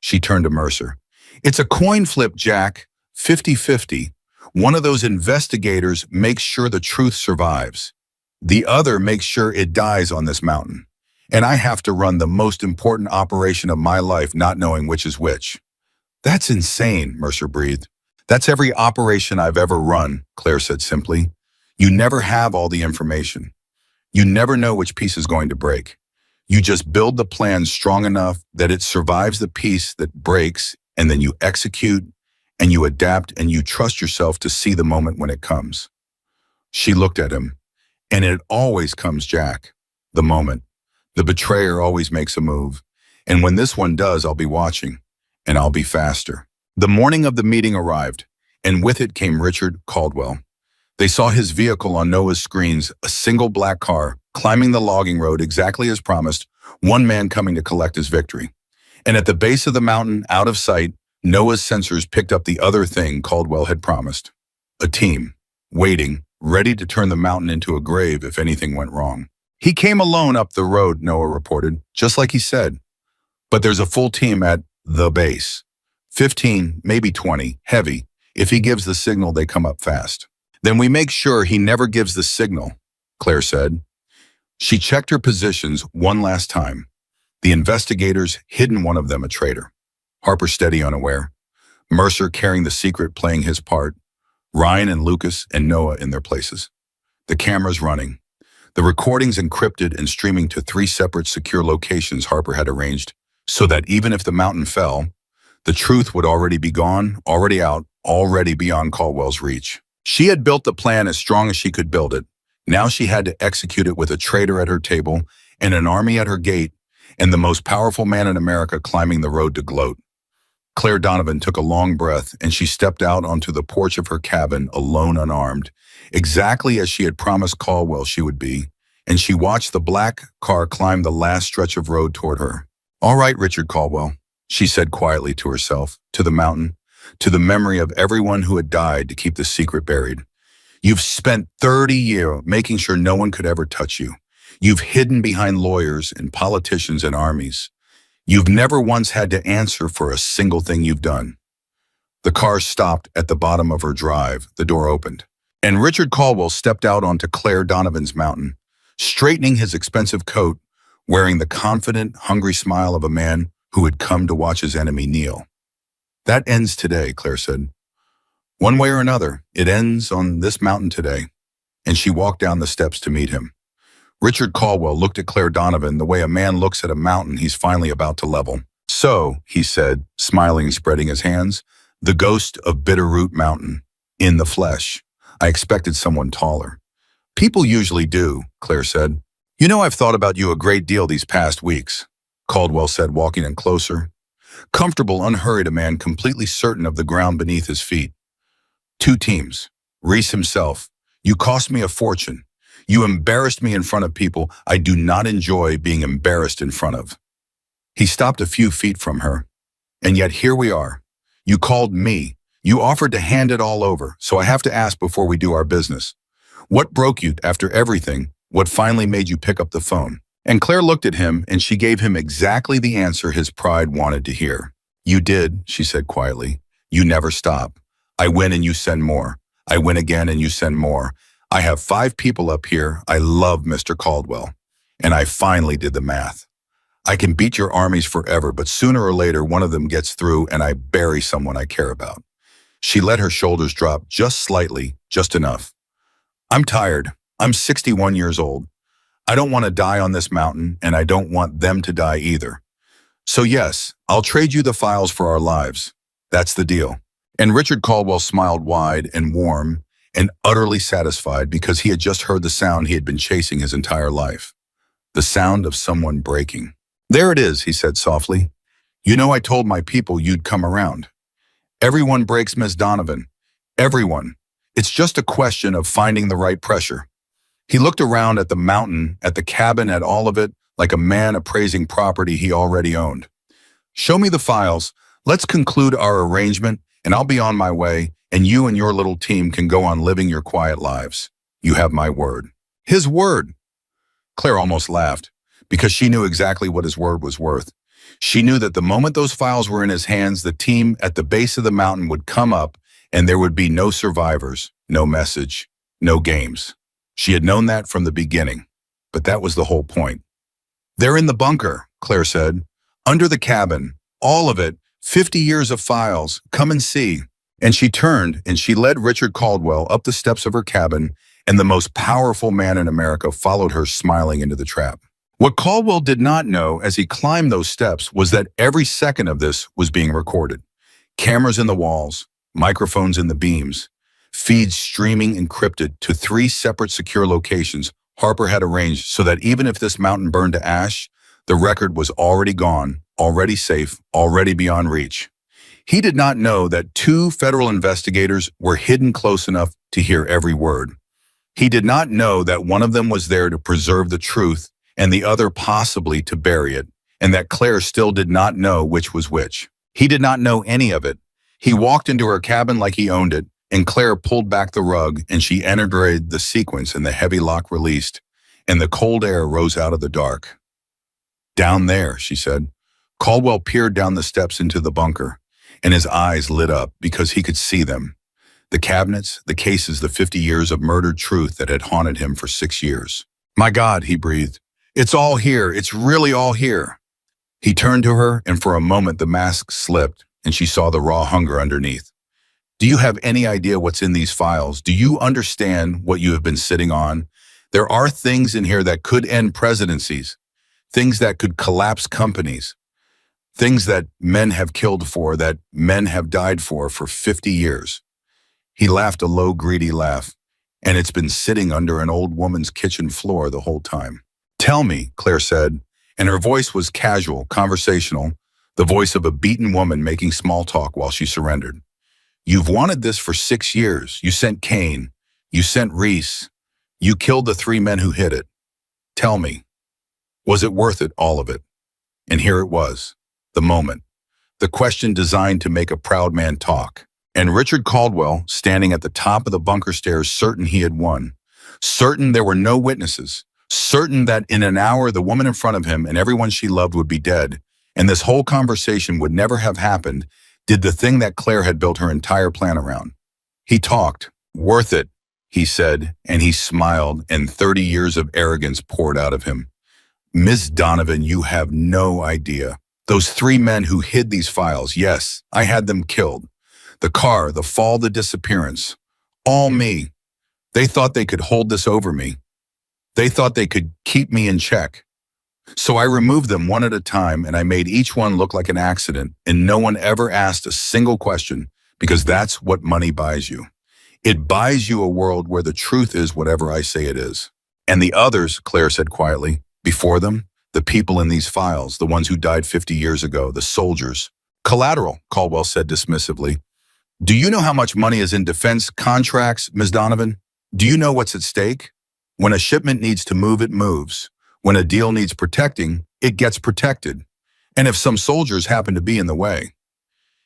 She turned to Mercer. It's a coin flip, Jack, 50-50. One of those investigators makes sure the truth survives. The other makes sure it dies on this mountain. And I have to run the most important operation of my life not knowing which is which. That's insane, Mercer breathed. That's every operation I've ever run, Claire said simply. You never have all the information. You never know which piece is going to break. You just build the plan strong enough that it survives the piece that breaks, and then you execute, and you adapt, and you trust yourself to see the moment when it comes. She looked at him. And it always comes, Jack. The moment. The betrayer always makes a move. And when this one does, I'll be watching. And I'll be faster. The morning of the meeting arrived, and with it came Richard Caldwell. They saw his vehicle on Noah's screens, a single black car, climbing the logging road exactly as promised, one man coming to collect his victory. And at the base of the mountain, out of sight, Noah's sensors picked up the other thing Caldwell had promised. A team, waiting, ready to turn the mountain into a grave if anything went wrong. He came alone up the road, Noah reported, just like he said. But there's a full team at the base. 15, maybe 20, heavy. If he gives the signal, they come up fast. Then we make sure he never gives the signal, Claire said. She checked her positions one last time. The investigators, hidden one of them a traitor. Harper steady unaware. Mercer carrying the secret, playing his part. Ryan and Lucas and Noah in their places. The cameras running. The recordings encrypted and streaming to 3 separate secure locations Harper had arranged, so that even if the mountain fell, the truth would already be gone, already out, already beyond Caldwell's reach. She had built the plan as strong as she could build it. Now she had to execute it with a traitor at her table and an army at her gate, and the most powerful man in America climbing the road to gloat. Claire Donovan took a long breath, and she stepped out onto the porch of her cabin, alone, unarmed, exactly as she had promised Caldwell she would be, and she watched the black car climb the last stretch of road toward her. "All right, Richard Caldwell," she said quietly to herself, to the mountain, to the memory of everyone who had died to keep the secret buried. "You've spent 30 years making sure no one could ever touch you. You've hidden behind lawyers and politicians and armies. You've never once had to answer for a single thing you've done." The car stopped at the bottom of her drive. The door opened, and Richard Caldwell stepped out onto Claire Donovan's mountain, straightening his expensive coat, wearing the confident, hungry smile of a man who had come to watch his enemy kneel. "That ends today," Claire said. "One way or another, it ends on this mountain today." And she walked down the steps to meet him. Richard Caldwell looked at Claire Donovan the way a man looks at a mountain he's finally about to level. "So," he said, smiling and spreading his hands, "the ghost of Bitterroot Mountain, in the flesh. I expected someone taller." "People usually do," Claire said. "You know, I've thought about you a great deal these past weeks," Caldwell said, walking in closer. Comfortable, unhurried, a man completely certain of the ground beneath his feet. "2 teams. Reese himself. You cost me a fortune. You embarrassed me in front of people I do not enjoy being embarrassed in front of." He stopped a few feet from her. "And yet here we are. You called me. You offered to hand it all over, so I have to ask before we do our business. What broke you after everything? What finally made you pick up the phone?" And Claire looked at him, and she gave him exactly the answer his pride wanted to hear. "You did," she said quietly. "You never stop. I win and you send more. I win again and you send more. I have 5 people up here. I love Mr. Caldwell. And I finally did the math. I can beat your armies forever, but sooner or later one of them gets through and I bury someone I care about." She let her shoulders drop just slightly, just enough. "I'm tired. I'm 61 years old. I don't want to die on this mountain, and I don't want them to die either. So yes, I'll trade you the files for our lives. That's the deal." And Richard Caldwell smiled wide and warm and utterly satisfied, because he had just heard the sound he had been chasing his entire life. The sound of someone breaking. "There it is," he said softly. "You know, I told my people you'd come around. Everyone breaks, Miss Donovan. Everyone. It's just a question of finding the right pressure." He looked around at the mountain, at the cabin, at all of it, like a man appraising property he already owned. "Show me the files. Let's conclude our arrangement, and I'll be on my way, and you and your little team can go on living your quiet lives. You have my word." His word! Claire almost laughed, because she knew exactly what his word was worth. She knew that the moment those files were in his hands, the team at the base of the mountain would come up, and there would be no survivors, no message, no games. She had known that from the beginning, but that was the whole point. "They're in the bunker," Claire said. "Under the cabin. All of it. 50 years of files. Come and see." And she turned and she led Richard Caldwell up the steps of her cabin, and the most powerful man in America followed her, smiling, into the trap. What Caldwell did not know as he climbed those steps was that every second of this was being recorded. Cameras in the walls, microphones in the beams, feeds streaming encrypted to 3 separate secure locations Harper had arranged, so that even if this mountain burned to ash, the record was already gone, already safe, already beyond reach. He did not know that 2 federal investigators were hidden close enough to hear every word. He did not know that one of them was there to preserve the truth and the other possibly to bury it. and that Claire still did not know which was which. He did not know any of it. He walked into her cabin like he owned it, and Claire pulled back the rug and she entered the sequence and the heavy lock released, and the cold air rose out of the dark. Down there, she said. Caldwell peered down the steps into the bunker, and his eyes lit up because he could see them. The cabinets, the cases, the 50 years of murdered truth that had haunted him for 6 years. My God, he breathed. It's all here. It's really all here. He turned to her, and for a moment the mask slipped, and she saw the raw hunger underneath. Do you have any idea what's in these files? Do you understand what you have been sitting on? There are things in here that could end presidencies, things that could collapse companies, things that men have killed for, that men have died for 50 years. He laughed a low, greedy laugh, and it's been sitting under an old woman's kitchen floor the whole time. Tell me, Claire said, and her voice was casual, conversational, the voice of a beaten woman making small talk while she surrendered. You've wanted this for 6 years. You sent Kane. You sent Reese. You killed the 3 men who hid it. Tell me, was it worth it, all of it? And here it was, the moment, the question designed to make a proud man talk. And Richard Caldwell, standing at the top of the bunker stairs, certain he had won, certain there were no witnesses, certain that in an hour the woman in front of him and everyone she loved would be dead, and this whole conversation would never have happened, did the thing that Claire had built her entire plan around. He talked. Worth it, he said, and he smiled, and 30 years of arrogance poured out of him. Miss Donovan, you have no idea. Those 3 men who hid these files, yes, I had them killed. The car, the fall, the disappearance. All me. They thought they could hold this over me. They thought they could keep me in check. So I removed them one at a time, and I made each one look like an accident, and no one ever asked a single question, because that's what money buys you. It buys you a world where the truth is whatever I say it is. And the others, Claire said quietly, before them, the people in these files, the ones who died 50 years ago, the soldiers. Collateral, Caldwell said dismissively. Do you know how much money is in defense contracts, Ms. Donovan? Do you know what's at stake? When a shipment needs to move, it moves. When a deal needs protecting, it gets protected. And if some soldiers happen to be in the way.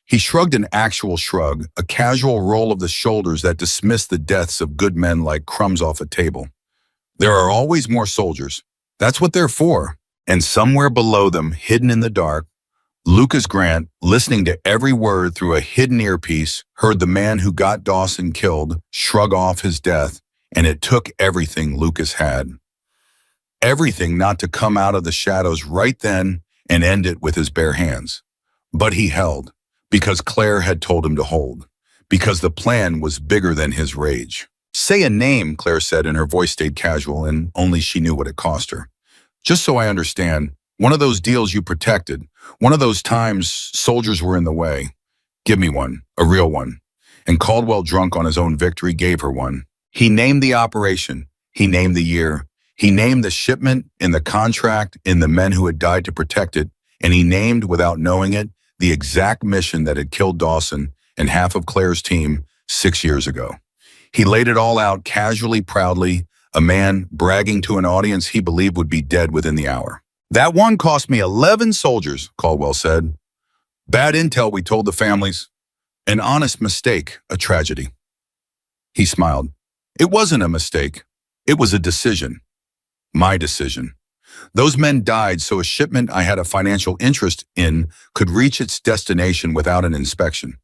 He shrugged an actual shrug, a casual roll of the shoulders that dismissed the deaths of good men like crumbs off a table. There are always more soldiers. That's what they're for. And somewhere below them, hidden in the dark, Lucas Grant, listening to every word through a hidden earpiece, heard the man who got Dawson killed shrug off his death, and it took everything Lucas had. Everything not to come out of the shadows right then and end it with his bare hands. But he held, because Claire had told him to hold, because the plan was bigger than his rage. Say a name, Claire said, and her voice stayed casual, and only she knew what it cost her. Just so I understand, one of those deals you protected, one of those times soldiers were in the way. Give me one, a real one. And Caldwell, drunk on his own victory, gave her one. He named the operation. He named the year. He named the shipment in the contract in the men who had died to protect it. And he named, without knowing it, the exact mission that had killed Dawson and half of Claire's team 6 years ago. He laid it all out casually, proudly, a man bragging to an audience he believed would be dead within the hour. That one cost me 11 soldiers, Caldwell said. Bad intel, we told the families. An honest mistake, a tragedy. He smiled. It wasn't a mistake. It was a decision. My decision. Those men died so a shipment I had a financial interest in could reach its destination without an inspection.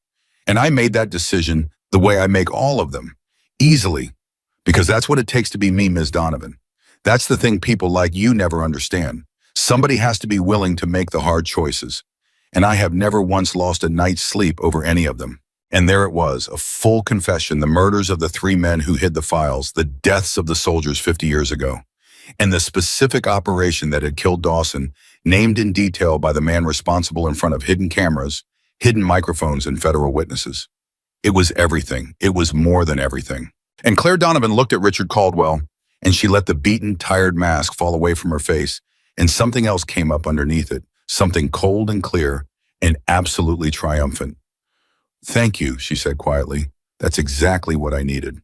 And I made that decision the way I make all of them, easily, because that's what it takes to be me, Ms. Donovan. That's the thing people like you never understand. Somebody has to be willing to make the hard choices. And I have never once lost a night's sleep over any of them. And there it was, a full confession, the murders of the 3 men who hid the files, the deaths of the soldiers 50 years ago, and the specific operation that had killed Dawson, named in detail by the man responsible in front of hidden cameras, hidden microphones, and federal witnesses. It was everything. It was more than everything. And Claire Donovan looked at Richard Caldwell, and she let the beaten, tired mask fall away from her face, and something else came up underneath it, something cold and clear and absolutely triumphant. Thank you, she said quietly. That's exactly what I needed.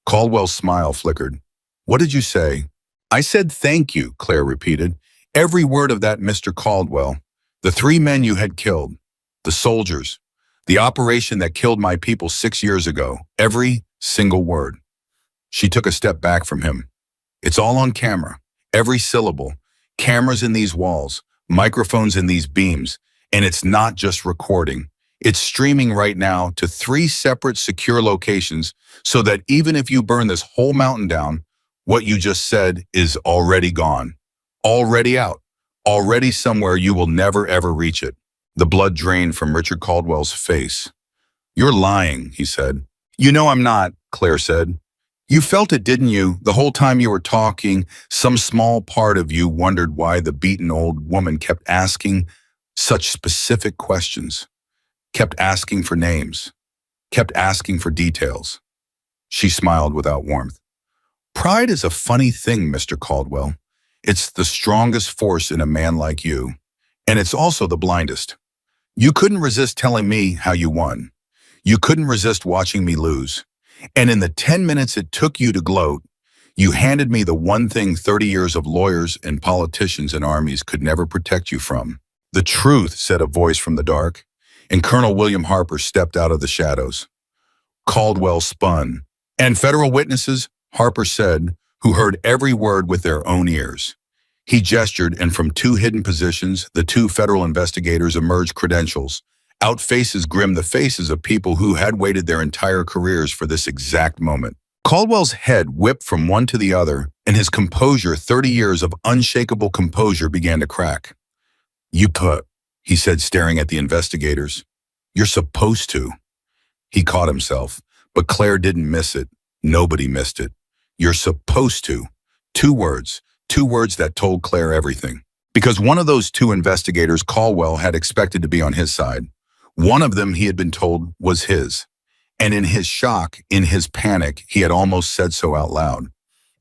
Caldwell's smile flickered. What did you say? I said thank you, Claire repeated. Every word of that, Mr. Caldwell. The 3 men you had killed. The soldiers. The operation that killed my people 6 years ago. Every single word. She took a step back from him. It's all on camera. Every syllable. Cameras in these walls. Microphones in these beams. And it's not just recording. It's streaming right now to 3 separate secure locations so that even if you burn this whole mountain down, what you just said is already gone. Already out. Already somewhere you will never ever reach it. The blood drained from Richard Caldwell's face. You're lying, he said. You know I'm not, Claire said. You felt it, didn't you? The whole time you were talking, some small part of you wondered why the beaten old woman kept asking such specific questions, kept asking for names, kept asking for details. She smiled without warmth. Pride is a funny thing, Mr. Caldwell. It's the strongest force in a man like you, and it's also the blindest. You couldn't resist telling me how you won. You couldn't resist watching me lose. And in the 10 minutes it took you to gloat, you handed me the one thing 30 years of lawyers and politicians and armies could never protect you from. The truth, said a voice from the dark, and Colonel William Harper stepped out of the shadows. Caldwell spun. And federal witnesses, Harper said, who heard every word with their own ears. He gestured, and from 2 hidden positions, the 2 federal investigators emerged credentials. Out faces grim, the faces of people who had waited their entire careers for this exact moment. Caldwell's head whipped from one to the other, and his composure, 30 years of unshakable composure, began to crack. You put, he said, staring at the investigators. You're supposed to. He caught himself, but Claire didn't miss it. Nobody missed it. You're supposed to. 2 words that told Claire everything. Because one of those 2 investigators Caldwell had expected to be on his side. One of them, he had been told, was his. And in his shock, in his panic, he had almost said so out loud.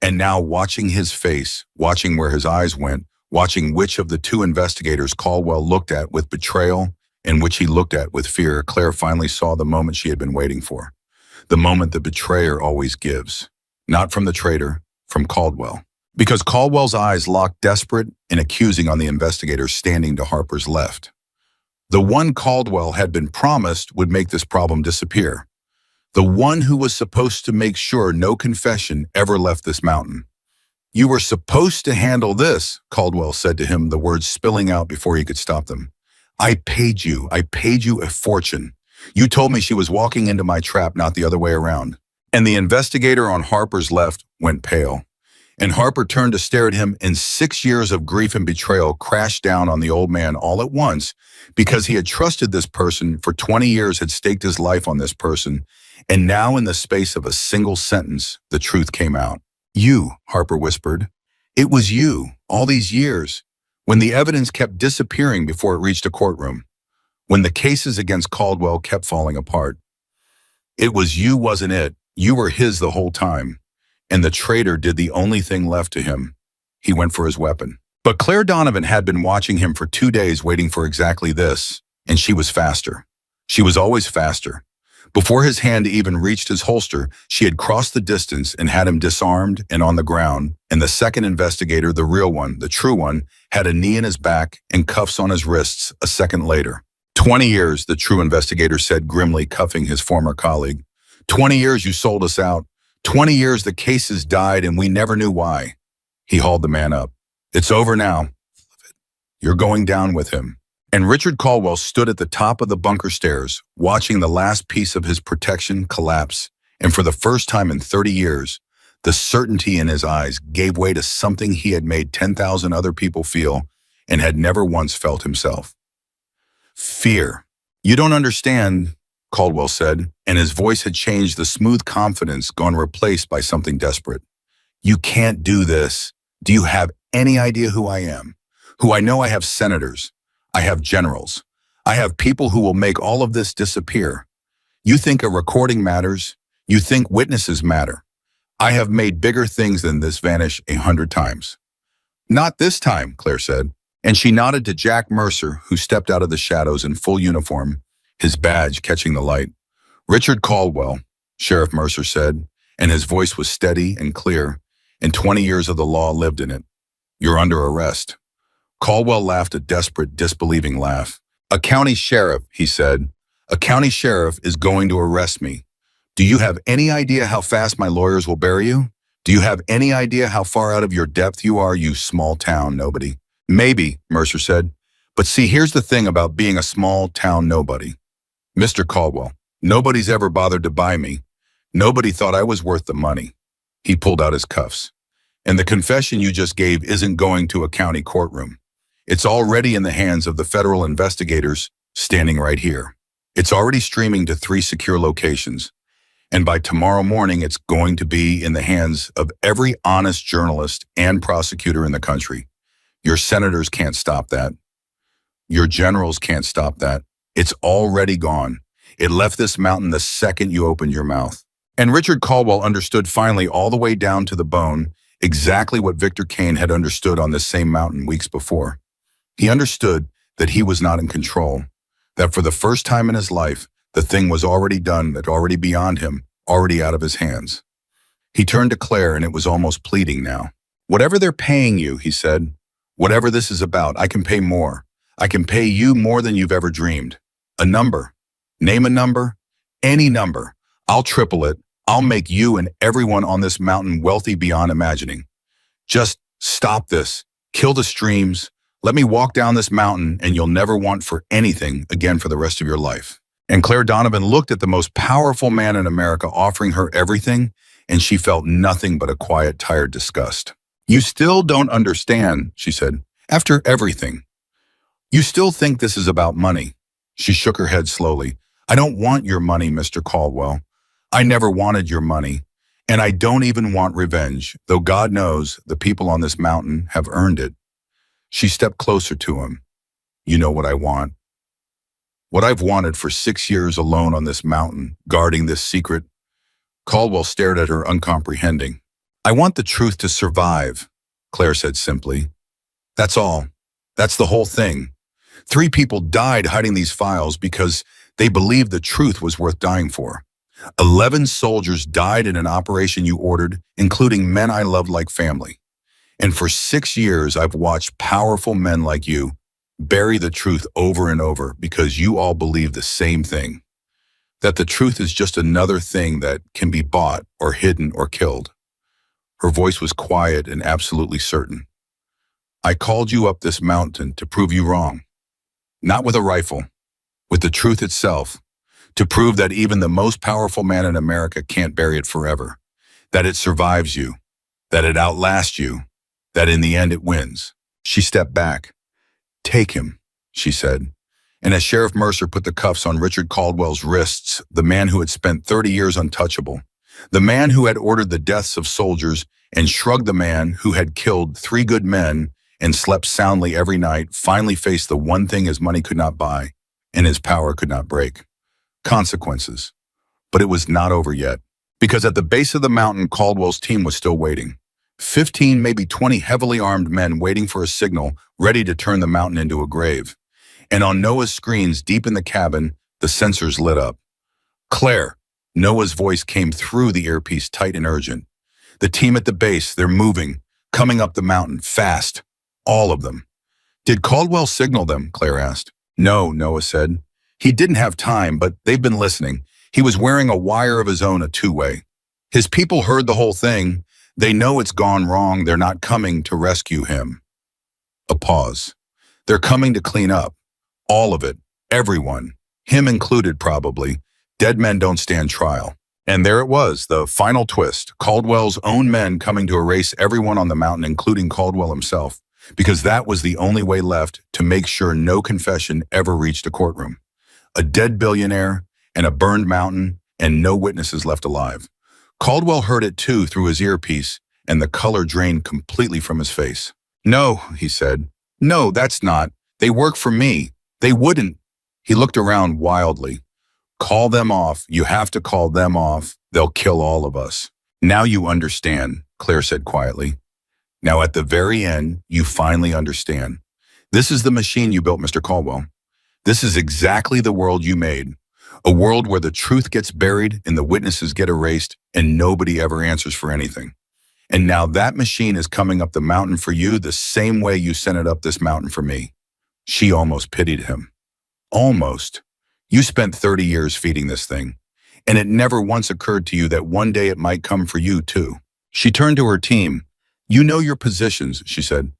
And now, watching his face, watching where his eyes went, watching which of the 2 investigators Caldwell looked at with betrayal and which he looked at with fear, Claire finally saw the moment she had been waiting for. The moment the betrayer always gives. Not from the traitor, from Caldwell. Because Caldwell's eyes locked desperate and accusing on the investigators standing to Harper's left. The one Caldwell had been promised would make this problem disappear. The one who was supposed to make sure no confession ever left this mountain. You were supposed to handle this, Caldwell said to him, the words spilling out before he could stop them. I paid you a fortune. You told me she was walking into my trap, not the other way around. And the investigator on Harper's left went pale. And Harper turned to stare at him, and 6 years of grief and betrayal crashed down on the old man all at once because he had trusted this person for 20 years, had staked his life on this person, and now in the space of a single sentence, the truth came out. You, Harper whispered. It was you, all these years, when the evidence kept disappearing before it reached a courtroom, when the cases against Caldwell kept falling apart. It was you, wasn't it? You were his the whole time. And the traitor did the only thing left to him. He went for his weapon. But Claire Donovan had been watching him for 2 days waiting for exactly this, and she was faster. She was always faster. Before his hand even reached his holster, she had crossed the distance and had him disarmed and on the ground, and the second investigator, the real one, the true one, had a knee in his back and cuffs on his wrists a second later. 20 years, the true investigator said grimly, cuffing his former colleague. 20 years you sold us out. 20 years the cases died and we never knew why. He hauled the man up. It's over now. You're going down with him. And Richard Caldwell stood at the top of the bunker stairs, watching the last piece of his protection collapse. And for the first time in 30 years, the certainty in his eyes gave way to something he had made 10,000 other people feel and had never once felt himself. Fear. You don't understand, Caldwell said, and his voice had changed, the smooth confidence gone replaced by something desperate. You can't do this. Do you have any idea who I am? Who I know? I have senators. I have generals. I have people who will make all of this disappear. You think a recording matters? You think witnesses matter? I have made bigger things than this vanish 100 times. Not this time, Claire said, and she nodded to Jack Mercer, who stepped out of the shadows in full uniform, his badge catching the light. Richard Caldwell, Sheriff Mercer said, and his voice was steady and clear, and 20 years of the law lived in it. You're under arrest. Caldwell laughed a desperate, disbelieving laugh. A county sheriff, he said. A county sheriff is going to arrest me. Do you have any idea how fast my lawyers will bury you? Do you have any idea how far out of your depth you are, you small town nobody? Maybe, Mercer said. But see, here's the thing about being a small town nobody. Mr. Caldwell, nobody's ever bothered to buy me. Nobody thought I was worth the money. He pulled out his cuffs. And the confession you just gave isn't going to a county courtroom. It's already in the hands of the federal investigators standing right here. It's already streaming to 3 secure locations. And by tomorrow morning, it's going to be in the hands of every honest journalist and prosecutor in the country. Your senators can't stop that. Your generals can't stop that. It's already gone. It left this mountain the second you opened your mouth. And Richard Caldwell understood finally all the way down to the bone exactly what Victor Kane had understood on this same mountain weeks before. He understood that he was not in control, that for the first time in his life, the thing was already done, that already beyond him, already out of his hands. He turned to Claire, and it was almost pleading now. Whatever they're paying you, he said, whatever this is about, I can pay more. I can pay you more than you've ever dreamed. A number. Name a number. Any number. I'll triple it. I'll make you and everyone on this mountain wealthy beyond imagining. Just stop this. Kill the streams. Let me walk down this mountain and you'll never want for anything again for the rest of your life. And Claire Donovan looked at the most powerful man in America offering her everything, and she felt nothing but a quiet, tired disgust. You still don't understand, she said, after everything. You still think this is about money. She shook her head slowly. I don't want your money, Mr. Caldwell. I never wanted your money, and I don't even want revenge, though God knows the people on this mountain have earned it. She stepped closer to him. You know what I want. What I've wanted for 6 years alone on this mountain, guarding this secret. Caldwell stared at her, uncomprehending. I want the truth to survive, Claire said simply. That's all. That's the whole thing. 3 people died hiding these files because they believed the truth was worth dying for. 11 soldiers died in an operation you ordered, including men I loved like family. And for 6 years, I've watched powerful men like you bury the truth over and over because you all believe the same thing, that the truth is just another thing that can be bought or hidden or killed. Her voice was quiet and absolutely certain. I called you up this mountain to prove you wrong, not with a rifle, with the truth itself, to prove that even the most powerful man in America can't bury it forever, that it survives you, that it outlasts you, that in the end it wins. She stepped back. Take him, she said. And as Sheriff Mercer put the cuffs on Richard Caldwell's wrists, the man who had spent 30 years untouchable, the man who had ordered the deaths of soldiers and shrugged the man who had killed 3 good men and slept soundly every night, finally faced the one thing his money could not buy and his power could not break. Consequences. But it was not over yet, because at the base of the mountain, Caldwell's team was still waiting. 15, maybe 20 heavily armed men waiting for a signal, ready to turn the mountain into a grave. And on Noah's screens deep in the cabin, the sensors lit up. Claire, Noah's voice came through the earpiece, tight and urgent. The team at the base, they're moving, coming up the mountain, fast. All of them. Did Caldwell signal them? Claire asked. No, Noah said. He didn't have time, but they've been listening. He was wearing a wire of his own, a 2-way. His people heard the whole thing. They know it's gone wrong. They're not coming to rescue him. A pause. They're coming to clean up. All of it. Everyone. Him included, probably. Dead men don't stand trial. And there it was, the final twist. Caldwell's own men coming to erase everyone on the mountain, including Caldwell himself, because that was the only way left to make sure no confession ever reached a courtroom. A dead billionaire and a burned mountain and no witnesses left alive. Caldwell heard it too through his earpiece, and the color drained completely from his face. No, he said. No, that's not. They work for me. They wouldn't. He looked around wildly. Call them off. You have to call them off. They'll kill all of us. Now you understand, Claire said quietly. Now at the very end, you finally understand. This is the machine you built, Mr. Caldwell. This is exactly the world you made. A world where the truth gets buried and the witnesses get erased and nobody ever answers for anything. And now that machine is coming up the mountain for you the same way you sent it up this mountain for me. She almost pitied him. Almost. You spent 30 years feeding this thing, and it never once occurred to you that one day it might come for you too. She turned to her team. You know your positions, she said.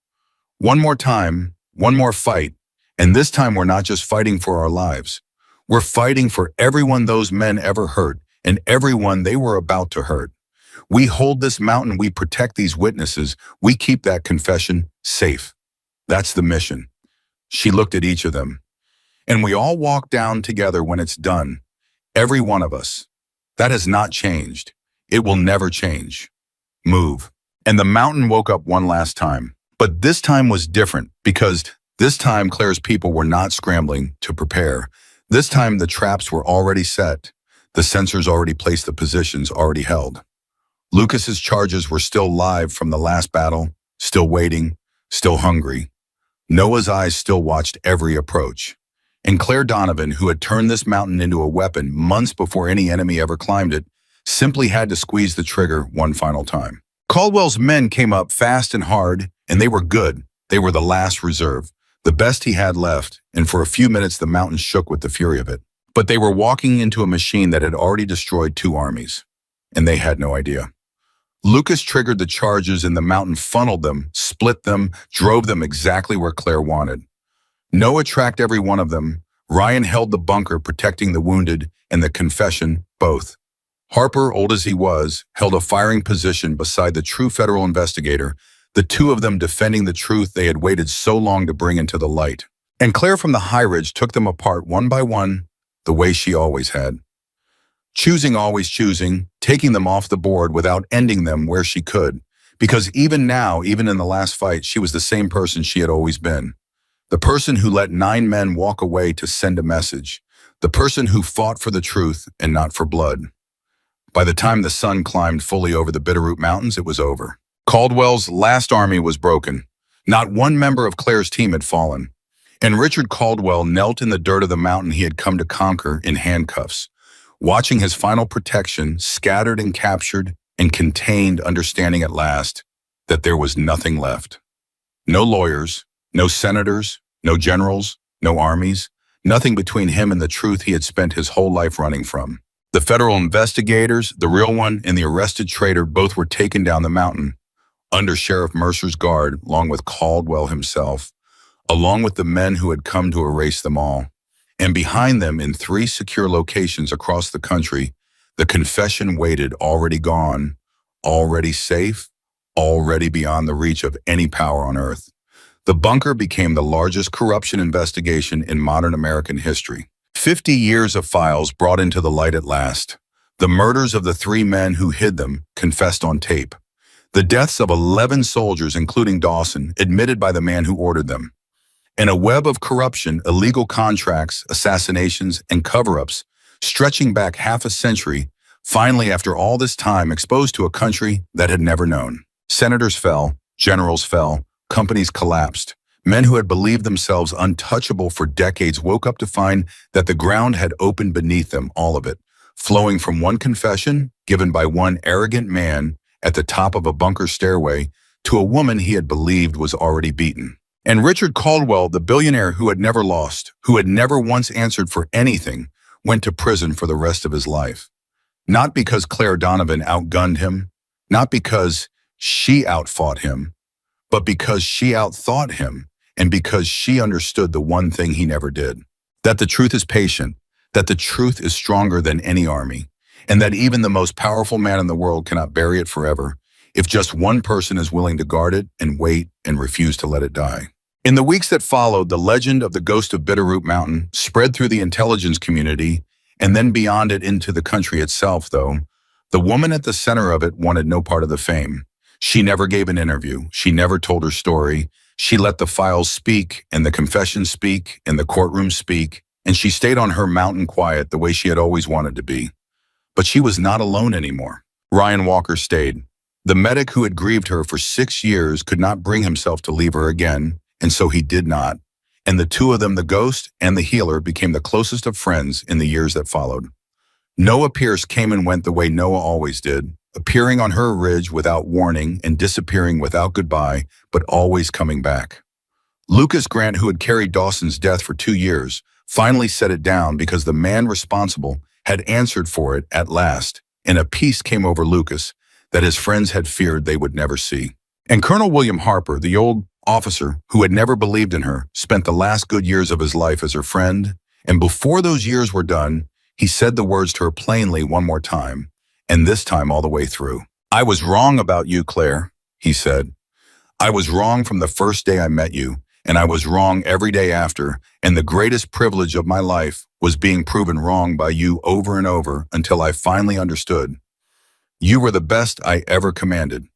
One more time, one more fight, and this time we're not just fighting for our lives. We're fighting for everyone those men ever hurt and everyone they were about to hurt. We hold this mountain, we protect these witnesses, we keep that confession safe. That's the mission. She looked at each of them. And we all walk down together when it's done. Every one of us. That has not changed. It will never change. Move. And the mountain woke up one last time. But this time was different because this time Claire's people were not scrambling to prepare. This time the traps were already set. The sensors already placed, the positions already held. Lucas's charges were still live from the last battle, still waiting, still hungry. Noah's eyes still watched every approach. And Claire Donovan, who had turned this mountain into a weapon months before any enemy ever climbed it, simply had to squeeze the trigger one final time. Caldwell's men came up fast and hard, and they were good. They were the last reserve, the best he had left, and for a few minutes the mountain shook with the fury of it. But they were walking into a machine that had already destroyed 2 armies, and they had no idea. Lucas triggered the charges and the mountain funneled them, split them, drove them exactly where Claire wanted. Noah tracked every one of them. Ryan held the bunker, protecting the wounded and the confession, both. Harper, old as he was, held a firing position beside the true federal investigator, the two of them defending the truth they had waited so long to bring into the light. And Claire from the high ridge took them apart one by one, the way she always had. Always choosing, taking them off the board without ending them where she could. Because even now, even in the last fight, she was the same person she had always been. The person who let 9 men walk away to send a message. The person who fought for the truth and not for blood. By the time the sun climbed fully over the Bitterroot Mountains, it was over. Caldwell's last army was broken. Not one member of Claire's team had fallen. And Richard Caldwell knelt in the dirt of the mountain he had come to conquer in handcuffs, watching his final protection scattered and captured and contained, understanding at last that there was nothing left. No lawyers, no senators, no generals, no armies, nothing between him and the truth he had spent his whole life running from. The federal investigators, the real one, and the arrested traitor both were taken down the mountain, under Sheriff Mercer's guard, along with Caldwell himself, along with the men who had come to erase them all. And behind them, in 3 secure locations across the country, the confession waited, already gone, already safe, already beyond the reach of any power on earth. The bunker became the largest corruption investigation in modern American history. 50 years of files brought into the light at last. The murders of the 3 men who hid them, confessed on tape. The deaths of 11 soldiers, including Dawson, admitted by the man who ordered them. And a web of corruption, illegal contracts, assassinations, and cover-ups, stretching back half a century, finally after all this time exposed to a country that had never known. Senators fell, generals fell, companies collapsed. Men who had believed themselves untouchable for decades woke up to find that the ground had opened beneath them, all of it, flowing from one confession given by one arrogant man at the top of a bunker stairway to a woman he had believed was already beaten. And Richard Caldwell, the billionaire who had never lost, who had never once answered for anything, went to prison for the rest of his life. Not because Claire Donovan outgunned him, not because she outfought him, but because she outthought him and because she understood the one thing he never did. That the truth is patient, that the truth is stronger than any army, and that even the most powerful man in the world cannot bury it forever if just one person is willing to guard it and wait and refuse to let it die. In the weeks that followed, the legend of the ghost of Bitterroot Mountain spread through the intelligence community and then beyond it into the country itself, though. The woman at the center of it wanted no part of the fame. She never gave an interview. She never told her story. She let the files speak and the confessions speak and the courtroom speak, and she stayed on her mountain quiet the way she had always wanted to be. But she was not alone anymore. Ryan Walker stayed. The medic who had grieved her for 6 years could not bring himself to leave her again, and so he did not. And the two of them, the ghost and the healer, became the closest of friends in the years that followed. Noah Pierce came and went the way Noah always did, appearing on her ridge without warning and disappearing without goodbye, but always coming back. Lucas Grant, who had carried Dawson's death for 2 years, finally set it down because the man responsible had answered for it at last, and a peace came over Lucas that his friends had feared they would never see. And Colonel William Harper, the old officer who had never believed in her, spent the last good years of his life as her friend, and before those years were done, he said the words to her plainly one more time, and this time all the way through. "I was wrong about you, Claire," he said. "I was wrong from the first day I met you, and I was wrong every day after, and the greatest privilege of my life was being proven wrong by you over and over until I finally understood. You were the best I ever commanded.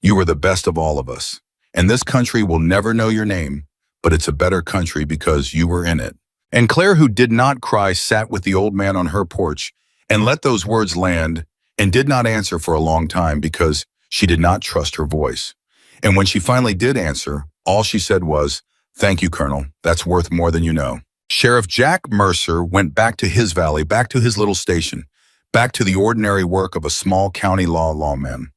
You were the best of all of us. And this country will never know your name, but it's a better country because you were in it." And Claire, who did not cry, sat with the old man on her porch and let those words land and did not answer for a long time because she did not trust her voice. And when she finally did answer, all she said was, "Thank you, Colonel. That's worth more than you know." Sheriff Jack Mercer went back to his valley, back to his little station, back to the ordinary work of a small county lawman.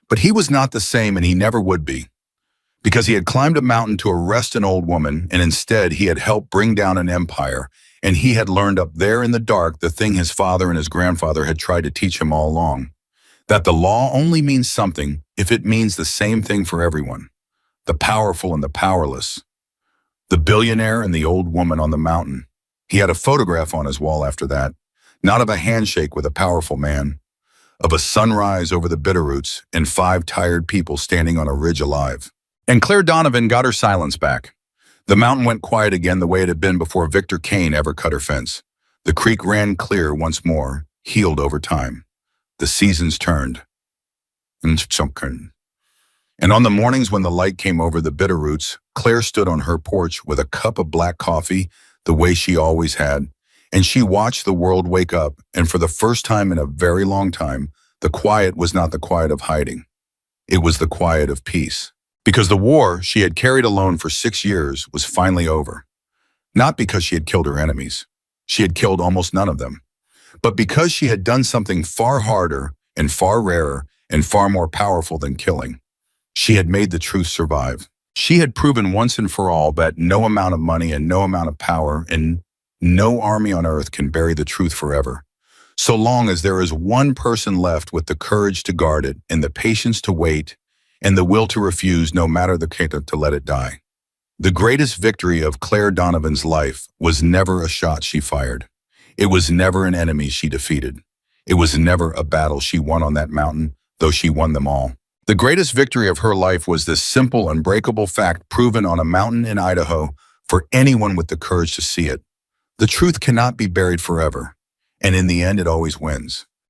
But he was not the same, and he never would be, because he had climbed a mountain to arrest an old woman, and instead he had helped bring down an empire, and he had learned up there in the dark the thing his father and his grandfather had tried to teach him all along, that the law only means something if it means the same thing for everyone, the powerful and the powerless, the billionaire and the old woman on the mountain. He had a photograph on his wall after that, not of a handshake with a powerful man, of a sunrise over the Bitterroots and 5 tired people standing on a ridge alive. And Claire Donovan got her silence back. The mountain went quiet again the way it had been before Victor Kane ever cut her fence. The creek ran clear once more, healed over time. The seasons turned. And on the mornings when the light came over the Bitterroots, Claire stood on her porch with a cup of black coffee, the way she always had, and she watched the world wake up, and for the first time in a very long time, the quiet was not the quiet of hiding. It was the quiet of peace. Because the war she had carried alone for 6 years was finally over. Not because she had killed her enemies. She had killed almost none of them. But because she had done something far harder and far rarer and far more powerful than killing. She had made the truth survive. She had proven once and for all that no amount of money and no amount of power and no army on earth can bury the truth forever, so long as there is one person left with the courage to guard it and the patience to wait and the will to refuse no matter the case to let it die. The greatest victory of Claire Donovan's life was never a shot she fired. It was never an enemy she defeated. It was never a battle she won on that mountain, though she won them all. The greatest victory of her life was this simple, unbreakable fact proven on a mountain in Idaho for anyone with the courage to see it. The truth cannot be buried forever, and in the end it always wins.